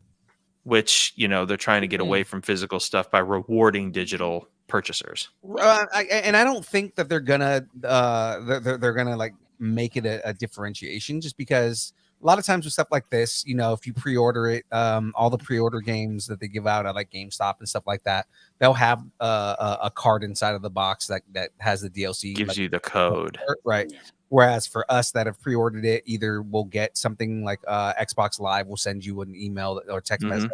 Which, you know, they're trying to get away from physical stuff by rewarding digital purchasers. And I don't think that they're gonna they're gonna like make it a differentiation, just because a lot of times with stuff like this, you know, if you pre-order it, all the pre-order games that they give out at like GameStop and stuff like that, they'll have a card inside of the box that has the DLC, Gives like, you the code. right. Yeah. Whereas for us that have pre-ordered it, either we'll get something like Xbox Live will send you an email or text Mhm. message,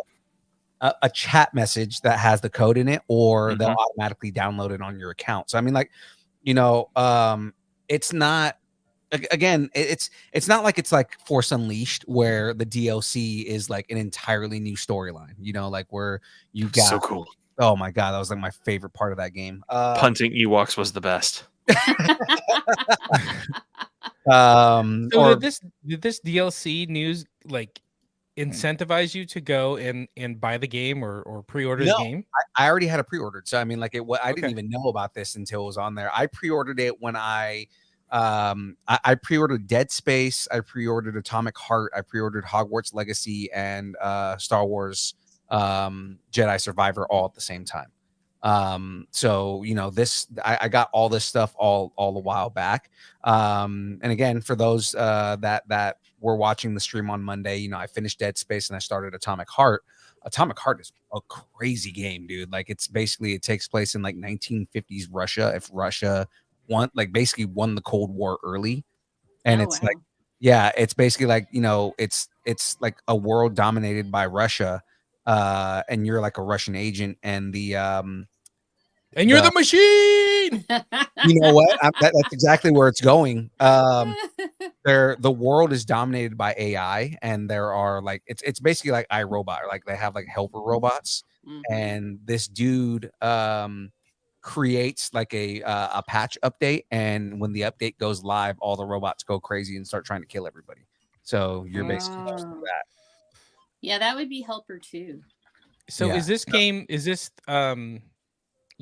a chat message that has the code in it, or they'll Mhm. automatically download it on your account. So I mean, like, you know, it's not. Again, it's not like it's like Force Unleashed, where the DLC is like an entirely new storyline. You know, like where you got. So cool. Oh my god, that was like my favorite part of that game. Punting Ewoks was the best. So or did this DLC news like incentivize you to go and buy the game or pre-order No. the game? I already had it pre-ordered, so I mean, like, I didn't Okay. even know about this until it was on there. I pre-ordered it when I pre-ordered Dead Space, I pre-ordered Atomic Heart, I pre-ordered Hogwarts Legacy, and Star Wars Jedi Survivor all at the same time. So you know, this I got all this stuff all a while back. And again, for those that were watching the stream on Monday, you know, I finished Dead Space and I started Atomic Heart. Atomic Heart is a crazy game, dude. Like, it's basically, it takes place in like 1950s Russia. If Russia won the Cold War early, and Oh, it's wow. like, yeah, it's basically like, you know, it's like a world dominated by Russia, and you're like a Russian agent, and the And you're The- the machine. you know what? That's exactly where it's going. The world is dominated by AI, and there are like, it's basically like iRobot, like they have like helper robots, Mhm. and this dude creates like a patch update, and when the update goes live, all the robots go crazy and start trying to kill everybody. So you're basically just Oh. that. Yeah, that would be Helper too. So Yeah. is this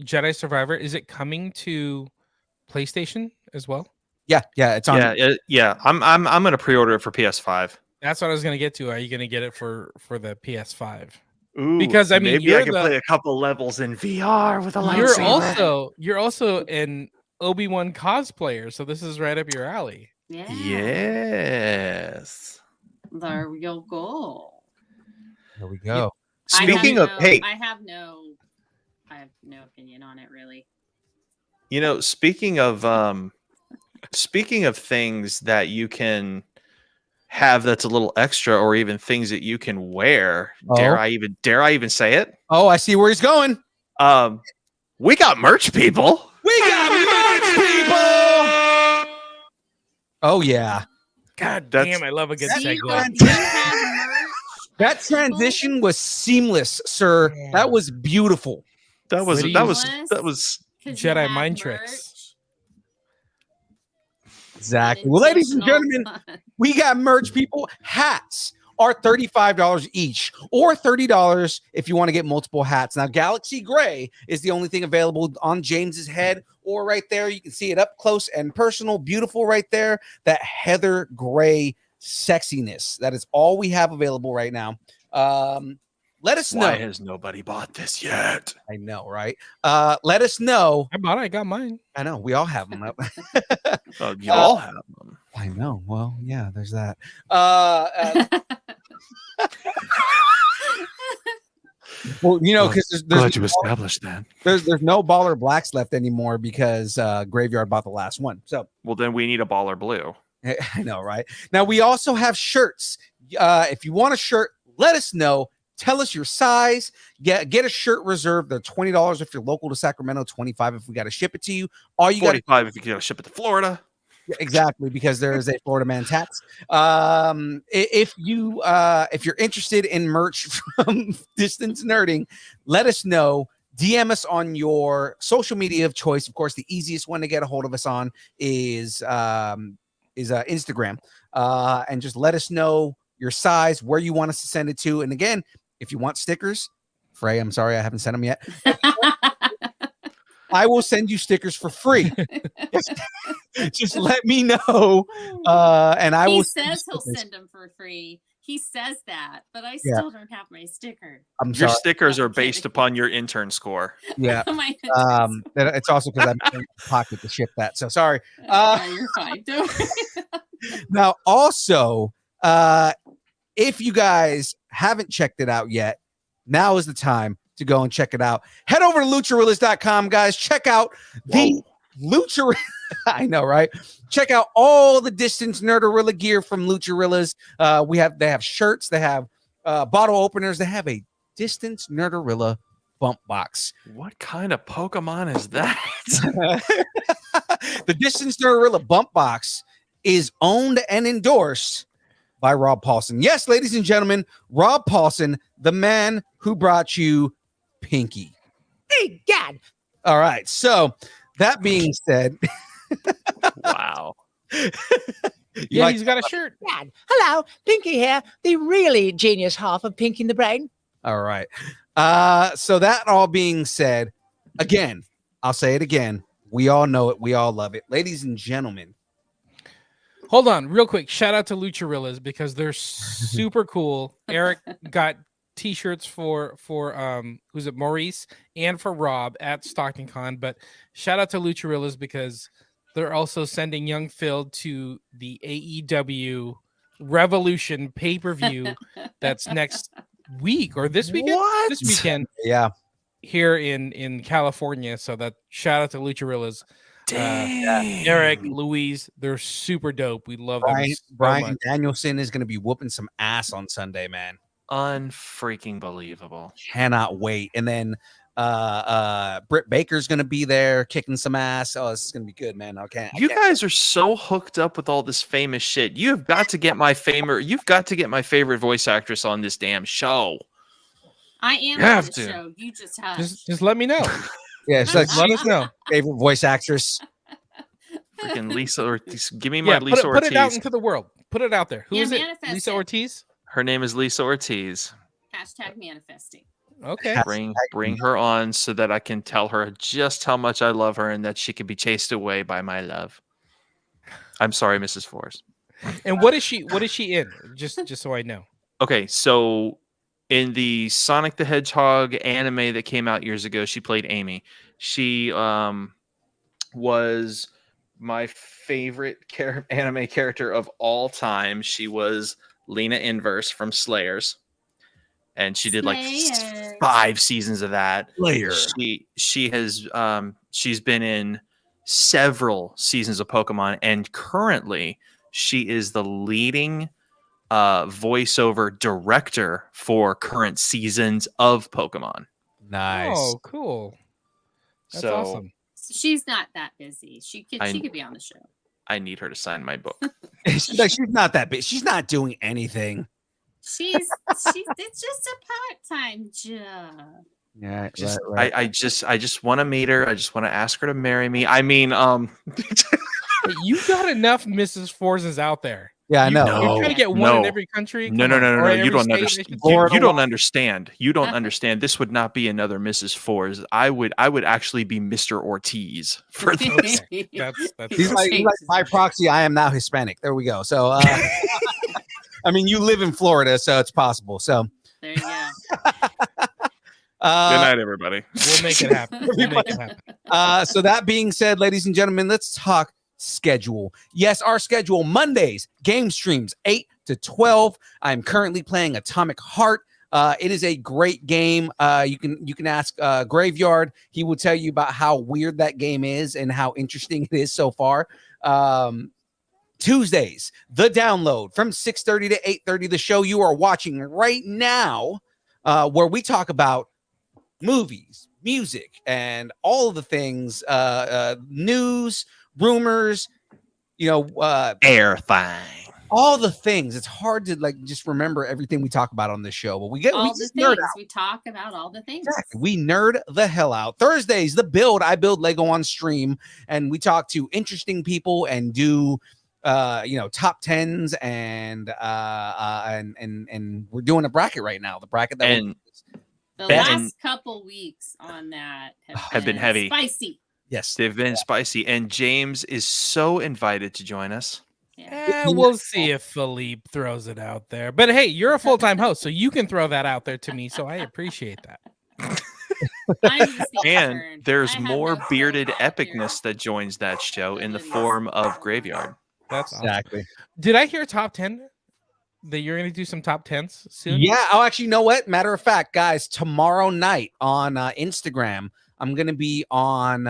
Jedi Survivor, is it coming to PlayStation as well? Yeah, it's on. Yeah. I'm gonna pre-order it for PS5. That's what I was gonna get to. Are you gonna get it for the PS5? Ooh, Because, I mean, maybe you're I can the- play a couple levels in VR with a You're lightsaber. you're also an Obi-Wan cosplayer, so this is right up your alley. Yeah. Yes. There you go. There we go. Speaking of, hey, I have no opinion on it really. speaking of things that you can have that's a little extra, or even things that you can wear. Dare I even say it? Oh, I see where he's going. We got merch, people. We got merch, people. Oh yeah. God That's- damn, I love a good Do you segue. have merch? That transition was seamless, sir. Yeah. That was beautiful. That was Seamless? 'Cause you Jedi have mind merch tricks. Exactly. Well, ladies and gentlemen, Unintentional we got merch, people. Hats are $35 each, or $30 if you want to get multiple hats. Now, Galaxy Gray is the only thing available on James's head, or right there. You can see it up close and personal. Beautiful right there. That heather gray sexiness. That is all we have available right now. Let us know. Why has nobody bought this yet? I know, right? Let us know. I bought it. I got mine. I know we all have them up. Oh, y'all have them. I know. Well, yeah, there's that. Well, because Glad you established that. there's no Baller Blacks left anymore because Graveyard bought the last one. So Well, then we need a baller blue. I know, right? Now we also have shirts. If you want a shirt, let us know. Tell us your size. Get a shirt reserved. They're $20 if you're local to Sacramento. $25 if we got to ship it to you. All you got 45 if you gotta ship it to Florida. exactly, because there is a Florida man tax. If you're interested in merch from Distance Nerding, let us know. DM us on your social media of choice. Of course, the easiest one to get a hold of us on is Instagram. And just let us know your size, where you want us to send it to. And again, if you want stickers, Frey, I'm sorry I haven't sent them yet. I will send you stickers for free. Just let me know, and I he will. says he'll stickers. send them for free. He says that, but I Yeah. still don't have my sticker. I'm Your sorry. stickers I'm are based kidding. upon your intern score. Yeah. My It's also because I'm in my pocket to ship that. So sorry. no, you're fine. Don't worry. Now, also, if you guys haven't checked it out yet, now is the time to go and check it out. Head over to lucharillas.com, guys. Check out the Lucha. I know, right? Check out all the Distance Nerdarilla gear from Lucharillas. They have shirts, they have bottle openers, they have a Distance Nerdarilla bump box. What kind of Pokemon is that? The Distance Nerdarilla bump box is owned and endorsed by Rob Paulson. Yes, ladies and gentlemen, Rob Paulson, the man who brought you Pinky. Hey, God. All right. So that being said, Wow. Yeah, he's got a shirt. God. Hello, Pinky here, the really genius half of Pinky in the Brain. All right. So that all being said, again, I'll say it again. We all know it. We all love it. Ladies and gentlemen. Hold on, real quick. Shout out to Lucharillas because they're super cool. Eric got t-shirts for who's it, Maurice, and for Rob at Stockton Con. But shout out to Lucharillas because they're also sending young Phil to the AEW Revolution pay-per-view that's next week or this weekend. What? This weekend Yeah. here in California. So that shout out to Lucharillas. Dang. Eric, Louise, they're super dope. We love them. so Brian much. Danielson is going to be whooping some ass on Sunday, man. Unfreaking believable. Cannot wait. And then Britt Baker's going to be there kicking some ass. Oh, this is going to be good, man. Okay. You guys are so hooked up with all this famous shit. You've got to get my favorite voice actress on this damn show. I am You on have the to. show. You just have. Just let me know. Yeah, it's like Let us know. favorite voice actress. Freaking Lisa Ortiz. Give me my Yeah, Lisa put it out Ortiz. into the world. Put it out there. Who Yeah, is it? manifest Lisa it. Ortiz. Her name is Lisa Ortiz. Hashtag manifesting. Okay. Bring her on so that I can tell her just how much I love her and that she can be chased away by my love. I'm sorry, Mrs. Forrest. And what is she in? Just so I know. Okay, so in the Sonic the Hedgehog anime that came out years ago, she played Amy. She was my favorite anime character of all time. She was Lena Inverse from Slayers, and she did like Slayers. 5 seasons of that. Slayer. She has she's been in several seasons of Pokemon, and currently she is the leading voiceover director for current seasons of Pokemon. Nice. Oh, cool. That's So awesome. So she's not that busy. She could be on the show. I need her to sign my book. she's not that big. She's not doing anything. It's just a part-time job. Yeah, Just, right. I just want to meet her. I just want to ask her to marry me. I mean, Hey, you got enough Mrs. Forces out there. Yeah, I know. You're trying to get one No. in every country. No. Come on. Or You every don't state, I understand. should You, say. you don't understand. You don't understand. This would not be another Mrs. Fours. I would actually be Mr. Ortiz for this. That's He's like by proxy, I am now Hispanic. There we go. So, I mean, you live in Florida, so it's possible. So, There you go. Good night, everybody. We'll make it happen. We'll make it happen. So that being said, ladies and gentlemen, let's talk schedule. Yes, our schedule: Mondays, game streams 8 to 12. I'm currently playing Atomic Heart. It is a great game. You can ask Graveyard. He will tell you about how weird that game is and how interesting it is so far. Tuesdays, the download from 6:30 to 8:30. The show you are watching right now, where we talk about movies, music, and all of the things, news, rumors, Airthing. all the things. It's hard to like just remember everything we talk about on this show, but we All the just nerd things. out. We talk about all the things. Exactly. We nerd the hell out. Thursdays, the build. I build Lego on stream, and we talk to interesting people and do top tens and we're doing a bracket right now. The bracket that And The Ben- last couple weeks on that Have been heavy. Spicy. yes. They've been spicy, and James is so invited to join us. Yeah. We'll see if Philippe throws it out there. But hey, you're a full-time host, so you can throw that out there to me. So I appreciate that. I'm just the And intern. there's I have more no bearded say out here. epicness that joins that show in the form of Graveyard. That's awesome. Exactly. Did I hear top 10 that you're going to do some top 10s soon? Yeah. Oh, actually, you know what? Matter of fact, guys, tomorrow night on Instagram, I'm gonna be on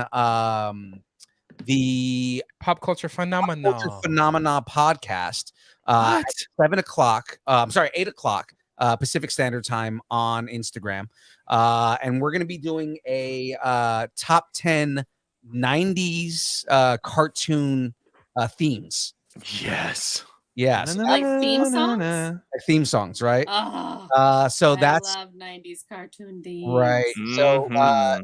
the Pop Culture Phenomena. Culture Phenomena podcast What? at 8 o'clock Pacific Standard Time on Instagram. And we're going to be doing a top 10 90s cartoon themes. Yes. Yeah. So Like theme songs? like theme songs, right? Oh, So I that's love 90s cartoon themes. right. So Mhm.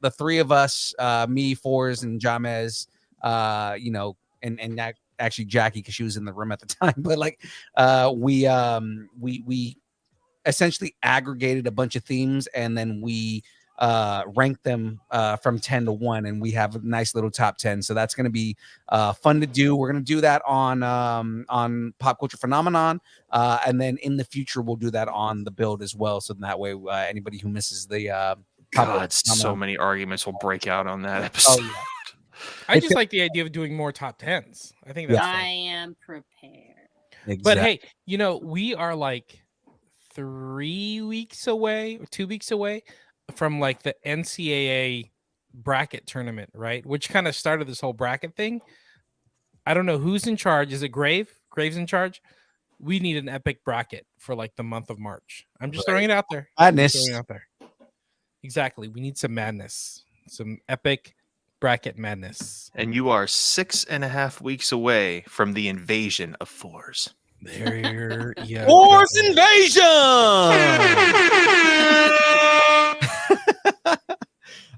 the three of us, me, Fours, and Jamez, and that actually Jackie, because she was in the room at the time, but like we essentially aggregated a bunch of themes, and then we ranked them from 10 to 1, and we have a nice little top 10. So that's going to be fun to do. We're going to do that on Pop Culture Phenomenon, and then in the future we'll do that on the build as well. So that way anybody who misses the Pop Culture God, so Phenomenon- many arguments will break out on that Oh, episode. yeah. I just like the idea of doing more top 10s. I think that's I fun. am prepared. But hey, we are like 3 weeks away or 2 weeks away from like the NCAA bracket tournament, right? Which kind of started this whole bracket thing. I don't know who's in charge. Is it Graves in charge? We need an epic bracket for like the month of March. I'm just throwing it out there. Madness. Throwing it out there. Exactly. We need some madness, some epic bracket madness. And you are 6.5 weeks away from the invasion of fours. There, yeah. Force Invasion!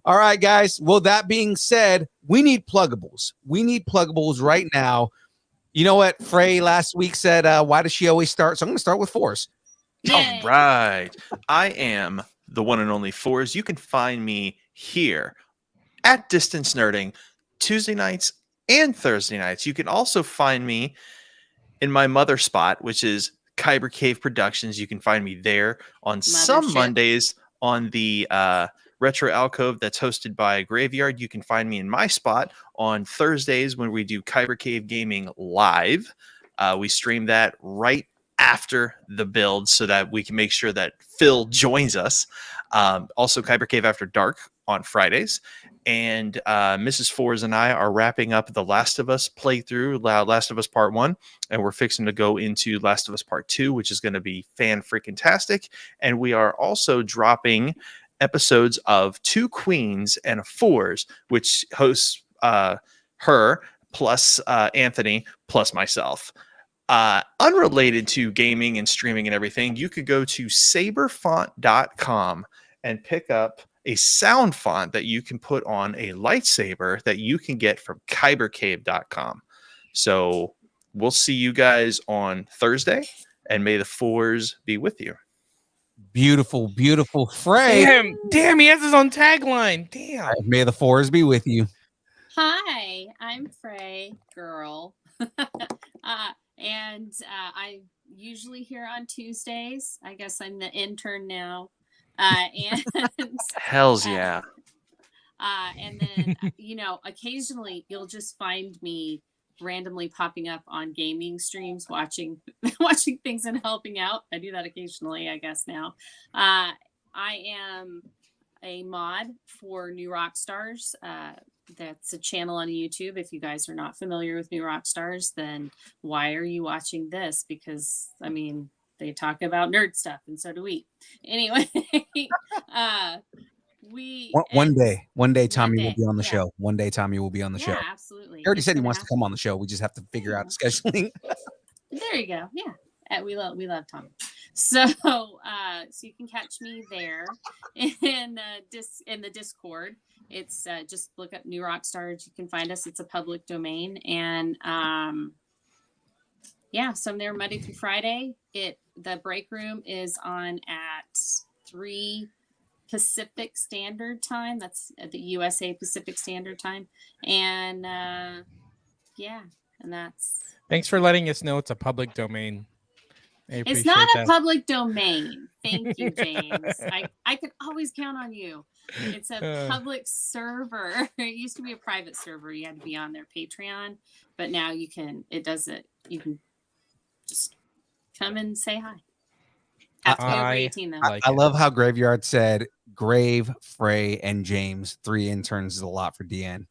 All right, guys. Well, that being said, we need pluggables. We need pluggables right now. You know what? Frey last week said, why does she always start? So I'm going to start with Force. Yay. All right. I am the one and only Fours. You can find me here at Distance Nerding Tuesday nights and Thursday nights. You can also find me in my mother spot, which is Kyber Cave Productions. You can find me there on some Mothership. Mondays on the Retro Alcove that's hosted by Graveyard. You can find me in my spot on Thursdays when we do Kyber Cave Gaming live. We stream that right after the build so that we can make sure that Phil joins us. Also, Kyber Cave After Dark on Fridays. And Mrs. Fours and I are wrapping up the Last of Us playthrough, Last of Us Part 1. And we're fixing to go into Last of Us Part 2, which is going to be fan-freaking-tastic. And we are also dropping episodes of Two Queens and a Fours, which hosts her plus Anthony plus myself. Unrelated to gaming and streaming and everything, you could go to saberfont.com and pick up a sound font that you can put on a lightsaber that you can get from kybercave.com. So we'll see you guys on Thursday, and may the fours be with you. Beautiful, beautiful Frey. Damn, he has his own tagline. Damn. May the fours be with you. Hi, I'm Frey Girl. And I'm usually here on Tuesdays. I guess I'm the intern now. And Hells yeah. And then, occasionally you'll just find me randomly popping up on gaming streams, watching things and helping out. I do that occasionally, I guess now. I am a mod for New Rockstars. That's a channel on YouTube. If you guys are not familiar with New Rockstars, then why are you watching this? Because they talk about nerd stuff, and so do we. Anyway, one day Tommy will be on the show. One day Tommy will be on the show. Absolutely. He already said he wants to come on the show. We just have to figure out scheduling. There you go. Yeah. We love Tommy. So you can catch me there in the Discord. It's just look up New Rockstars. You can find us. It's a public domain, and so I'm there Monday through Friday. The break room is on at 3 Pacific Standard Time. That's at the USA Pacific Standard Time, and and that's. Thanks for letting us know it's a public domain. It's not a public domain. Thank you, James. I could always count on you. It's a public server. It used to be a private server. You had to be on their Patreon, but now you can. It does it. You can just come and say hi. Have to be over 18 though. I love how Graveyard said Grave, Frey, and James. 3 interns is a lot for Deanne.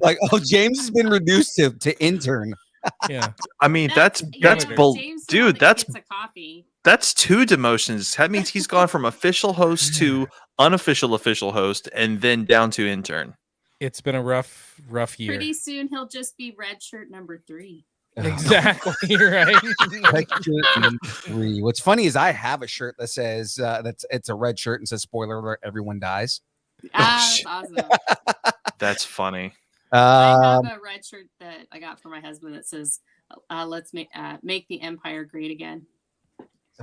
Like, James has been reduced to intern. Yeah, that's dude. That's 2 demotions. That means he's gone from official host to unofficial official host, and then down to intern. It's been a rough year. Pretty soon he'll just be red shirt number 3. Exactly right. Red shirt number 3. What's funny is I have a shirt that says it's a red shirt and says "Spoiler alert: Everyone dies." That's awesome. That's funny. I have a red shirt that I got for my husband that says, "Let's make the Empire great again."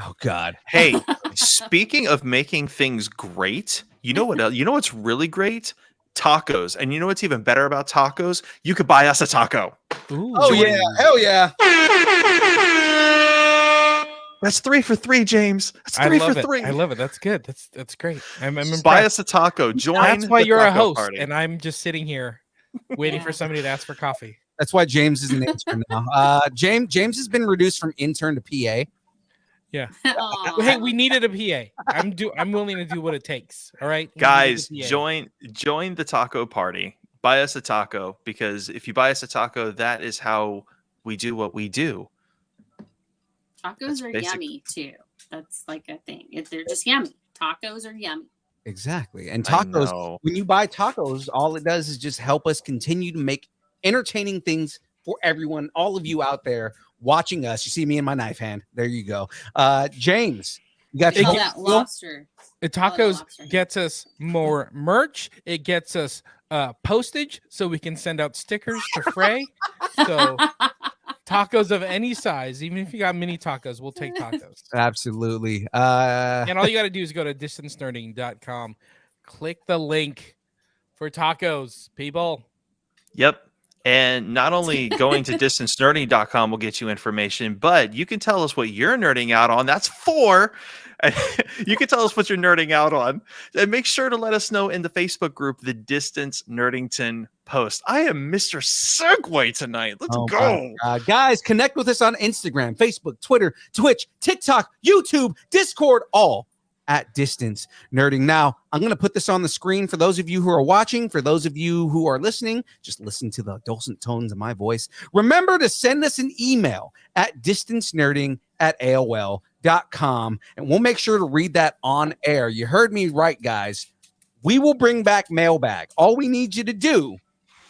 Oh God! Hey, speaking of making things great, you know what? You know what's really great? Tacos. And you know what's even better about tacos? You could buy us a taco. Ooh. Oh yeah! Hell yeah! That's 3 for 3, James. That's 3 for 3. I love it. That's good. That's great. I'm impressed. Buy us a taco. Join. That's why you're a host, party. and I'm just sitting here waiting for somebody to ask for coffee. That's why James is an intern now. James has been reduced from intern to PA. Yeah. Hey, we needed a PA. I'm willing to do what it takes. All right, guys, join the taco party. Buy us a taco, because if you buy us a taco, that is how we do what we do. Tacos are yummy too. That's like a thing. They're just yummy. Tacos are yummy. Exactly. And tacos, when you buy tacos, all it does is just help us continue to make entertaining things for everyone, all of you out there watching us. You see me in my knife hand. There you go. James, you got that lobster. The tacos gets us more merch. It gets us postage so we can send out stickers to Frey. So tacos of any size, even if you got mini tacos, we'll take tacos. Absolutely. And all you got to do is go to distancenerding.com. Click the link for tacos, people. Yep. And not only going to distancenerding.com will get you information, but you can tell us what you're nerding out on. That's 4. You can tell us what you're nerding out on. And make sure to let us know in the Facebook group, The Distance Nerdington Post. I am Mr. Segway tonight. Let's go. Guys, connect with us on Instagram, Facebook, Twitter, Twitch, TikTok, YouTube, Discord, all at Distance Nerding. Now, I'm going to put this on the screen for those of you who are watching. For those of you who are listening, just listen to the dulcet tones of my voice. Remember to send us an email at distancenerding@aol.com, and we'll make sure to read that on air. You heard me right, guys. We will bring back mailbag. All we need you to do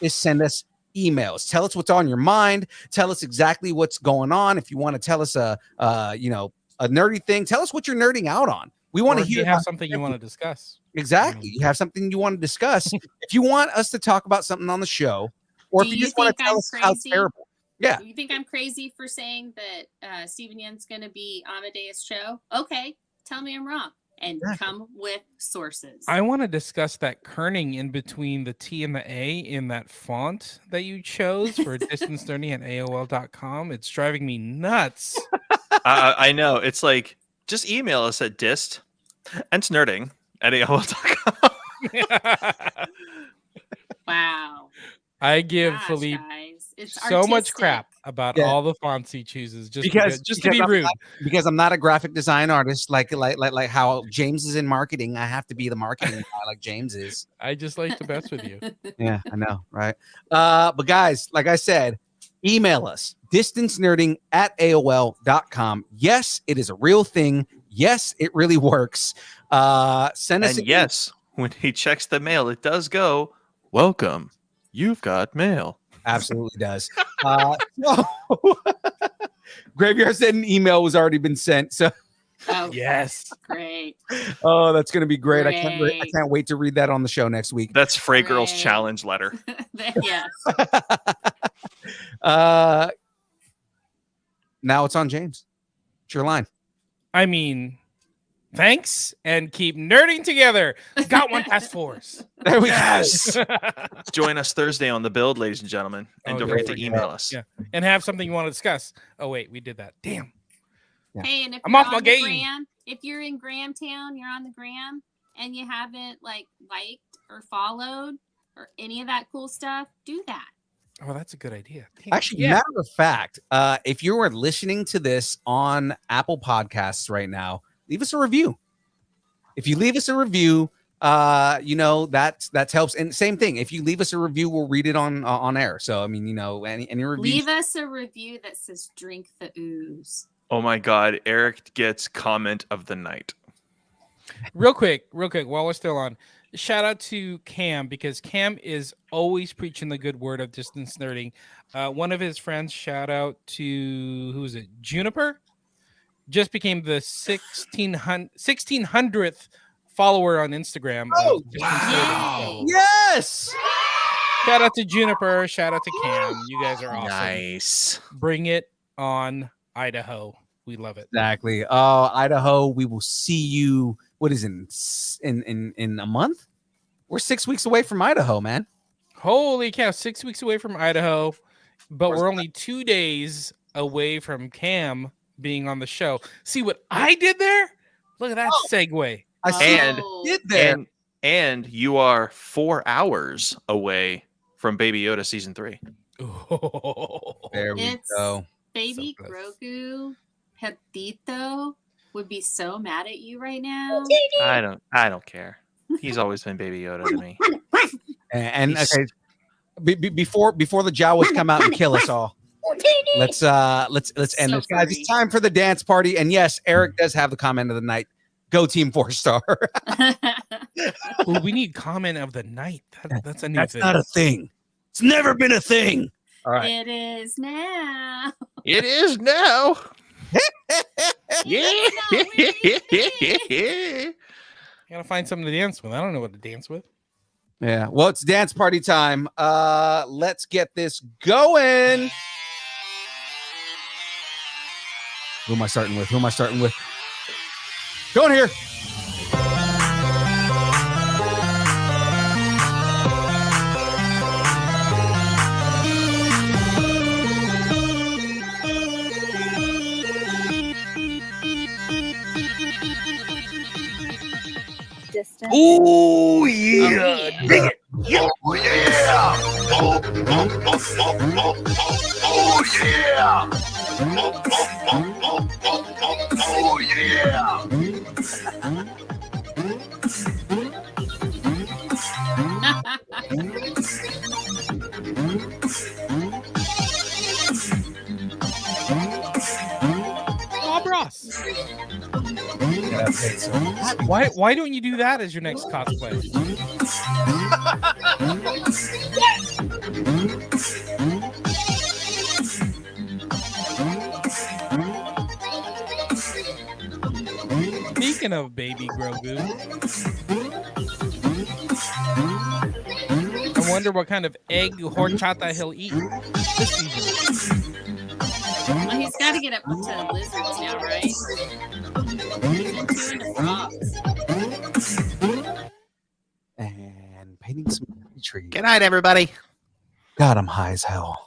is send us emails. Tell us what's on your mind. Tell us exactly what's going on. If you want to tell us a nerdy thing, tell us what you're nerding out on. We want to Or if hear you have something you want to discuss. Exactly. You have something you want to discuss. If you want us to talk about something on the show, or Do if you you just want to think tell I'm us how crazy? terrible. Yeah. You think I'm crazy for saying that Steven Yeun's going to be Amadeus Cho? Okay, tell me I'm wrong. And come with sources. I want to discuss that kerning in between the T and the A in that font that you chose for distance nerding at AOL.com. It's driving me nuts. I know. It's like, just email us at distnerding@aol.com. Wow. I give Gosh, Philippe guys. It's so much artistic. crap about Yeah. all the fonts he chooses just Because to be rude. Because I'm not a graphic design artist like how James is in marketing. I have to be the marketing guy like James is. I just like to mess with you. Yeah, I know, right? But guys, like I said, email us distancenerding@aol.com. Yes, it is a real thing. Yes, it really works. Send us And yes, when he checks the mail, it does go, welcome. You've got mail. Absolutely does. Graveyard said an email was already been sent. So Oh, Yes. great. oh, that's gonna be great. I Great. can't wait to read that on the show next week. That's Frey Girl's Hooray. challenge letter. Yes. Now it's on James. It's your line. I mean, thanks and keep nerding together. Got one task force. There we Yes. go. Join us Thursday on The Build, ladies and gentlemen. And Oh, don't yeah, forget to yeah. email us. Yeah. And have something you want to discuss. Oh, wait, we did that. Damn. Yeah. Hey, and if I'm you're off my on the game. Gram, if you're in Gramtown, you're on the Gram, and you haven't liked or followed or any of that cool stuff, do that. Oh, that's a good idea. Damn. Actually, matter of fact, if you are listening to this on Apple Podcasts right now, leave us a review. If you leave us a review, that helps. And same thing, if you leave us a review, we'll read it on air. So I mean, any reviews. Leave us a review that says "Drink the ooze." Oh my God. Eric gets comment of the night. Real quick, while we're still on, shout out to Cam because Cam is always preaching the good word of distance nerding. One of his friends, shout out to who is it? Juniper, just became the 1600th follower on Instagram. Oh, of Distance wow. Nerding. So Yes. shout out to Juniper. Shout out to Cam. You guys are awesome. Nice. Bring it on, Idaho. We love it. Exactly. Oh, Idaho, we will see you. What is it in a month? We're 6 weeks away from Idaho, man. Holy cow! 6 weeks away from Idaho, but course we're not. only 2 days away from Cam being on the show. See what I did there? Look at that segue. I see And- Oh, it there. And you are 4 hours away from Baby Yoda season 3. There we It's- go. baby So close. Grogu Petito would be so mad at you right now. I don't care. He's always been Baby Yoda to me. And He's- okay, before the Jawas come out and kill us all, let's end So this, guys. furry. It's time for the dance party. And yes, Eric does have the comment of the night. Go Team 4-star. Ooh, we need comment of the night. That's a new That's thing. not a thing. It's never been a thing. All right. It is now. It is now. It is now. Yeah. Gotta find something to dance with. I don't know what to dance with. Yeah. Well, it's dance party time. Let's get this going. Who am I starting with? Going here. distance. Oh, yeah. yeah. Dig it. Yeah. Oh yeah! Oh yeah! Oh yeah! Bob Ross. Why don't you do that as your next cosplay? Speaking of baby Grogu, I wonder what kind of egg horchata he'll eat this season. Well, he's got to get up to lizards now, right? He's into frogs. And painting some trees. Good night, everybody. God, I'm high as hell.